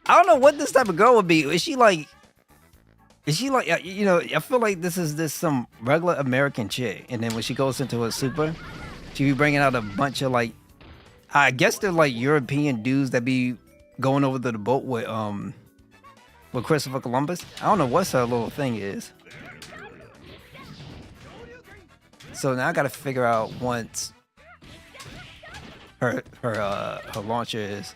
I don't know what this type of girl would be. Is she like, you know, I feel like this is some regular American chick. And then when she goes into a super, she be bringing out a bunch of like, I guess they're like European dudes that be going over to the boat with Christopher Columbus. I don't know what her little thing is. So now I gotta figure out once her launcher is.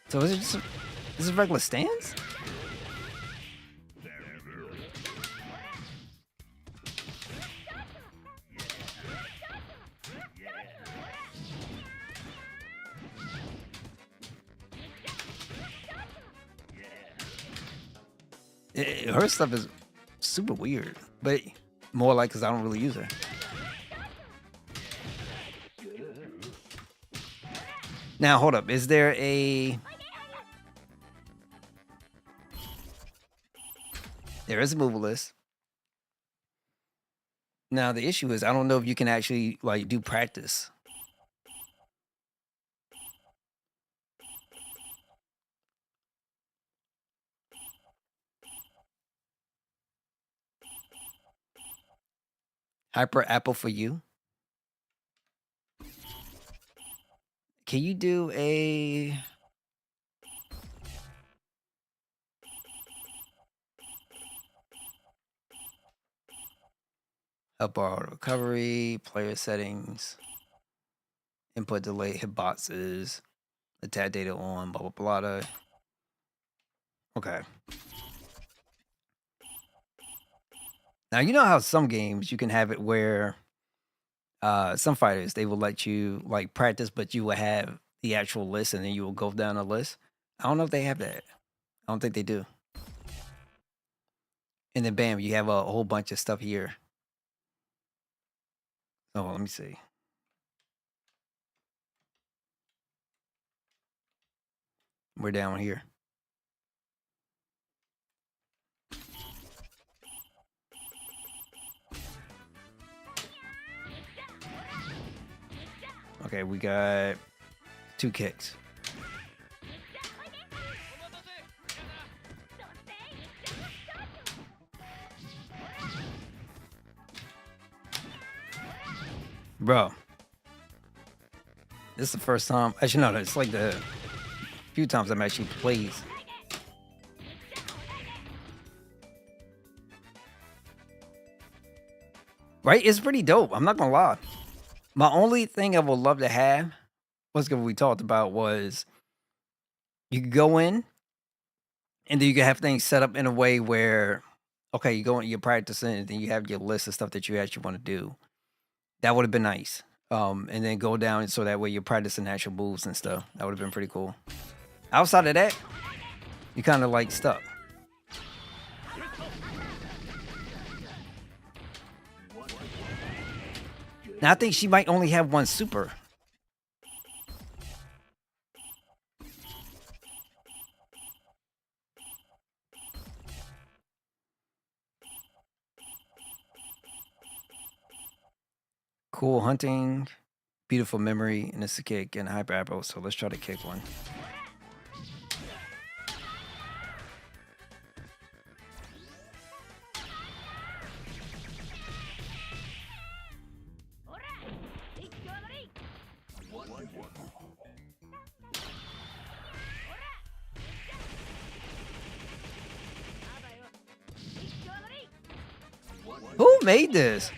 So is it just is it regular stance? Her stuff is super weird, but more like because I don't really use her. Now, hold up. Is there a... There is a move list. Now, the issue is I don't know if you can actually, like, do practice. Hyper Apple for you. Can you do a... Help bar recovery, player settings, input delay, hitboxes, attack data on, blah, blah, blah. Okay. Now, you know how some games you can have it where some fighters, they will let you like practice, but you will have the actual list and then you will go down the list. I don't know if they have that. I don't think they do. And then bam, you have a whole bunch of stuff here. Oh, let me see. We're down here. Okay, we got 2 kicks. Bro. This is the first time. Actually, no, it's like the few times I'm actually played. Right? It's pretty dope. I'm not gonna lie. My only thing I would love to have, what's what we talked about was you could go in and then you can have things set up in a way where, okay, you go in, you're practicing, and then you have your list of stuff that you actually want to do. That would have been nice. And then go down so that way you're practicing actual moves and stuff. That would have been pretty cool. Outside of that, you kind of like stuck. Now I think she might only have 1 super. Cool hunting, beautiful memory, and it's a kick and hyper arrow. So let's try to kick one. Who made this?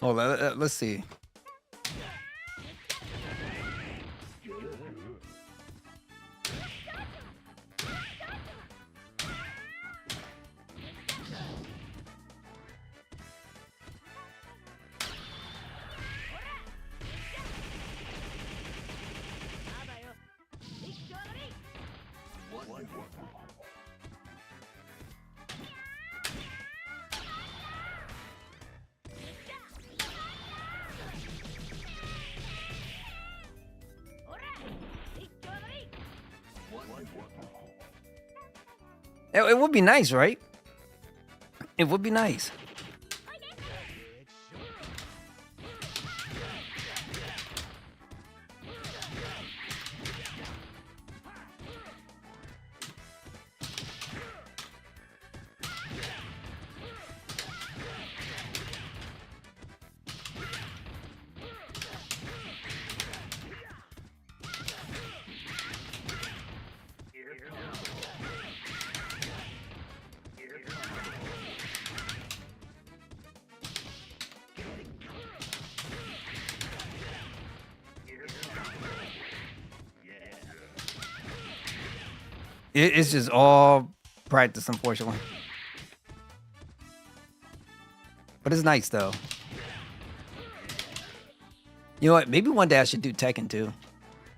Oh, let's see. It would be nice, right? It would be nice. It's just all practice, unfortunately. But it's nice, though. You know what? Maybe one day I should do Tekken, too.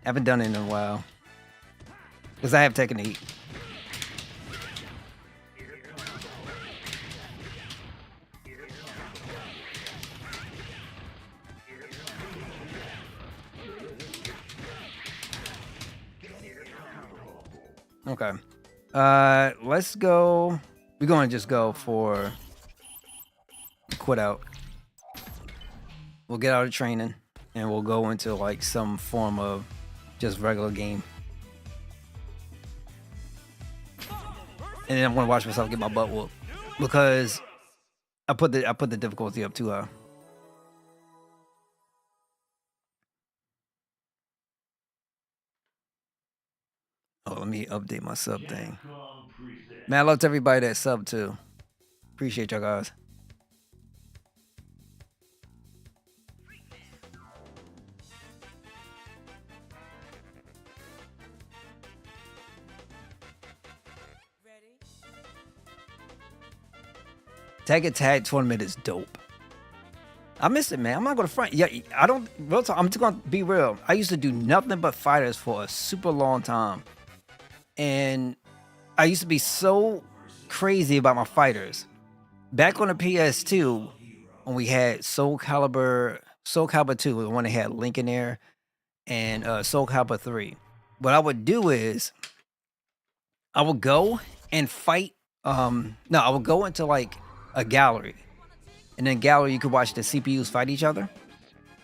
I haven't done it in a while. Because I have Tekken 8. Okay. Let's go. We're going to just go for quit out. We'll get out of training and we'll go into like some form of just regular game. And then I'm going to watch myself get my butt whooped because I put the difficulty up too high. Oh, let me update my sub thing. Man, I love to everybody that sub too. Appreciate y'all guys. Tekken Tag Tournament is dope. I miss it, man. I'm not gonna front. Yeah, I don't. Real talk, I'm just gonna be real. I used to do nothing but fighters for a super long time. And I used to be so crazy about my fighters. Back on the PS2, when we had Soul Calibur 2, the one that had Link in there, and Soul Calibur 3. What I would do is, I would go and fight. I would go into like a gallery, and then gallery you could watch the CPUs fight each other.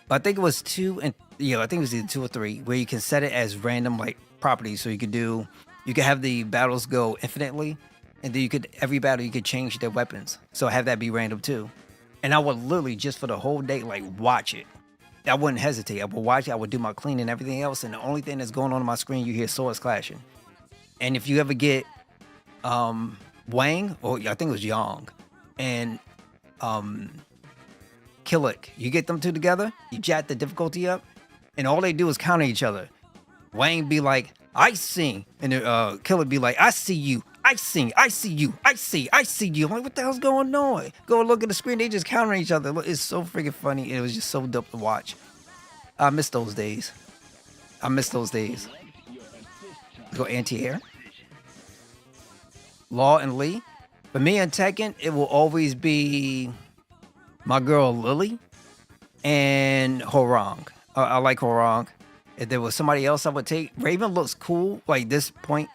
But I think it was I think it was either 2 or 3, where you can set it as random like properties, so you could have the battles go infinitely, and then every battle you could change their weapons. So have that be random too. And I would literally just for the whole day like watch it. I wouldn't hesitate. I would watch it. I would do my cleaning and everything else, and the only thing that's going on my screen, you hear swords clashing. And if you ever get Wang, or I think it was Yang, and Killick, you get them two together, you jack the difficulty up, and all they do is counter each other. Wang be like, I see, and Killer be like, I see you, I see you, I see you. I'm like, what the hell's going on? Go look at the screen, they just countering each other. It's so freaking funny. It was just so dope to watch. I miss those days. Go anti-air. Law and Lee. For me and Tekken, it will always be my girl Lily and Horong. I like Horong. If there was somebody else I would take, Raven looks cool like this point.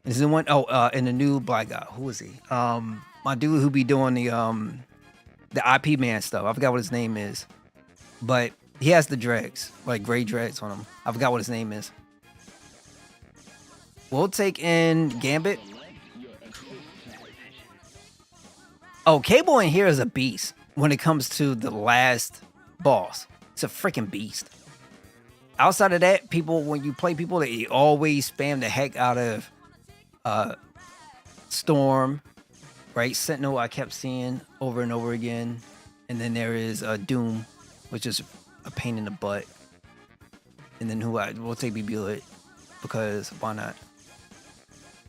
Is the one and the new black guy. Who is he? My dude who be doing the IP man stuff. I forgot what his name is. But he has the dreads, like gray dreads on him. I forgot what his name is. We'll take in Gambit. Oh, Cable in here is a beast when it comes to the last boss. It's a freaking beast. Outside of that, people, when you play people, they always spam the heck out of Storm, right? Sentinel, I kept seeing over and over again. And then there is Doom, which is a pain in the butt. And then we'll take BB Hood, because why not?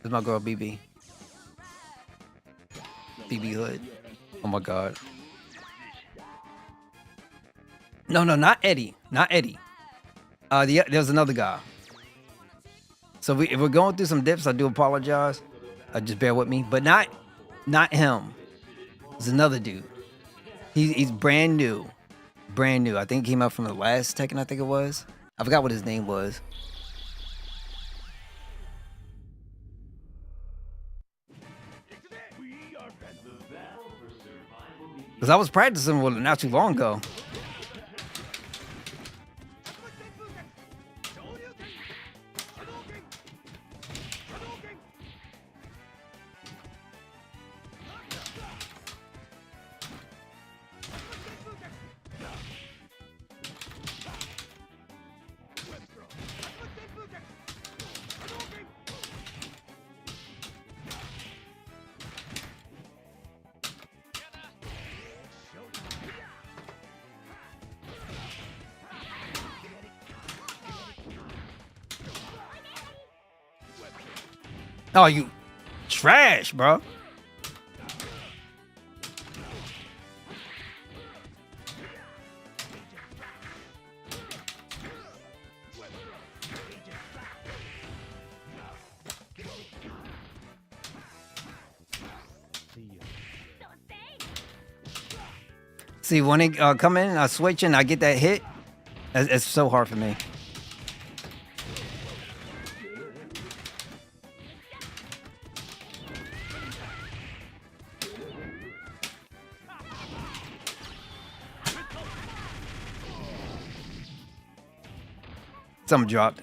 It's my girl BB. BB Hood. Oh my god. No, not Eddie. Not Eddie. There's another guy. So if we're going through some dips, I do apologize. Just bear with me. But not him. There's another dude. He's brand new. Brand new. I think he came out from the last Tekken, I think it was. I forgot what his name was. Because I was practicing with him not too long ago. Oh, you trash, bro. See, when they come in, I switch and I get that hit. It's so hard for me. Something dropped.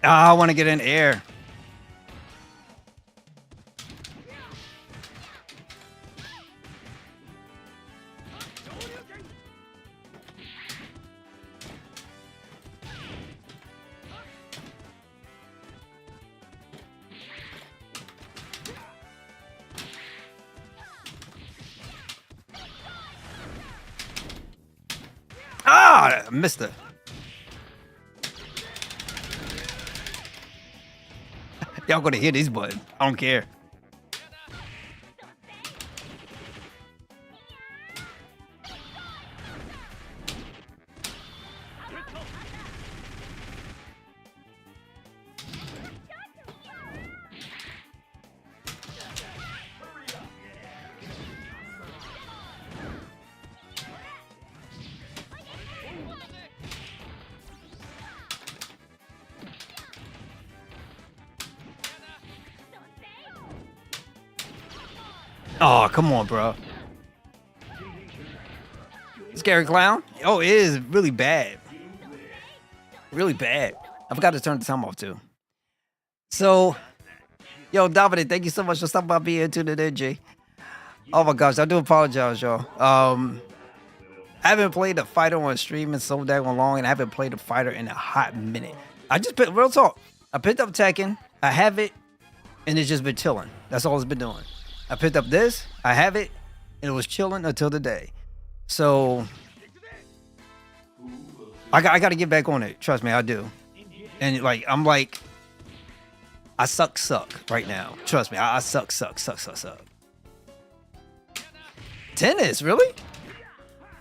I want to get in air. I missed it. Y'all gonna hit these buttons. I don't care. Oh, come on, bro. Scary Clown? Oh, it is really bad. Really bad. I forgot to turn the time off, too. So, yo, Dominic, thank you so much for stopping by being tuned in, G. Oh, my gosh. I do apologize, y'all. I haven't played a fighter on stream in so daggone long, and I haven't played a fighter in a hot minute. I just picked, real talk, I picked up Tekken. I have it, and it's just been chilling. That's all it's been doing. I picked up this, I have it, and it was chilling until today. So, I got to get back on it. Trust me, I do. And I'm like, I suck right now. Trust me, I suck. Tennis, really?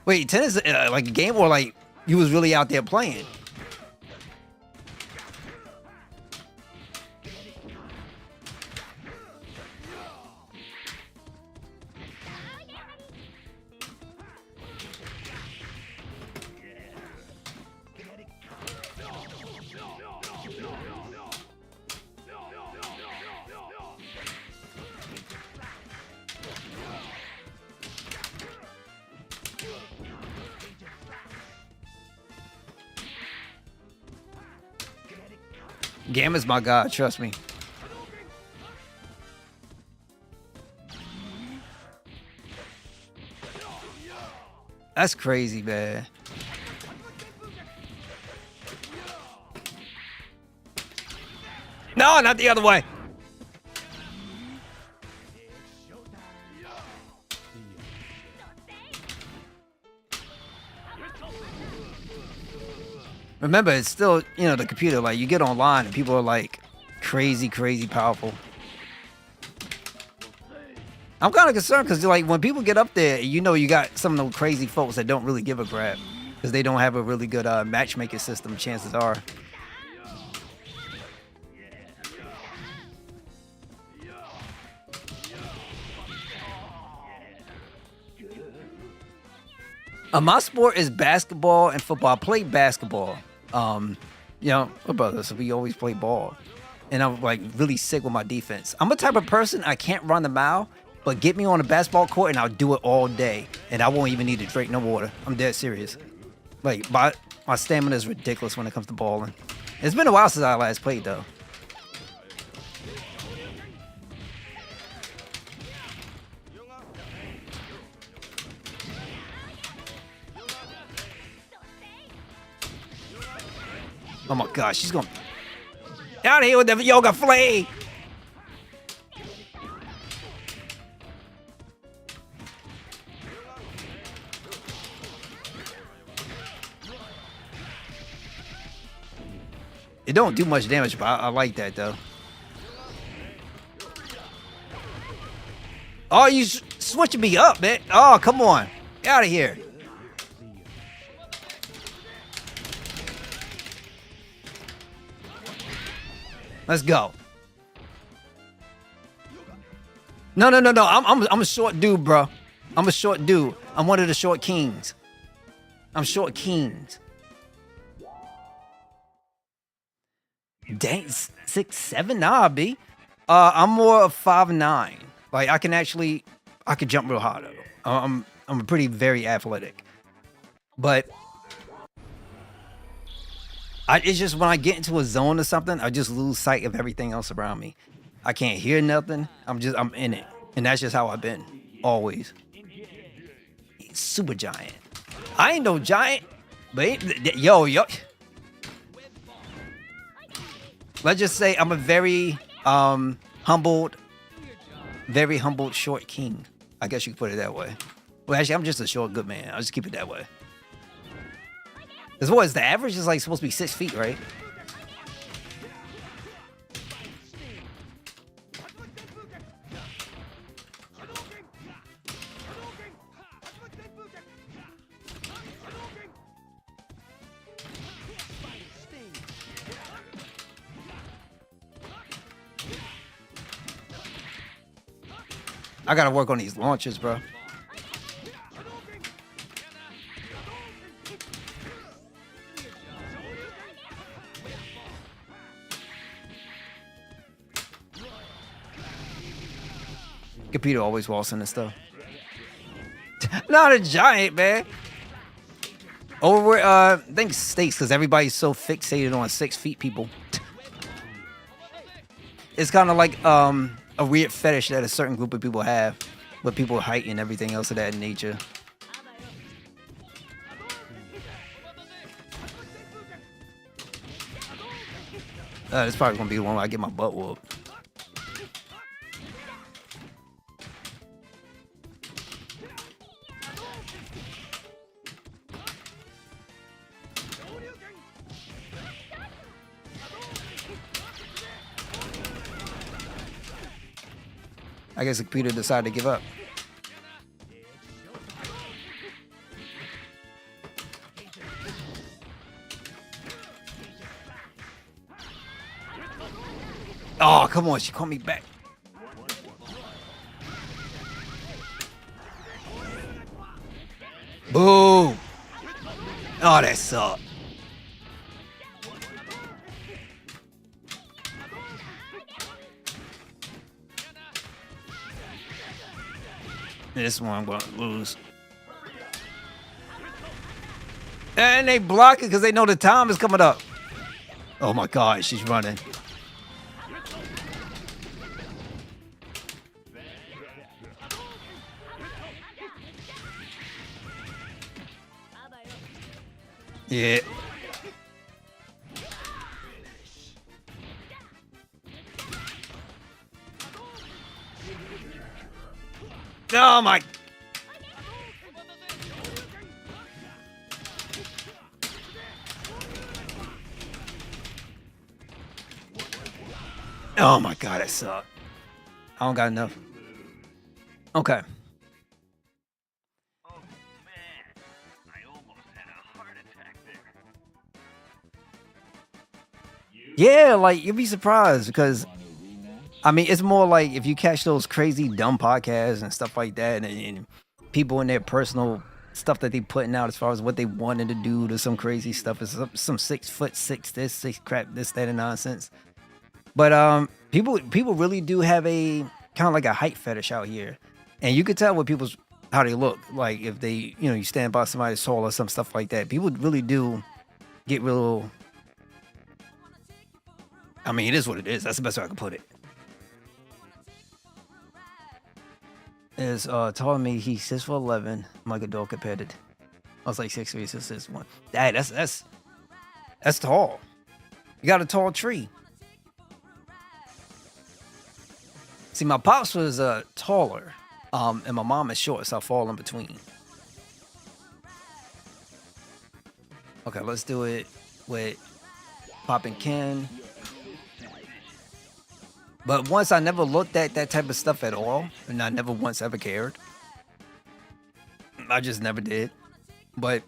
Wait, tennis like a game or like you was really out there playing. Gamma's my god, trust me. That's crazy, man. No, not the other way. Remember, it's still, you know, the computer. Like, you get online and people are like crazy, crazy powerful. I'm kind of concerned because, like, when people get up there, you know, you got some of those crazy folks that don't really give a crap because they don't have a really good matchmaking system, chances are. My sport is basketball and football. I play basketball. You know, my brother, so we always play ball. And I'm like really sick with my defense. I'm a type of person, I can't run the mile, but get me on a basketball court and I'll do it all day. And I won't even need to drink no water. I'm dead serious. Like, my stamina is ridiculous when it comes to balling. It's been a while since I last played, though. Oh my gosh, she's going out of here with the yoga flame. It don't do much damage, but I like that though. Oh, you switching me up, man. Oh, come on. Get out of here. Let's go. No. I'm a short dude, bro. I'm a short dude. I'm one of the short kings. I'm short kings. Dang, 6'7"? Nah, B. I'm more of 5'9". Like I can jump real high though. I'm pretty very athletic. But it's just when I get into a zone or something, I just lose sight of everything else around me. I can't hear nothing. I'm in it. And that's just how I've been. Always. Super giant. I ain't no giant. But yo. Let's just say I'm a very humbled short king. I guess you could put it that way. Well, actually, I'm just a short good man. I'll just keep it that way. As what is the average is like supposed to be 6 feet, right? I gotta work on these launches, bro. Computer always waltzing and stuff. Not a giant, man. Over I think states because everybody's so fixated on 6 feet people. It's kind of like a weird fetish that a certain group of people have, with people height and everything else of that nature. It's probably gonna be the one where I get my butt whooped. I guess the computer decided to give up. Oh, come on. She called me back. Boo. Oh, that sucked. This one I'm going to lose. And they block it because they know the time is coming up. Oh my God, she's running. Yeah. Oh my. Oh my God, that sucked. I don't got enough. Okay. Oh man, I almost had a heart attack there. Yeah, like you'd be surprised because I mean it's more like if you catch those crazy dumb podcasts and stuff like that and people in their personal stuff that they putting out as far as what they wanted to do to some crazy stuff is some 6'6" this 6 crap this that and nonsense. But people really do have a kind of like a height fetish out here, and you could tell with people's how they look. Like if they you stand by somebody tall or some stuff like that, people really do get real. I mean, it is what it is. That's the best way I can put it. Is taller than me. He's 6'11". I'm like a dog compared to. I was like 6'3", 6'1". Dad, that's tall. You got a tall tree. See, my pops was taller, and my mom is short, so I fall in between. Okay, let's do it with Pop and Ken. But once I never looked at that type of stuff at all, and I never once ever cared. I just never did. But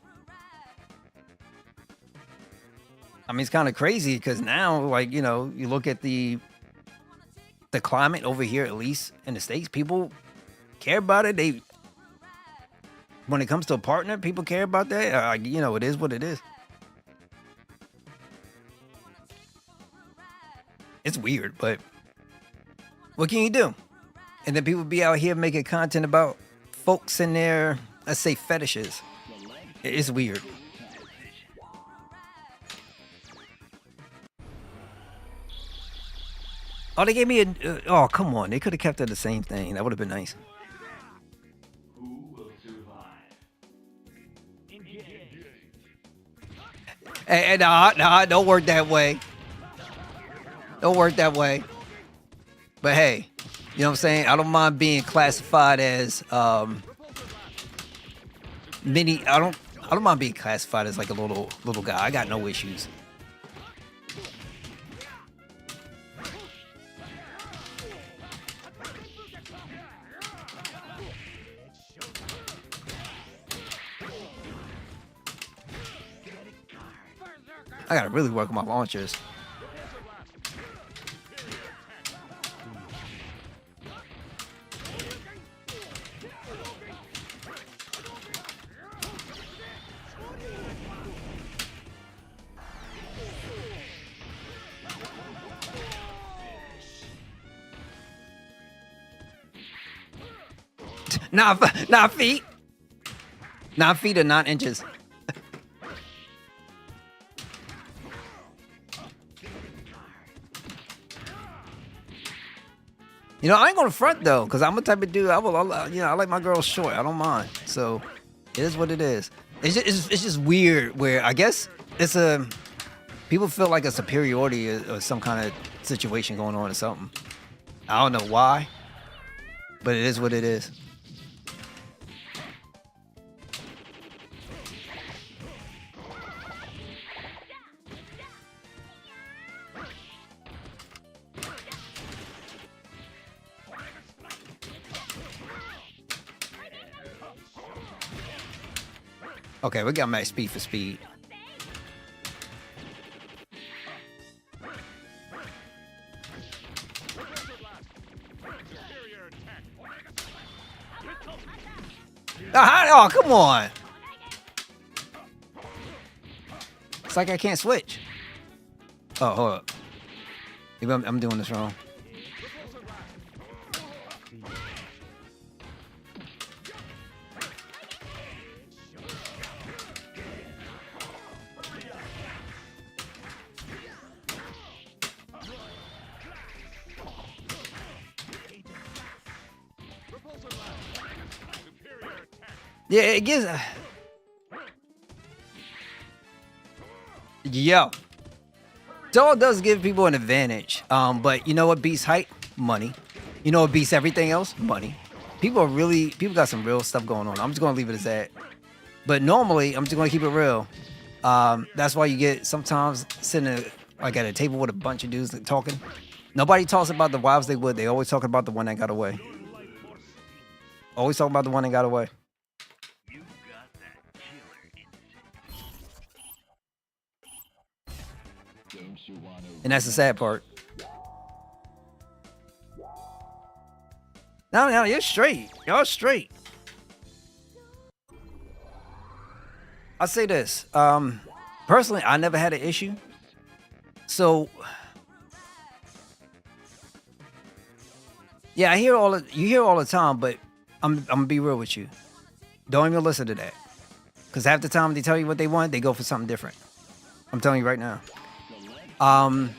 I mean, it's kind of crazy because now, like, you look at the climate over here, at least in the States, people care about it. When it comes to a partner, people care about that. It is what it is. It's weird, but what can you do? And then people be out here making content about folks in their, let's say, fetishes. It's weird. Oh, they gave me a... oh, come on. They could have kept it the same thing. That would have been nice. Who will survive? Hey, nah, don't work that way. Don't work that way. But hey, you know what I'm saying? I don't mind being classified as mini. I don't mind being classified as like a little guy. I got no issues. I gotta really work on my launchers. Not feet. 9 feet or 9 inches. I ain't gonna front though, cause I'm the type of dude. I like my girls short. I don't mind. So it is what it is. It's just weird where I guess it's people feel like a superiority or some kind of situation going on or something. I don't know why, but it is what it is. Okay, we got max speed for speed. Oh, come on. It's like I can't switch. Oh, hold up. Maybe I'm doing this wrong. Yeah, it gives. Yo. Dog does give people an advantage. But you know what beats height? Money. You know what beats everything else? Money. People got some real stuff going on. I'm just gonna leave it as that. But normally, I'm just gonna keep it real. That's why you get sometimes sitting like at a table with a bunch of dudes that talking. Nobody talks about the wives they would. They always talking about the one that got away. Always talking about the one that got away. And that's the sad part. No, you're straight. Y'all straight. I'll say this. Personally, I never had an issue. So, yeah, you hear all the time, but I'm gonna be real with you. Don't even listen to that. Because half the time they tell you what they want, they go for something different. I'm telling you right now. So I'm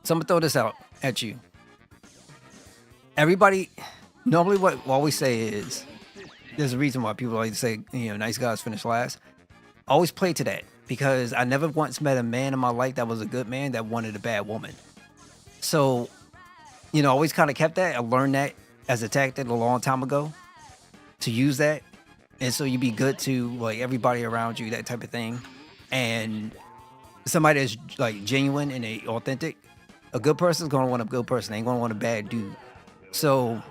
gonna throw this out at you. Everybody, normally what we say is, there's a reason why people like to say, nice guys finish last. Always play to that, because I never once met a man in my life that was a good man that wanted a bad woman. So, always kind of kept that. I learned that as a tactic a long time ago, to use that. And so you be good to like everybody around you, that type of thing. And somebody that's like genuine and authentic, a good person's gonna want a good person. They ain't gonna want a bad dude. So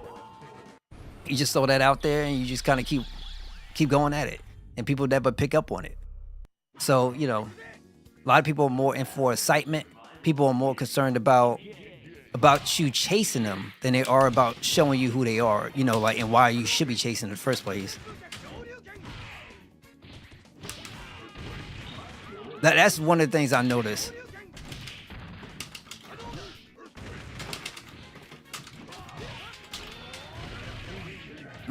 you just throw that out there and you just kind of keep going at it. And people never pick up on it. So, a lot of people are more in for excitement. People are more concerned about you chasing them than they are about showing you who they are, and why you should be chasing in the first place. That's one of the things I noticed.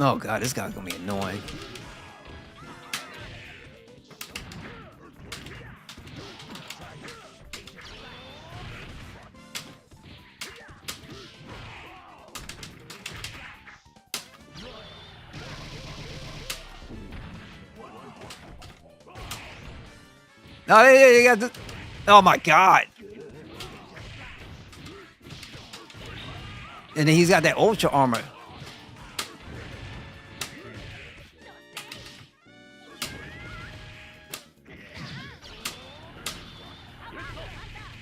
Oh God, this guy's gonna be annoying. Oh, you got this. Oh my God. And then he's got that ultra armor.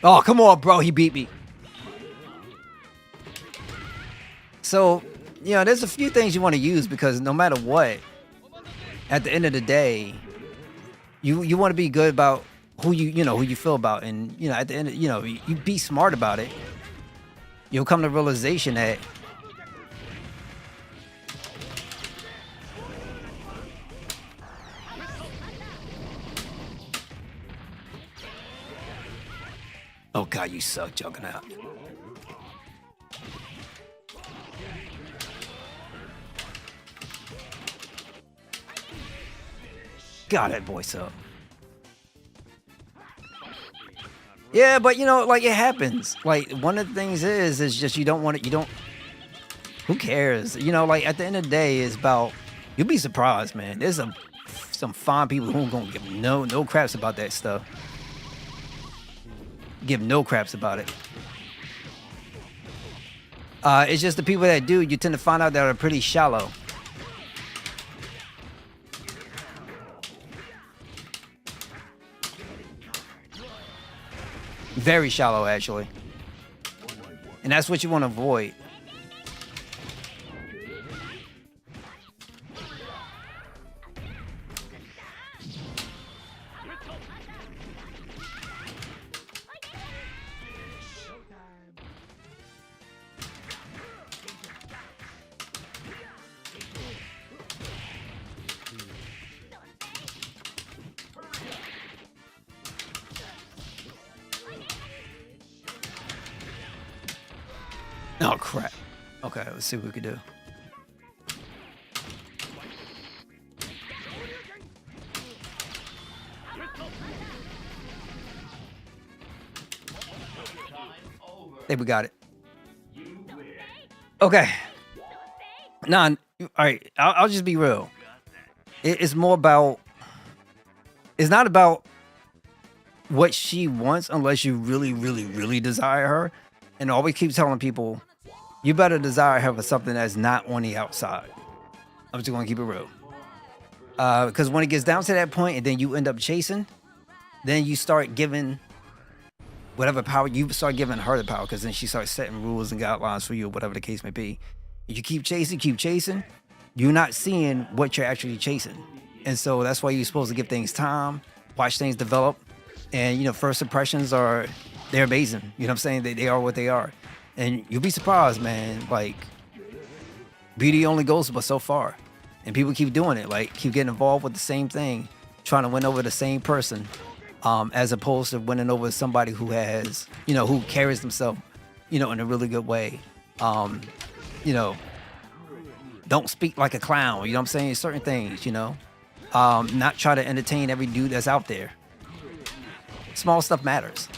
Oh, come on, bro. He beat me. So, there's a few things you want to use, because no matter what, at the end of the day, you want to be good about who you feel about. And, at the end, you be smart about it. You'll come to the realization that oh God, you suck, Juggernaut. God, that boy suck. Yeah, but it happens. Like, one of the things is just you don't want it. Who cares? At the end of the day, it's about, you'll be surprised, man. There's some fine people who gonna give no craps about that stuff. Give no craps about it. It's just the people that do, you tend to find out that are pretty shallow. Very shallow, actually. And that's what you want to avoid. Oh crap. Okay, let's see what we can do. There, we got it. Okay. Nah, all right. I'll just be real. It's more about. It's not about what she wants unless you really, really, really desire her. And always keep telling people, you better desire her for something that's not on the outside. I'm just gonna keep it real. Because when it gets down to that point, and then you end up chasing, then you start giving whatever power, you start giving her the power, because then she starts setting rules and guidelines for you, whatever the case may be. If you keep chasing, you're not seeing what you're actually chasing. And so that's why you're supposed to give things time, watch things develop. And, you know, first impressions they're amazing. You know what I'm saying? They are what they are. And you'll be surprised, man. Like, beauty only goes but so far. And people keep doing it. Like, keep getting involved with the same thing, trying to win over the same person, as opposed to winning over somebody who has, you know, who carries themselves, you know, in a really good way. You know, don't speak like a clown. You know what I'm saying? Certain things, you know. Not try to entertain every dude that's out there. Small stuff matters.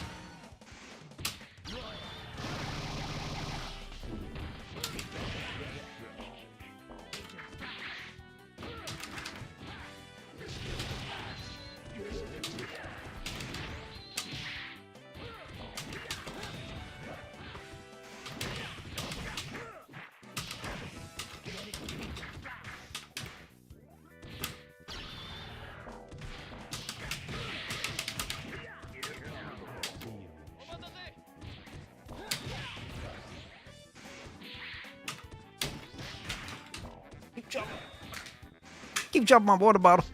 Keep dropping my water bottle.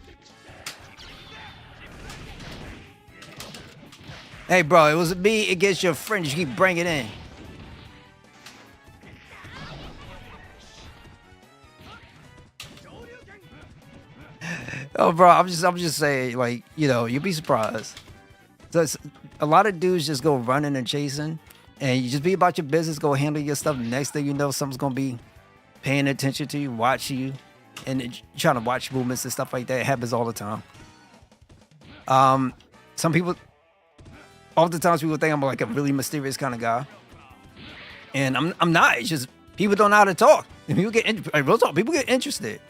Hey, bro, it was me against your friends. You keep bringing it in. Oh, bro, I'm just saying, like, you know, you'd be surprised. So a lot of dudes just go running and chasing, and you just be about your business, go handle your stuff. Next thing you know, someone's gonna be paying attention to you, watching you, and trying to watch movements and stuff like that. It happens all the time. Some people, oftentimes people think I'm like a really mysterious kind of guy, and I'm not. It's just people don't know how to talk. And people get real talk. People get interested.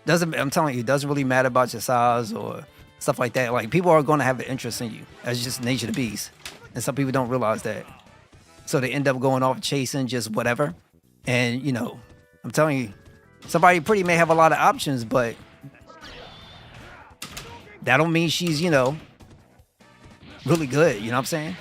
I'm telling you, it doesn't really matter about your size or stuff like that. Like, people are going to have an interest in you. That's just the nature of the beast. And some people don't realize that. So they end up going off chasing just whatever. And, you know, I'm telling you, somebody pretty may have a lot of options, but that don't mean she's, you know, really good. You know what I'm saying?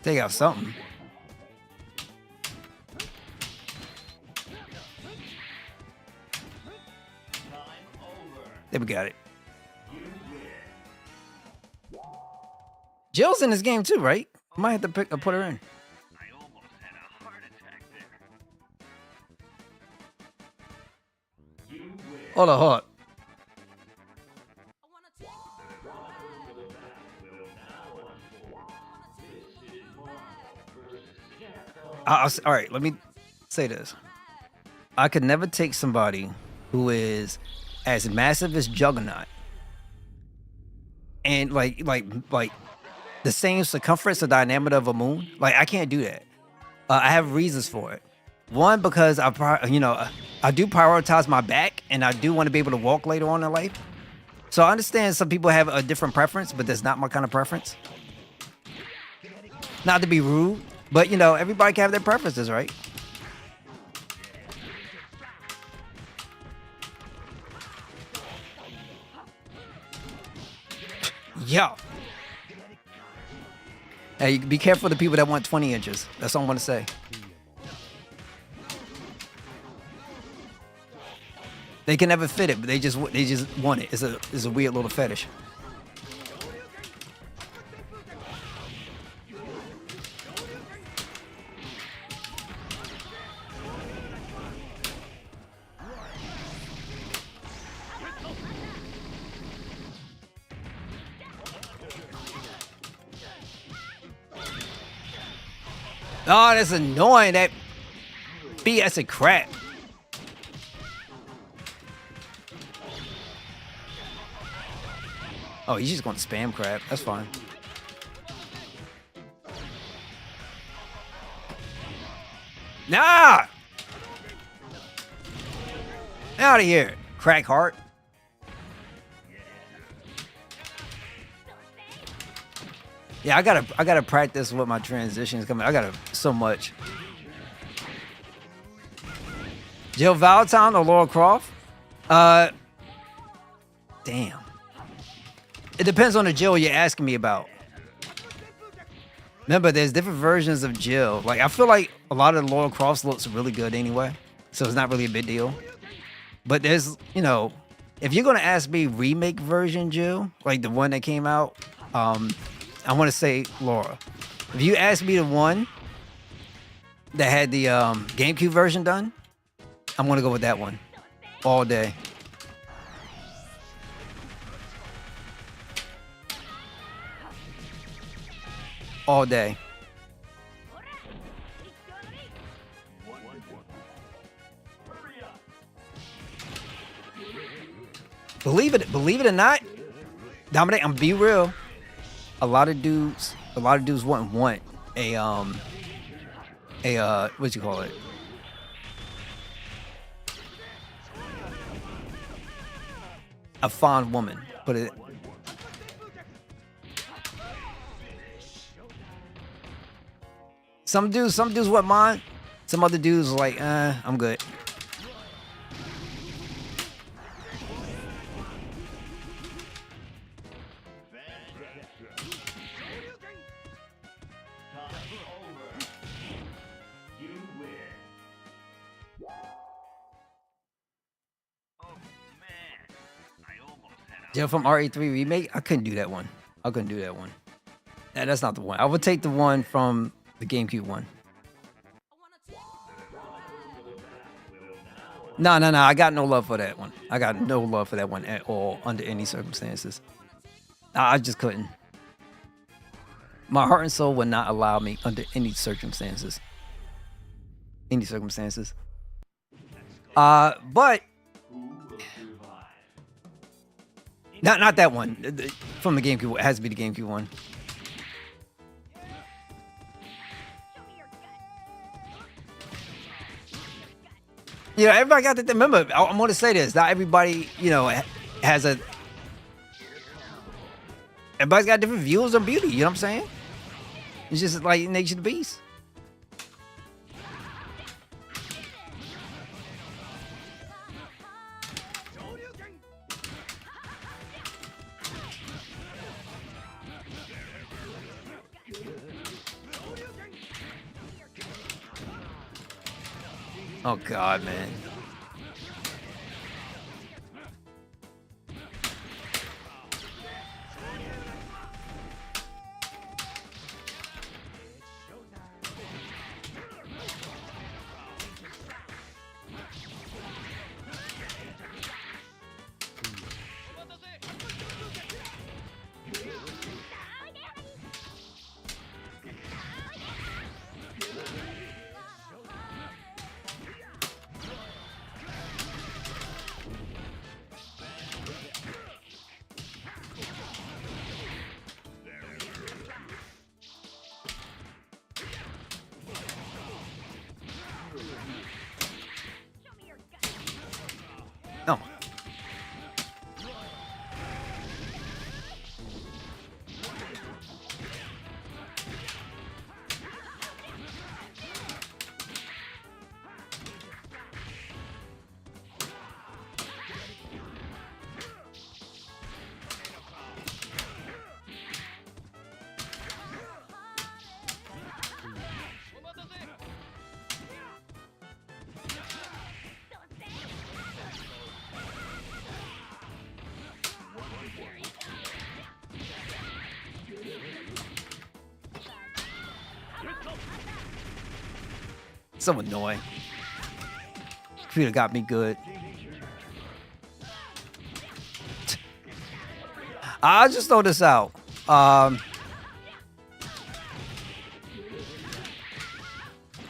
They got something. There, we got it. Jill's in this game too, right? I might have to put her in. Hold on. All right, let me say this. I could never take somebody who is as massive as Juggernaut and like the same circumference or diameter of a moon. Like, I can't do that. I have reasons for it. One, because I do prioritize my back, and I do want to be able to walk later on in life. So I understand some people have a different preference, but that's not my kind of preference. Not to be rude, but, you know, everybody can have their preferences, right? Yeah. Hey, be careful of the people that want 20 inches. That's all I want to say. They can never fit it, but they just want it. It's a weird little fetish. Oh, that's annoying. That BS of crap. Oh, he's just going to spam crap. That's fine. Nah! Out of here, crack heart. Yeah, I gotta practice with my transitions coming. I gotta so much. Jill Valentine or Laura Croft? Damn. It depends on the Jill you're asking me about. Remember, there's different versions of Jill. Like, I feel like a lot of Laura Croft looks really good anyway, so it's not really a big deal. But there's, you know, if you're gonna ask me remake version Jill, like the one that came out, I want to say Laura. If you ask me the one that had the GameCube version done, I'm gonna go with that one all day. All day. Believe it or not, Dominic, I'm be real. A lot of dudes want a what you call it? A fond woman. Put it. Some dudes want mine. Some other dudes are like, I'm good. Jill from RE3 remake. I couldn't do that one. I couldn't do that one. Nah, that's not the one. I would take the one from the GameCube one. No. I got no love for that one. I got no love for that one at all under any circumstances. I just couldn't. My heart and soul would not allow me under any circumstances. Any circumstances. But not that one. From the GameCube. It has to be the GameCube one. You know, everybody got to remember. I'm going to say this. Not everybody, you know, has a. Everybody's got different views on beauty. You know what I'm saying? It's just like nature of the beast. Oh God, man. So annoying. Computer got me good. I'll just throw this out.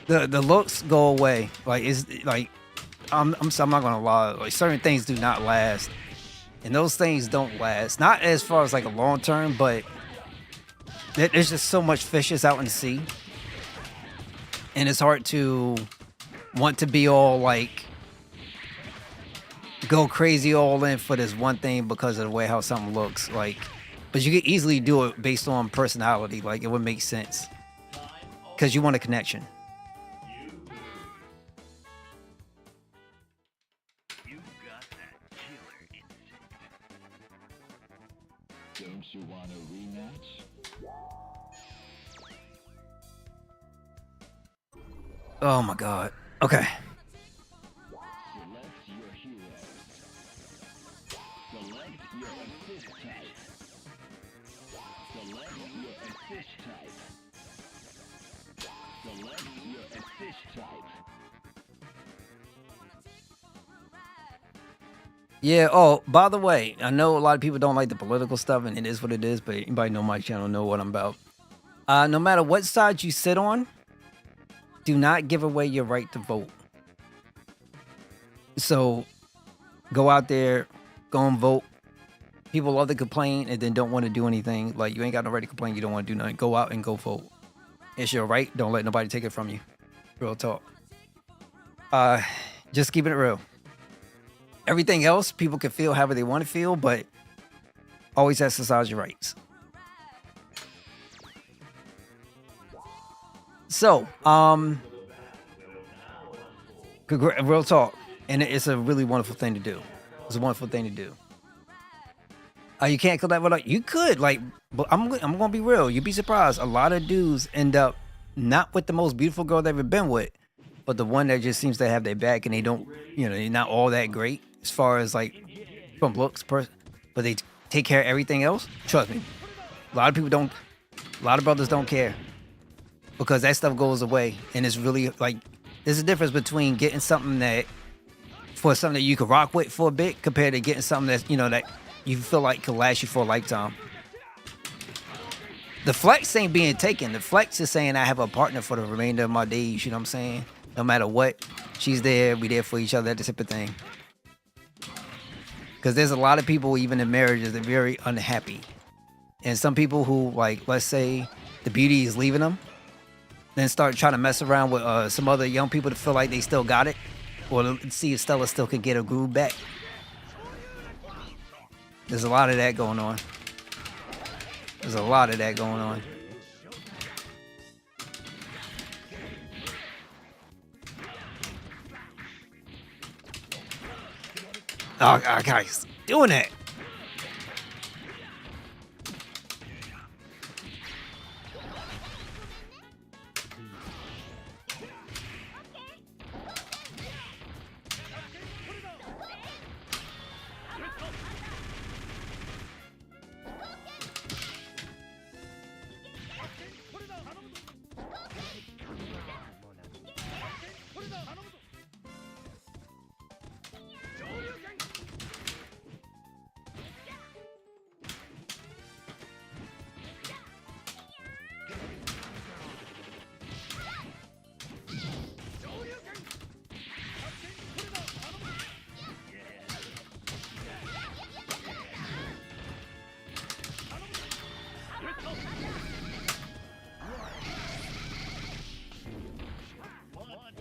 The looks go away. Like it's like I'm not gonna lie. Like certain things do not last, and those things don't last. Not as far as like a long term, but there's just so much fishes out in the sea, and it's hard to want to be all like go crazy all in for this one thing because of the way how something looks. Like, but you could easily do it based on personality. Like it would make sense because you want a connection. Don't you want a rematch? Oh my god. Okay. Select your hero. Select your assist type. Select your assist type. Select your assist type. Yeah, oh, by the way, I know a lot of people don't like the political stuff, and it is what it is, but anybody know my channel know what I'm about. No matter what side you sit on, do not give away your right to vote. So, go out there, go and vote. People love to complain and then don't want to do anything. Like, you ain't got no right to complain, you don't want to do nothing. Go out and go vote. It's your right, don't let nobody take it from you. Real talk. Just keeping it real. Everything else, people can feel however they want to feel, but always exercise your rights. So, real talk, and it's a really wonderful thing to do. It's a wonderful thing to do. You can't collect with you could like, but I'm gonna be real. You'd be surprised. A lot of dudes end up not with the most beautiful girl they've ever been with, but the one that just seems to have their back, and they don't, they're not all that great as far as like from looks, but they take care of everything else. Trust me, a lot of people don't. A lot of brothers don't care because that stuff goes away, and it's really like there's a difference between getting something that you could rock with for a bit compared to getting something that's that you feel like could last you for a lifetime. The flex ain't being taken. The flex is saying I have a partner for the remainder of my days. You know what I'm saying? No matter what, she's there. We there for each other. That type of thing. Because there's a lot of people, even in marriages, that are very unhappy. And some people who, like, let's say the beauty is leaving them, then start trying to mess around with some other young people to feel like they still got it, or to see if Stella still can get her groove back. There's a lot of that going on. There's a lot of that going on. Oh, guys, doing it.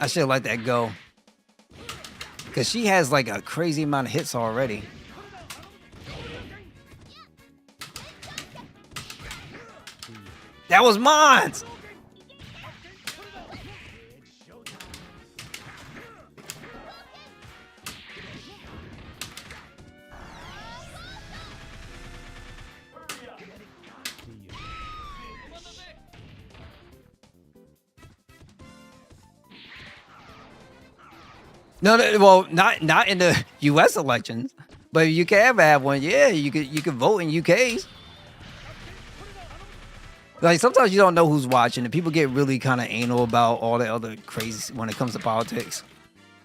I should let that go. Because she has like a crazy amount of hits already. That was mine! No, well, not in the U.S. elections, but if you can ever have one, yeah, you could vote in UK's. Like sometimes you don't know who's watching, and people get really kind of anal about all the other crazy when it comes to politics.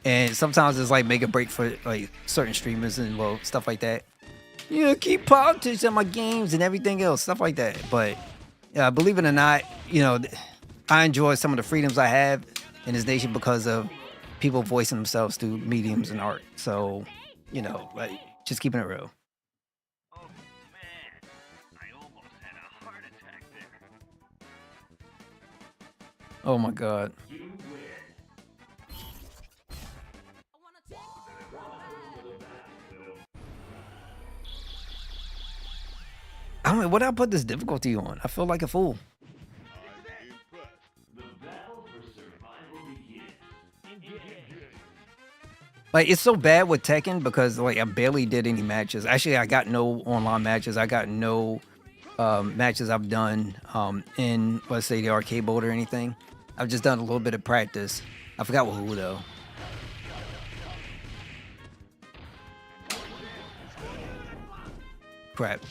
And sometimes it's like make a break for like certain streamers and well stuff like that. Yeah, keep politics in my games and everything else, stuff like that. But believe it or not, you know, I enjoy some of the freedoms I have in this nation because of people voicing themselves through mediums and art. So, you know, like just keeping it real. Oh man, I almost had a heart attack there. Oh my God. I mean, what I put this difficulty on? I feel like a fool. Like, it's so bad with Tekken because, like, I barely did any matches. Actually, I got no online matches. I got no matches I've done in, let's say, the arcade mode or anything. I've just done a little bit of practice. I forgot who, though. Crap.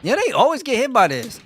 Yeah, they always get hit by this.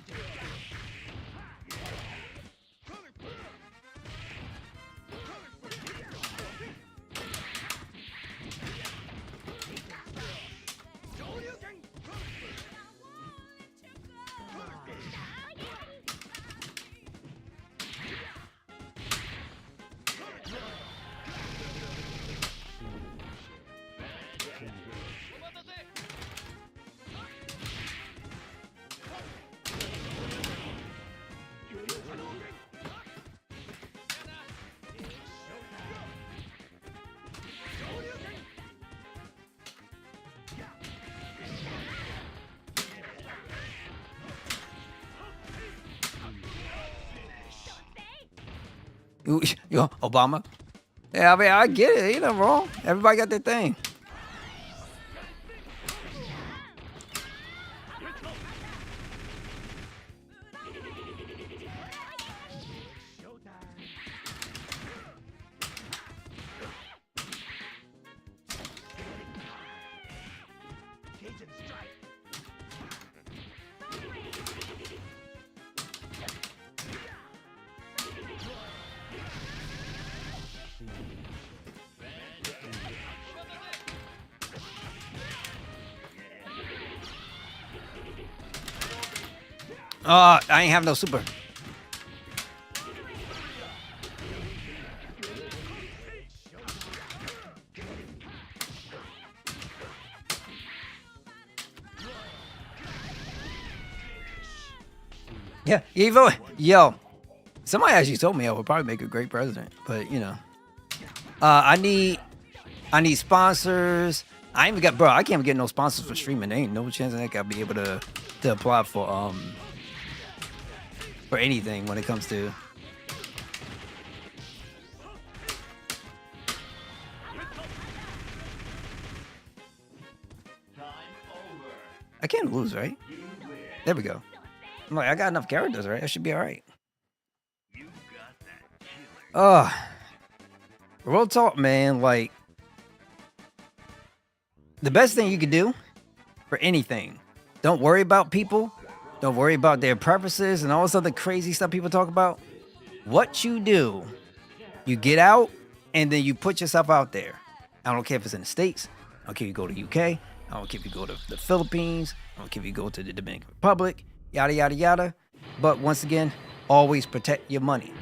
Yo, Obama. Yeah, I mean, I get it. Ain't nothing wrong. Everybody got their thing. I ain't have no super. Yeah, Evo. Yo, somebody actually told me I would probably make a great president, but you know, I need sponsors. I ain't even got, bro. I can't even get no sponsors for streaming. There ain't no chance that I'll be able to apply for anything when it comes to. I can't lose, right? There we go. I'm like, I got enough characters, right? I should be all right. Real talk, man. Like, the best thing you could do for anything, don't worry about people. Don't worry about their preferences and all this other crazy stuff people talk about. What you do, you get out and then you put yourself out there. I don't care if it's in the States. I don't care if you go to UK. I don't care if you go to the Philippines. I don't care if you go to the Dominican Republic. Yada, yada, yada. But once again, always protect your money.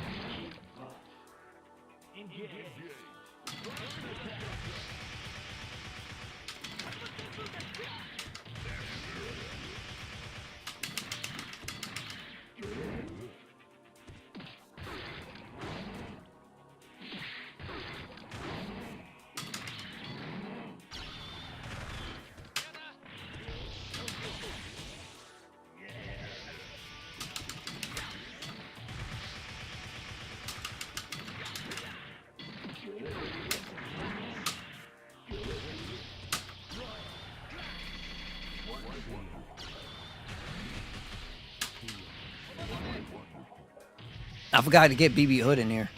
I forgot to get BB Hood in there.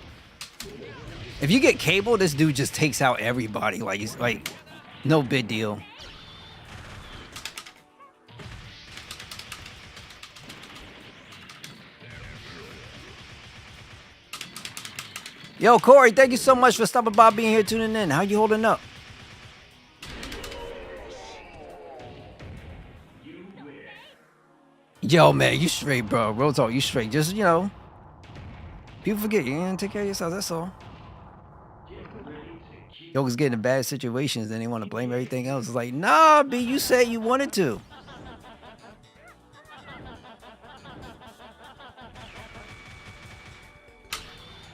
If you get Cable, this dude just takes out everybody. Like, he's like, no big deal. Yo, Corey, thank you so much for stopping by, being here, tuning in. How you holding up? Yo, man, you straight, bro. Real talk, you straight. Just, you know, people forget you ain't take care of yourself. That's all. Yo was getting in bad situations, then they want to blame everything else. It's like, nah, B, you said you wanted to.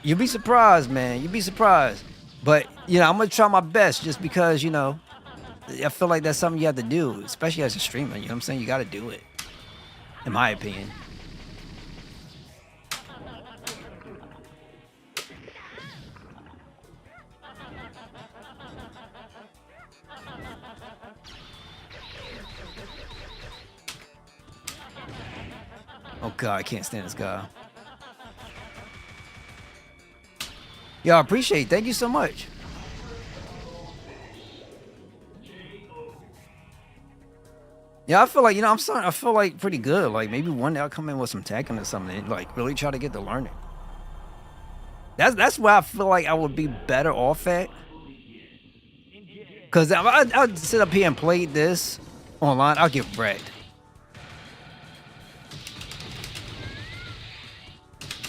You'd be surprised, man. You'd be surprised. But, you know, I'm going to try my best just because, you know, I feel like that's something you have to do, especially as a streamer. You know what I'm saying? You got to do it, in my opinion. Oh, God, I can't stand this guy. Yo, I appreciate it. Thank you so much. Yeah, I feel like, you know, I feel like pretty good. Like, maybe one day I'll come in with some tech or something and, like, really try to get to learning. That's where I feel like I would be better off at. Because I'd sit up here and play this online, I'll get wrecked.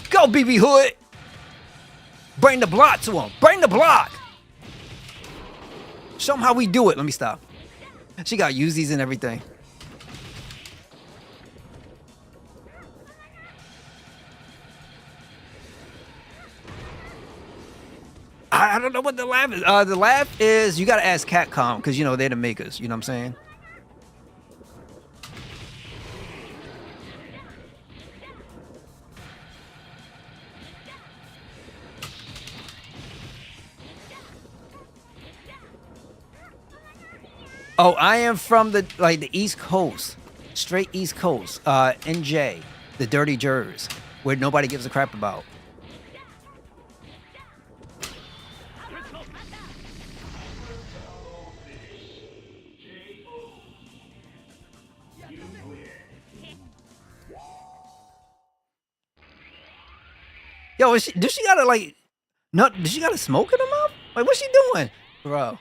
Go, BB Hood! Bring the block to him. Bring the block. Show him how we do it. Let me stop. She got Uzis and everything. I don't know what the laugh is. The laugh is you got to ask Capcom because, you know, they're the makers. You know what I'm saying? Oh, I am from the East Coast, straight East Coast, NJ, the dirty jers, where nobody gives a crap about. Yo, does she gotta like, no? Does she gotta smoke in her mouth? Like, what's she doing, bro?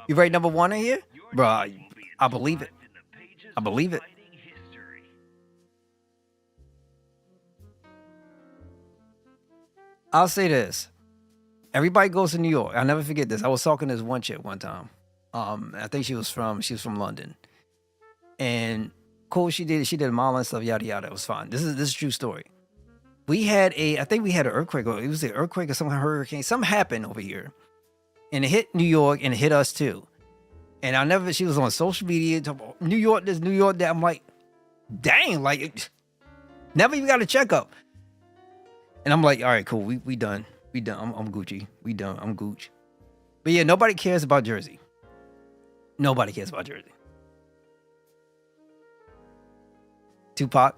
You rate number one in here? Bro, I believe it. I believe it. I'll say this. Everybody goes to New York. I'll never forget this. I was talking to this one chick one time. I think she was from London. And cool, she did a model and stuff, yada yada. It was fine. This is a true story. I think we had an earthquake, or it was an earthquake or some hurricane. Something happened over here. And it hit New York and it hit us too. And she was on social media, talking about New York this, New York that. I'm like, dang, like, never even got a checkup. And I'm like, all right, cool, we done. We done. I'm Gucci. We done. I'm Gooch. But yeah, nobody cares about Jersey. Nobody cares about Jersey. Tupac.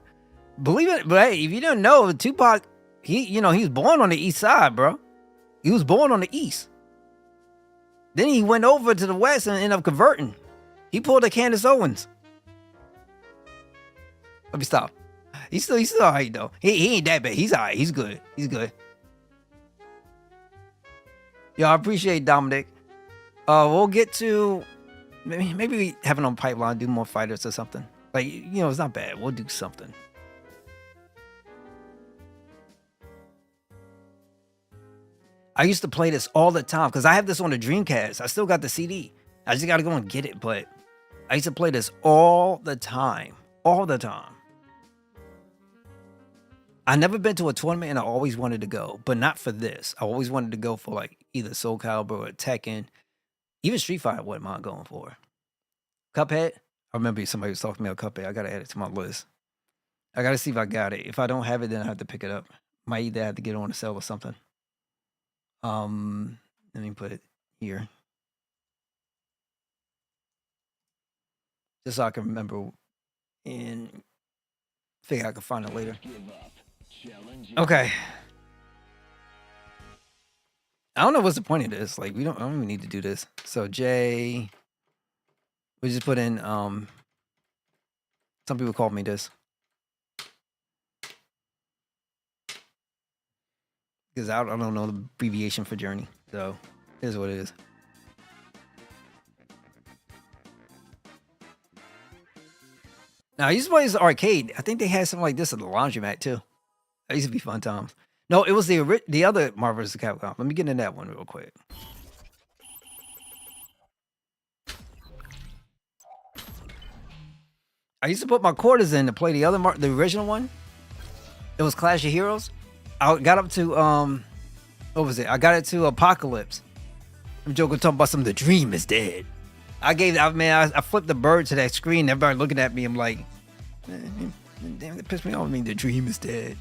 Believe it, but hey, if you didn't know, Tupac, he was born on the east side, bro. He was born on the east. Then he went over to the west and ended up converting. He pulled a Candace Owens. Let me stop. He's still all right though. He ain't that bad. He's all right. He's good. He's good. Yo, I appreciate Dominic. We'll get to maybe we have it on pipeline, do more fighters or something. Like, you know, it's not bad. We'll do something. I used to play this all the time because I have this on the Dreamcast. I still got the CD. I just got to go and get it. But I used to play this all the time. All the time. I never been to a tournament and I always wanted to go, but not for this. I always wanted to go for like either Soul Calibur or Tekken. Even Street Fighter, what am I going for? Cuphead? I remember somebody was talking to me about Cuphead. I got to add it to my list. I got to see if I got it. If I don't have it, then I have to pick it up. Might either have to get it on a sale or something. Let me put it here. Just so I can remember and figure I can find it later. Give up. Challenge Okay. I don't know what's the point of this. Like, I don't even need to do this. So J, we just put in, some people call me this. Because I don't know the abbreviation for journey. So here's what it is. Now, I used to play this arcade. I think they had something like this at the laundromat too. That used to be fun times. No, it was the other Marvel vs. Capcom. Let me get into that one real quick. I used to put my quarters in to play the original one. It was Clash of Heroes. I got up to what was it? I got it to Apocalypse. I'm joking, talking about the dream is dead. I flipped the bird to that screen. Everybody looking at me. I'm like, damn, that pissed me off. I mean, the dream is dead.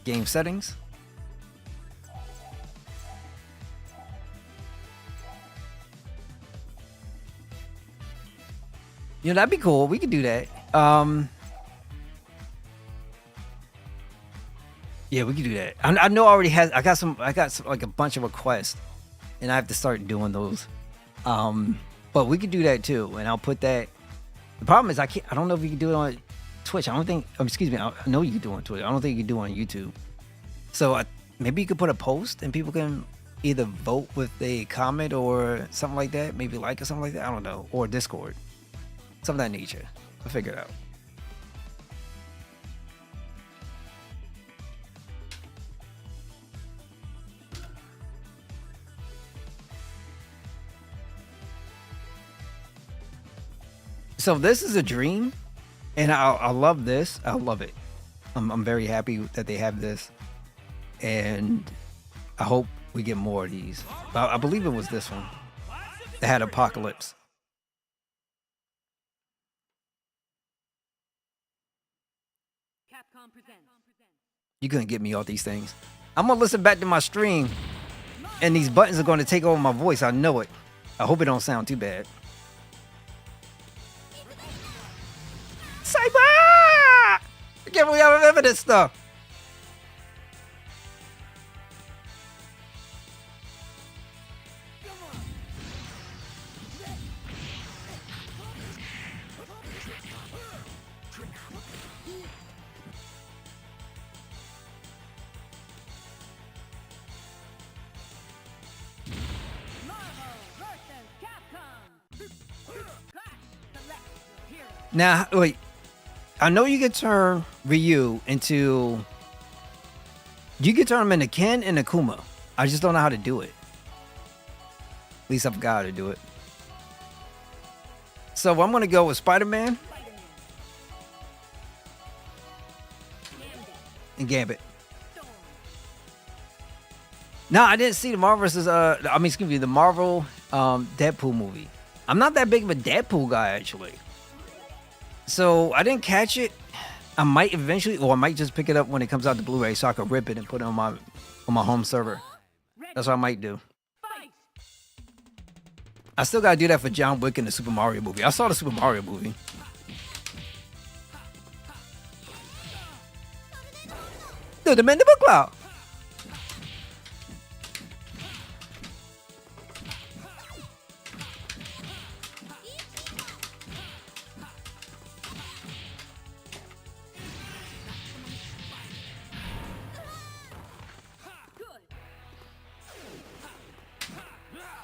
Game settings. You know, that'd be cool. We could do that. Yeah, we could do that. I know I already I got some like a bunch of requests, and I have to start doing those. But we could do that too, and I'll put that. The problem is I don't know if you can do it on Twitch. I don't think. Excuse me. I know you can do it on Twitch. I don't think you can do it on YouTube. So maybe you could put a post, and people can either vote with a comment or something like that. Maybe like or something like that. I don't know. Or Discord. Something of that nature. I'll figure it out. So this is a dream, and I love this. I love it. I'm very happy that they have this, and I hope we get more of these. I believe it was this one that had Apocalypse. You couldn't get me off these things. I'm gonna listen back to my stream, and these buttons are gonna take over my voice. I know it. I hope it don't sound too bad. Cyber! I can't believe I remember this stuff. Now, wait. I know you can turn Ryu into... You can turn him into Ken and Akuma. I just don't know how to do it. At least I've got to do it. So I'm going to go with Spider-Man. And Gambit. No, I didn't see the Marvel versus... the Marvel Deadpool movie. I'm not that big of a Deadpool guy, actually. So I didn't catch it. I might eventually, or I might just pick it up when it comes out to Blu-ray so I can rip it and put it on my home server. That's what I might do. I still gotta do that for John Wick and the Super Mario movie. I saw the Super Mario movie. The Mandible Claw.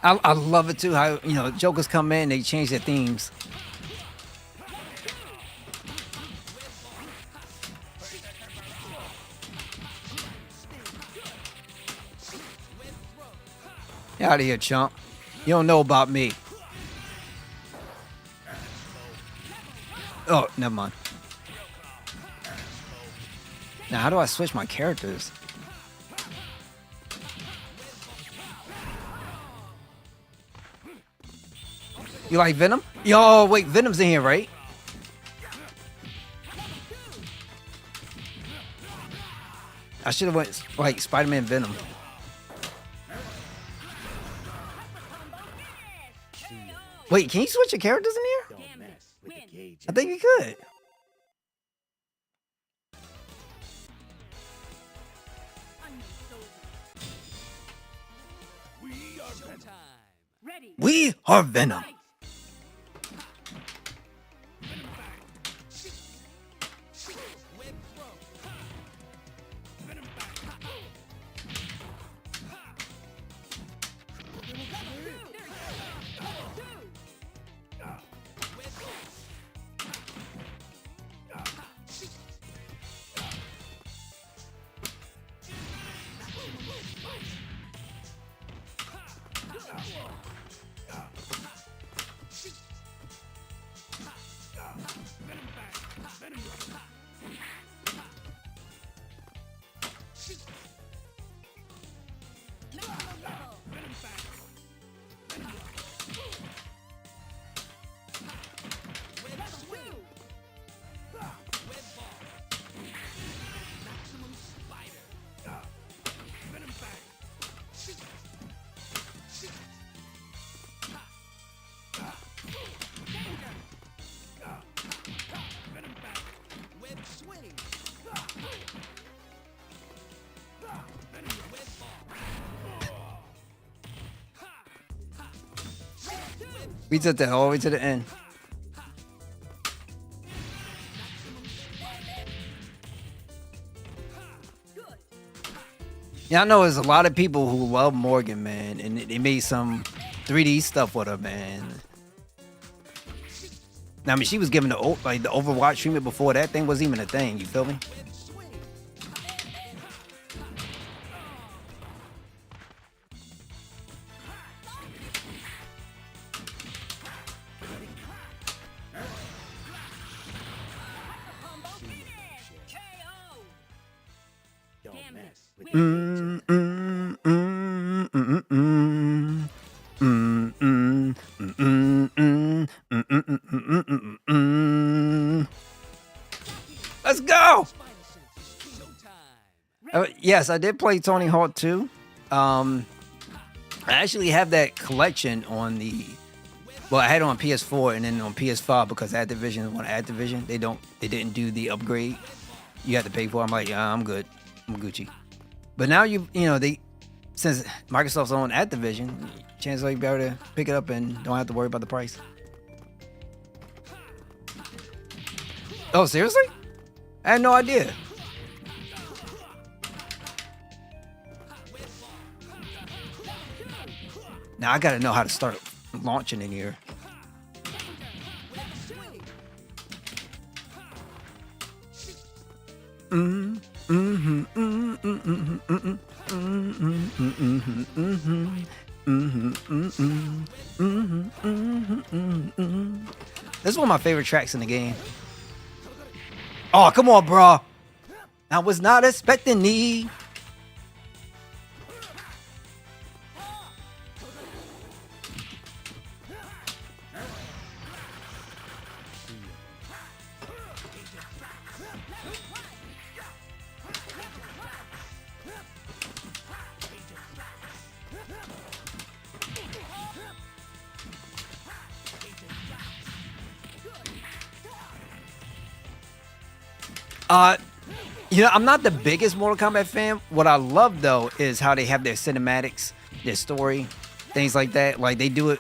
I love it too how, you know, Jokers come in, they change their themes. Get out of here, chump. You don't know about me. Oh, never mind. Now, how do I switch my characters? You like Venom? Yo, wait, Venom's in here, right? I should have went like Spider-Man Venom. Wait, can you switch your characters in here? Don't mess with the gauge. I think you could. We are Venom. We took that all the way to the end. Yeah, I know there's a lot of people who love Morgan, man, and they made some 3D stuff with her, man. Now, I mean, she was given the the Overwatch treatment before that thing was even a thing. You feel me? Let's go. Yes, I did play Tony Hawk 2. I actually have that collection on the. Well, I had it on PS4 and then on PS5 because Activision on Activision they didn't do the upgrade. You had to pay for it. I'm like, yeah, I'm good. I'm Gucci. But now since Microsoft's on Activision, chances are you'll be able to pick it up and don't have to worry about the price. Oh, seriously? I had no idea. Now I gotta know how to start launching in here. This is one of my favorite tracks in the game. Oh, come on, bro. I was not expecting thee. I'm not the biggest Mortal Kombat fan. What I love though is how they have their cinematics, their story, things like that. Like they do it.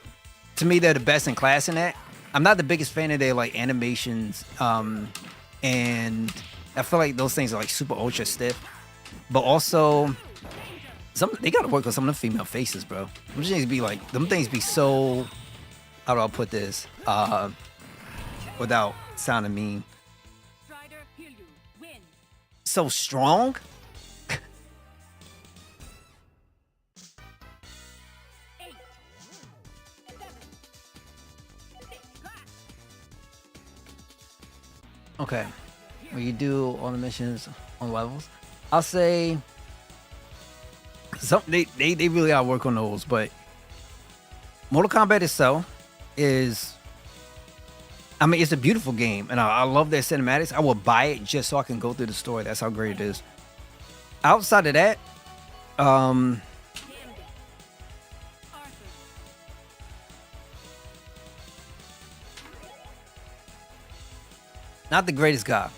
To me, they're the best in class in that. I'm not the biggest fan of their like animations, and I feel like those things are like super ultra stiff. But also, they gotta work on some of the female faces, bro. Them things be so. How do I put this? Without sounding mean. So strong. Okay, when you do all the missions on levels, I'll say they really gotta work on those. But Mortal Kombat itself is. I mean, it's a beautiful game, and I love their cinematics. I will buy it just so I can go through the story. That's how great it is. Outside of that, Not the greatest guy,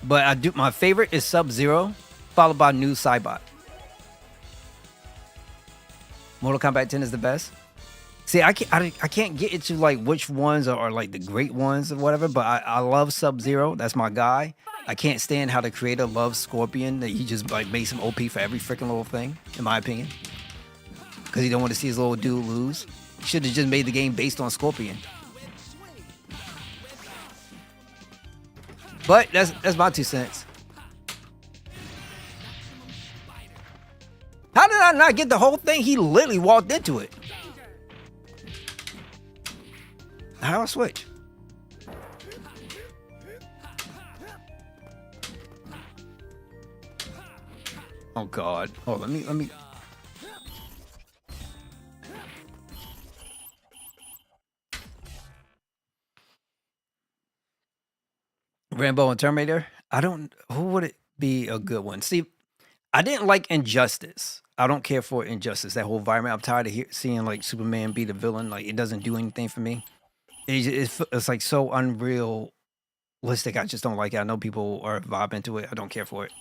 but I do. My favorite is Sub-Zero, followed by New Cybot. Mortal Kombat 10 is the best. See, I can't get into like which ones are like the great ones or whatever, but I love Sub-Zero. That's my guy. I can't stand how the creator loves Scorpion, that he just like makes him OP for every freaking little thing, in my opinion. Because he don't want to see his little dude lose. He should have just made the game based on Scorpion. But that's my 2 cents. How did I not get the whole thing? He literally walked into it. How do I switch? Oh God. Oh, let me. Rambo and Terminator. Who would it be a good one? See, I didn't like Injustice. I don't care for Injustice. That whole environment. I'm tired of seeing like Superman be the villain. Like it doesn't do anything for me. It's like so unrealistic. I just don't like it. I know people are vibing to it. I don't care for it.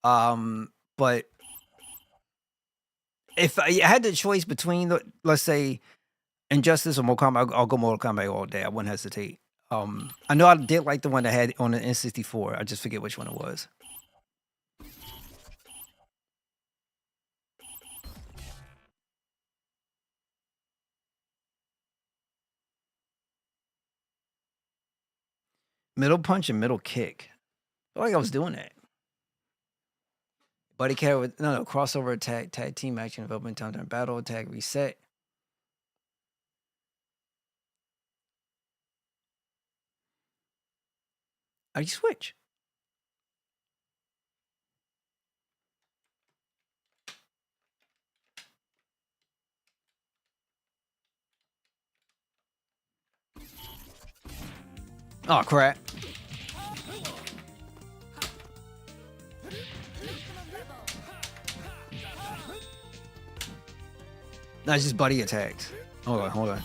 But if I had the choice between let's say Injustice or Mortal Kombat, I'll go Mortal Kombat all day. I wouldn't hesitate. I know I did like the one that had on the N64. I just forget which one it was. Middle punch and middle kick. I feel like I was doing that. Buddy carry with no crossover attack, tag team action, development time during battle, attack, reset. How do you switch? Oh crap. That's just buddy attacks. Hold on.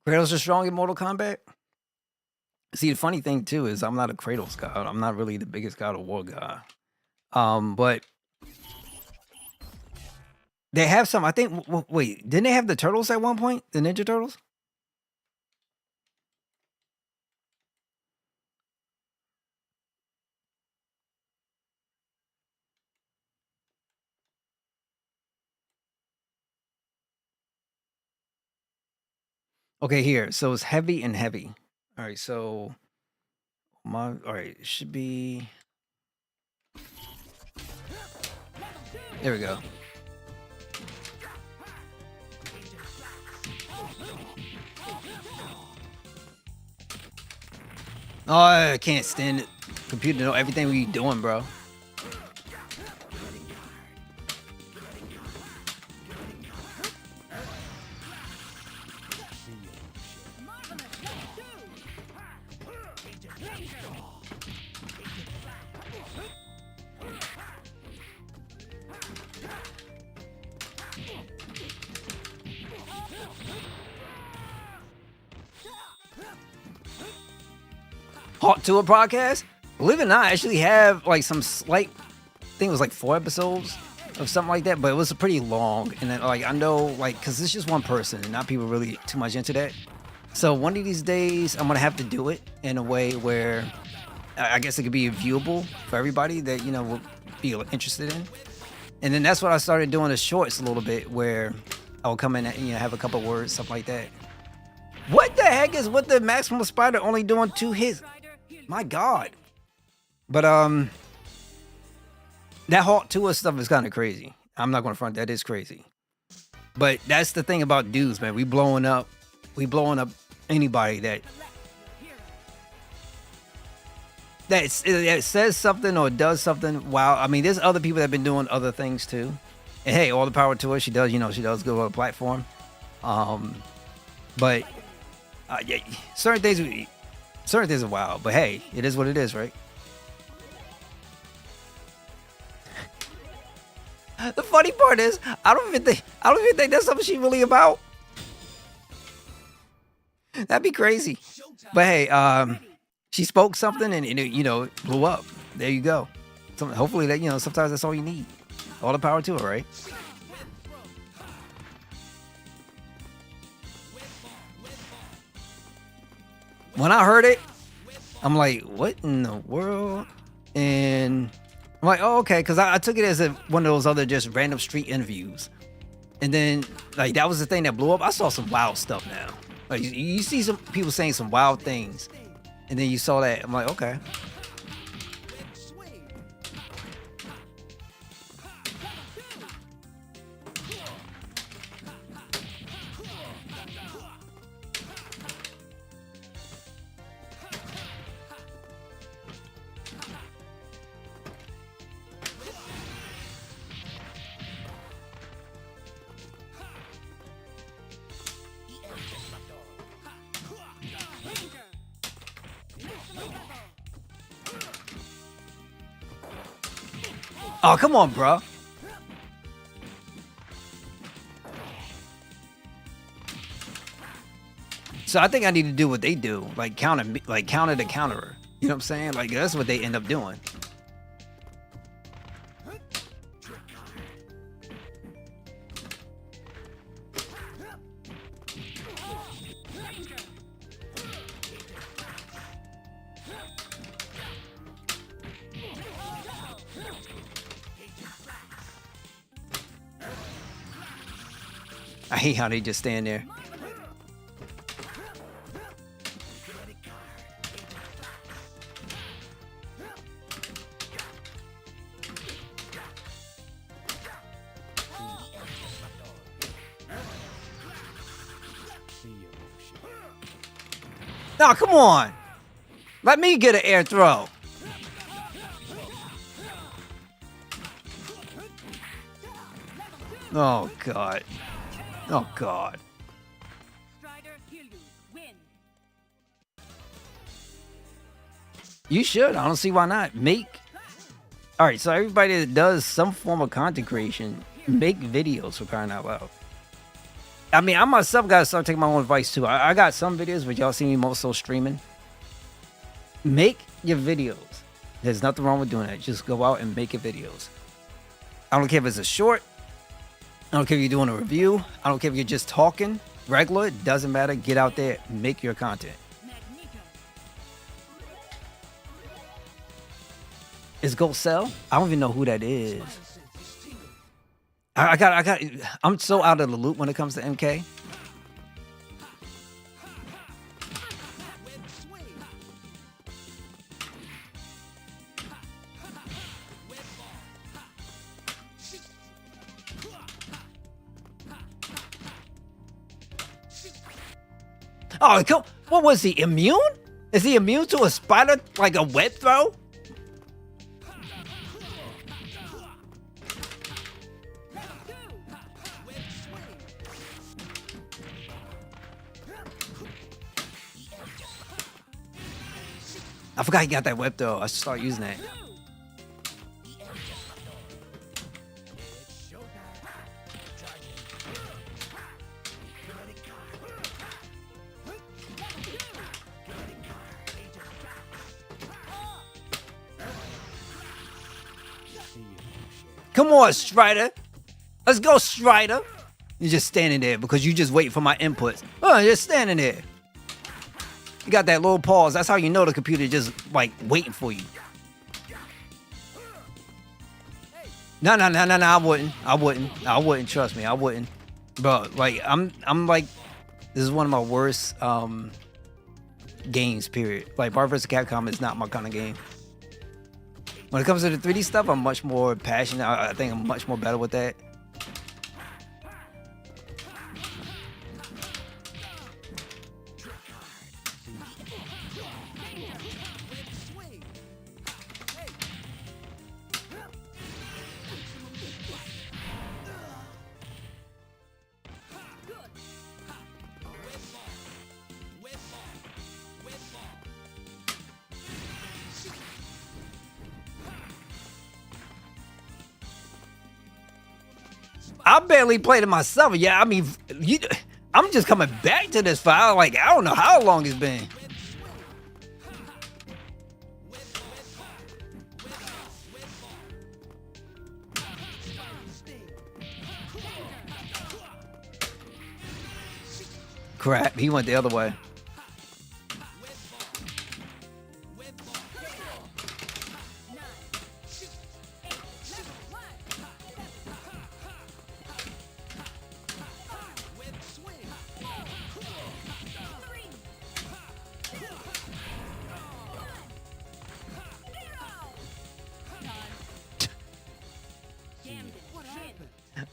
Kratos is strong in Mortal Kombat? See, the funny thing too is I'm not a Kratos guy. I'm not really the biggest God of War guy. But they have some, I think, wait, didn't they have the Turtles at one point? The Ninja Turtles? Okay, here. So it's heavy and heavy. All right, so all right, it should be. There we go. Oh, I can't stand it. Computer know everything we doing, bro. Hot Tour podcast. Believe it or not, I actually have like some slight, I think it was like 4 episodes of something like that, but it was pretty long. And then like I know like because it's just one person and not people really too much into that. So one of these days I'm gonna have to do it in a way where I guess it could be viewable for everybody that will be interested in. And then that's what I started doing the shorts a little bit, where I will come in and have a couple words, stuff like that. What the heck is with the Maximum Spider only doing 2 hits? My God. But that Hawk Tour stuff is kind of crazy. I'm not gonna front, that is crazy. But that's the thing about dudes, man. We blowing up anybody that says something or does something. Wow. I mean, there's other people that have been doing other things too. And hey, all the power to her. She does, she does good on the platform. But yeah, certain things are wild. But hey, it is what it is, right? The funny part is, I don't even think that's something she's really about. That'd be crazy. But hey, she spoke something and it, you know, it blew up. There you go. Hopefully that, you know, sometimes that's all you need. All the power to it, right? When I heard it, I'm like, what in the world? And I'm like, oh, okay, because I took it as one of those other just random street interviews. And then, like, that was the thing that blew up. I saw some wild stuff now. Like, you see some people saying some wild things. And then you saw that. I'm like, okay. Oh, come on, bro. So I think I need to do what they do, like counter the counterer. You know what I'm saying? Like that's what they end up doing. I hate how they just stand there. No, come on. Let me get an air throw. Oh, God. Oh, God. You should. I don't see why not. All right, so everybody that does some form of content creation, make videos for crying out loud. I mean, I myself got to start taking my own advice, too. I got some videos, but y'all see me most so streaming. Make your videos. There's nothing wrong with doing that. Just go out and make your videos. I don't care if it's a short. I don't care if you're doing a review. I don't care if you're just talking regular. It doesn't matter. Get out there. Make your content. Is Go Sell? I don't even know who that is. I'm so out of the loop when it comes to MK. Oh, what was he, immune? Is he immune to a spider, like a web throw? I forgot he got that web throw. I should start using that. Come on, Strider. Let's go, Strider. You're just standing there because you just wait for my inputs. Oh, you're standing there. You got that little pause. That's how you know the computer just like waiting for you. No, I wouldn't. Trust me, I wouldn't. Bro, like I'm like, this is one of my worst games, period. Like Marvel vs. Capcom is not my kind of game. When it comes to the 3D stuff, I'm much more passionate. I think I'm much more better with that. I barely played it myself. Yeah, I mean, I'm just coming back to this file. Like, I don't know how long it's been. Crap, he went the other way.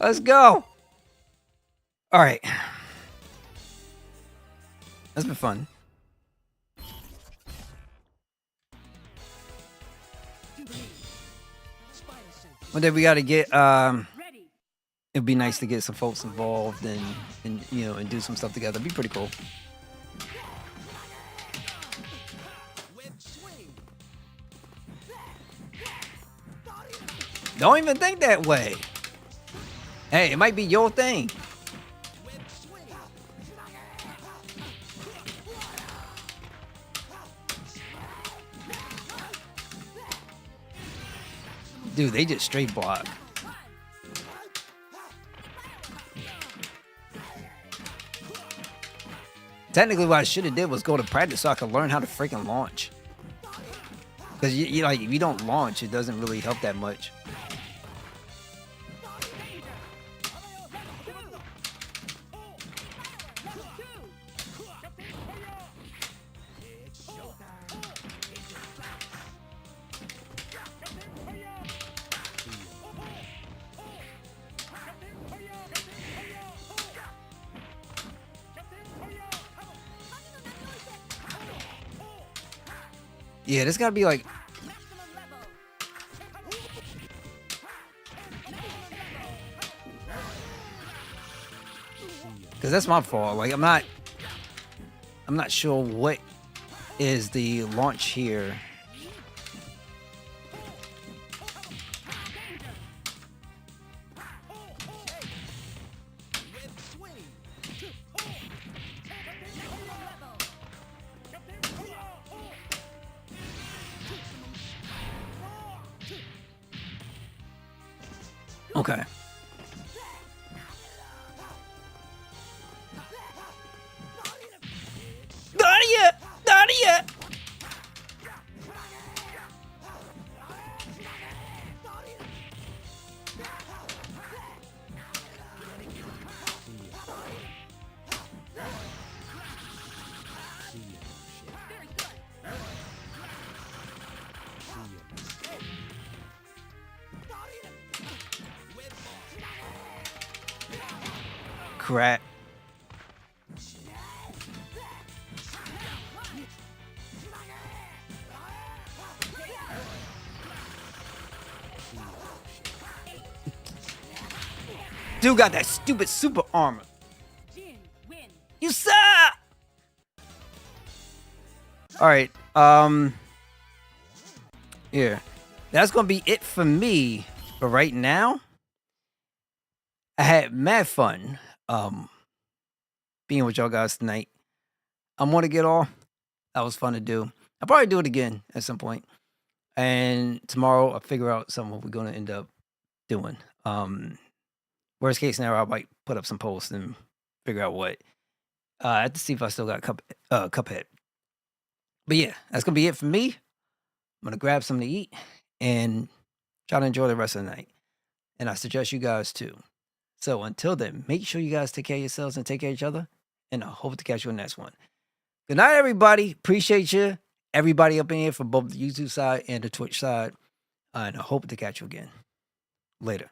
Let's go. All right. That's been fun. One day we got to get it'd be nice to get some folks involved and you know and do some stuff together. It'd be pretty cool. Don't even think that way. Hey, it might be your thing. Dude, they just straight block. Technically, what I should have did was go to practice so I could learn how to freaking launch. Because you like, if you don't launch, it doesn't really help that much. Yeah, this gotta be like. Because that's my fault. Like, I'm not sure what is the launch here. Okay. Not yet! Not yet! Crap. Dude got that stupid super armor. You suck! Alright, here. That's gonna be it for me. But right now, I had mad fun being with y'all guys tonight. I'm gonna get off. That was fun to do. I'll probably do it again at some point. And tomorrow I'll figure out something what we're gonna end up doing. Worst case scenario, I might put up some posts and figure out what. I have to see if I still got Cuphead. But yeah, that's gonna be it for me. I'm gonna grab something to eat and try to enjoy the rest of the night. And I suggest you guys too. So until then, make sure you guys take care of yourselves and take care of each other. And I hope to catch you on the next one. Good night, everybody. Appreciate you. Everybody up in here for both the YouTube side and the Twitch side. And I hope to catch you again. Later.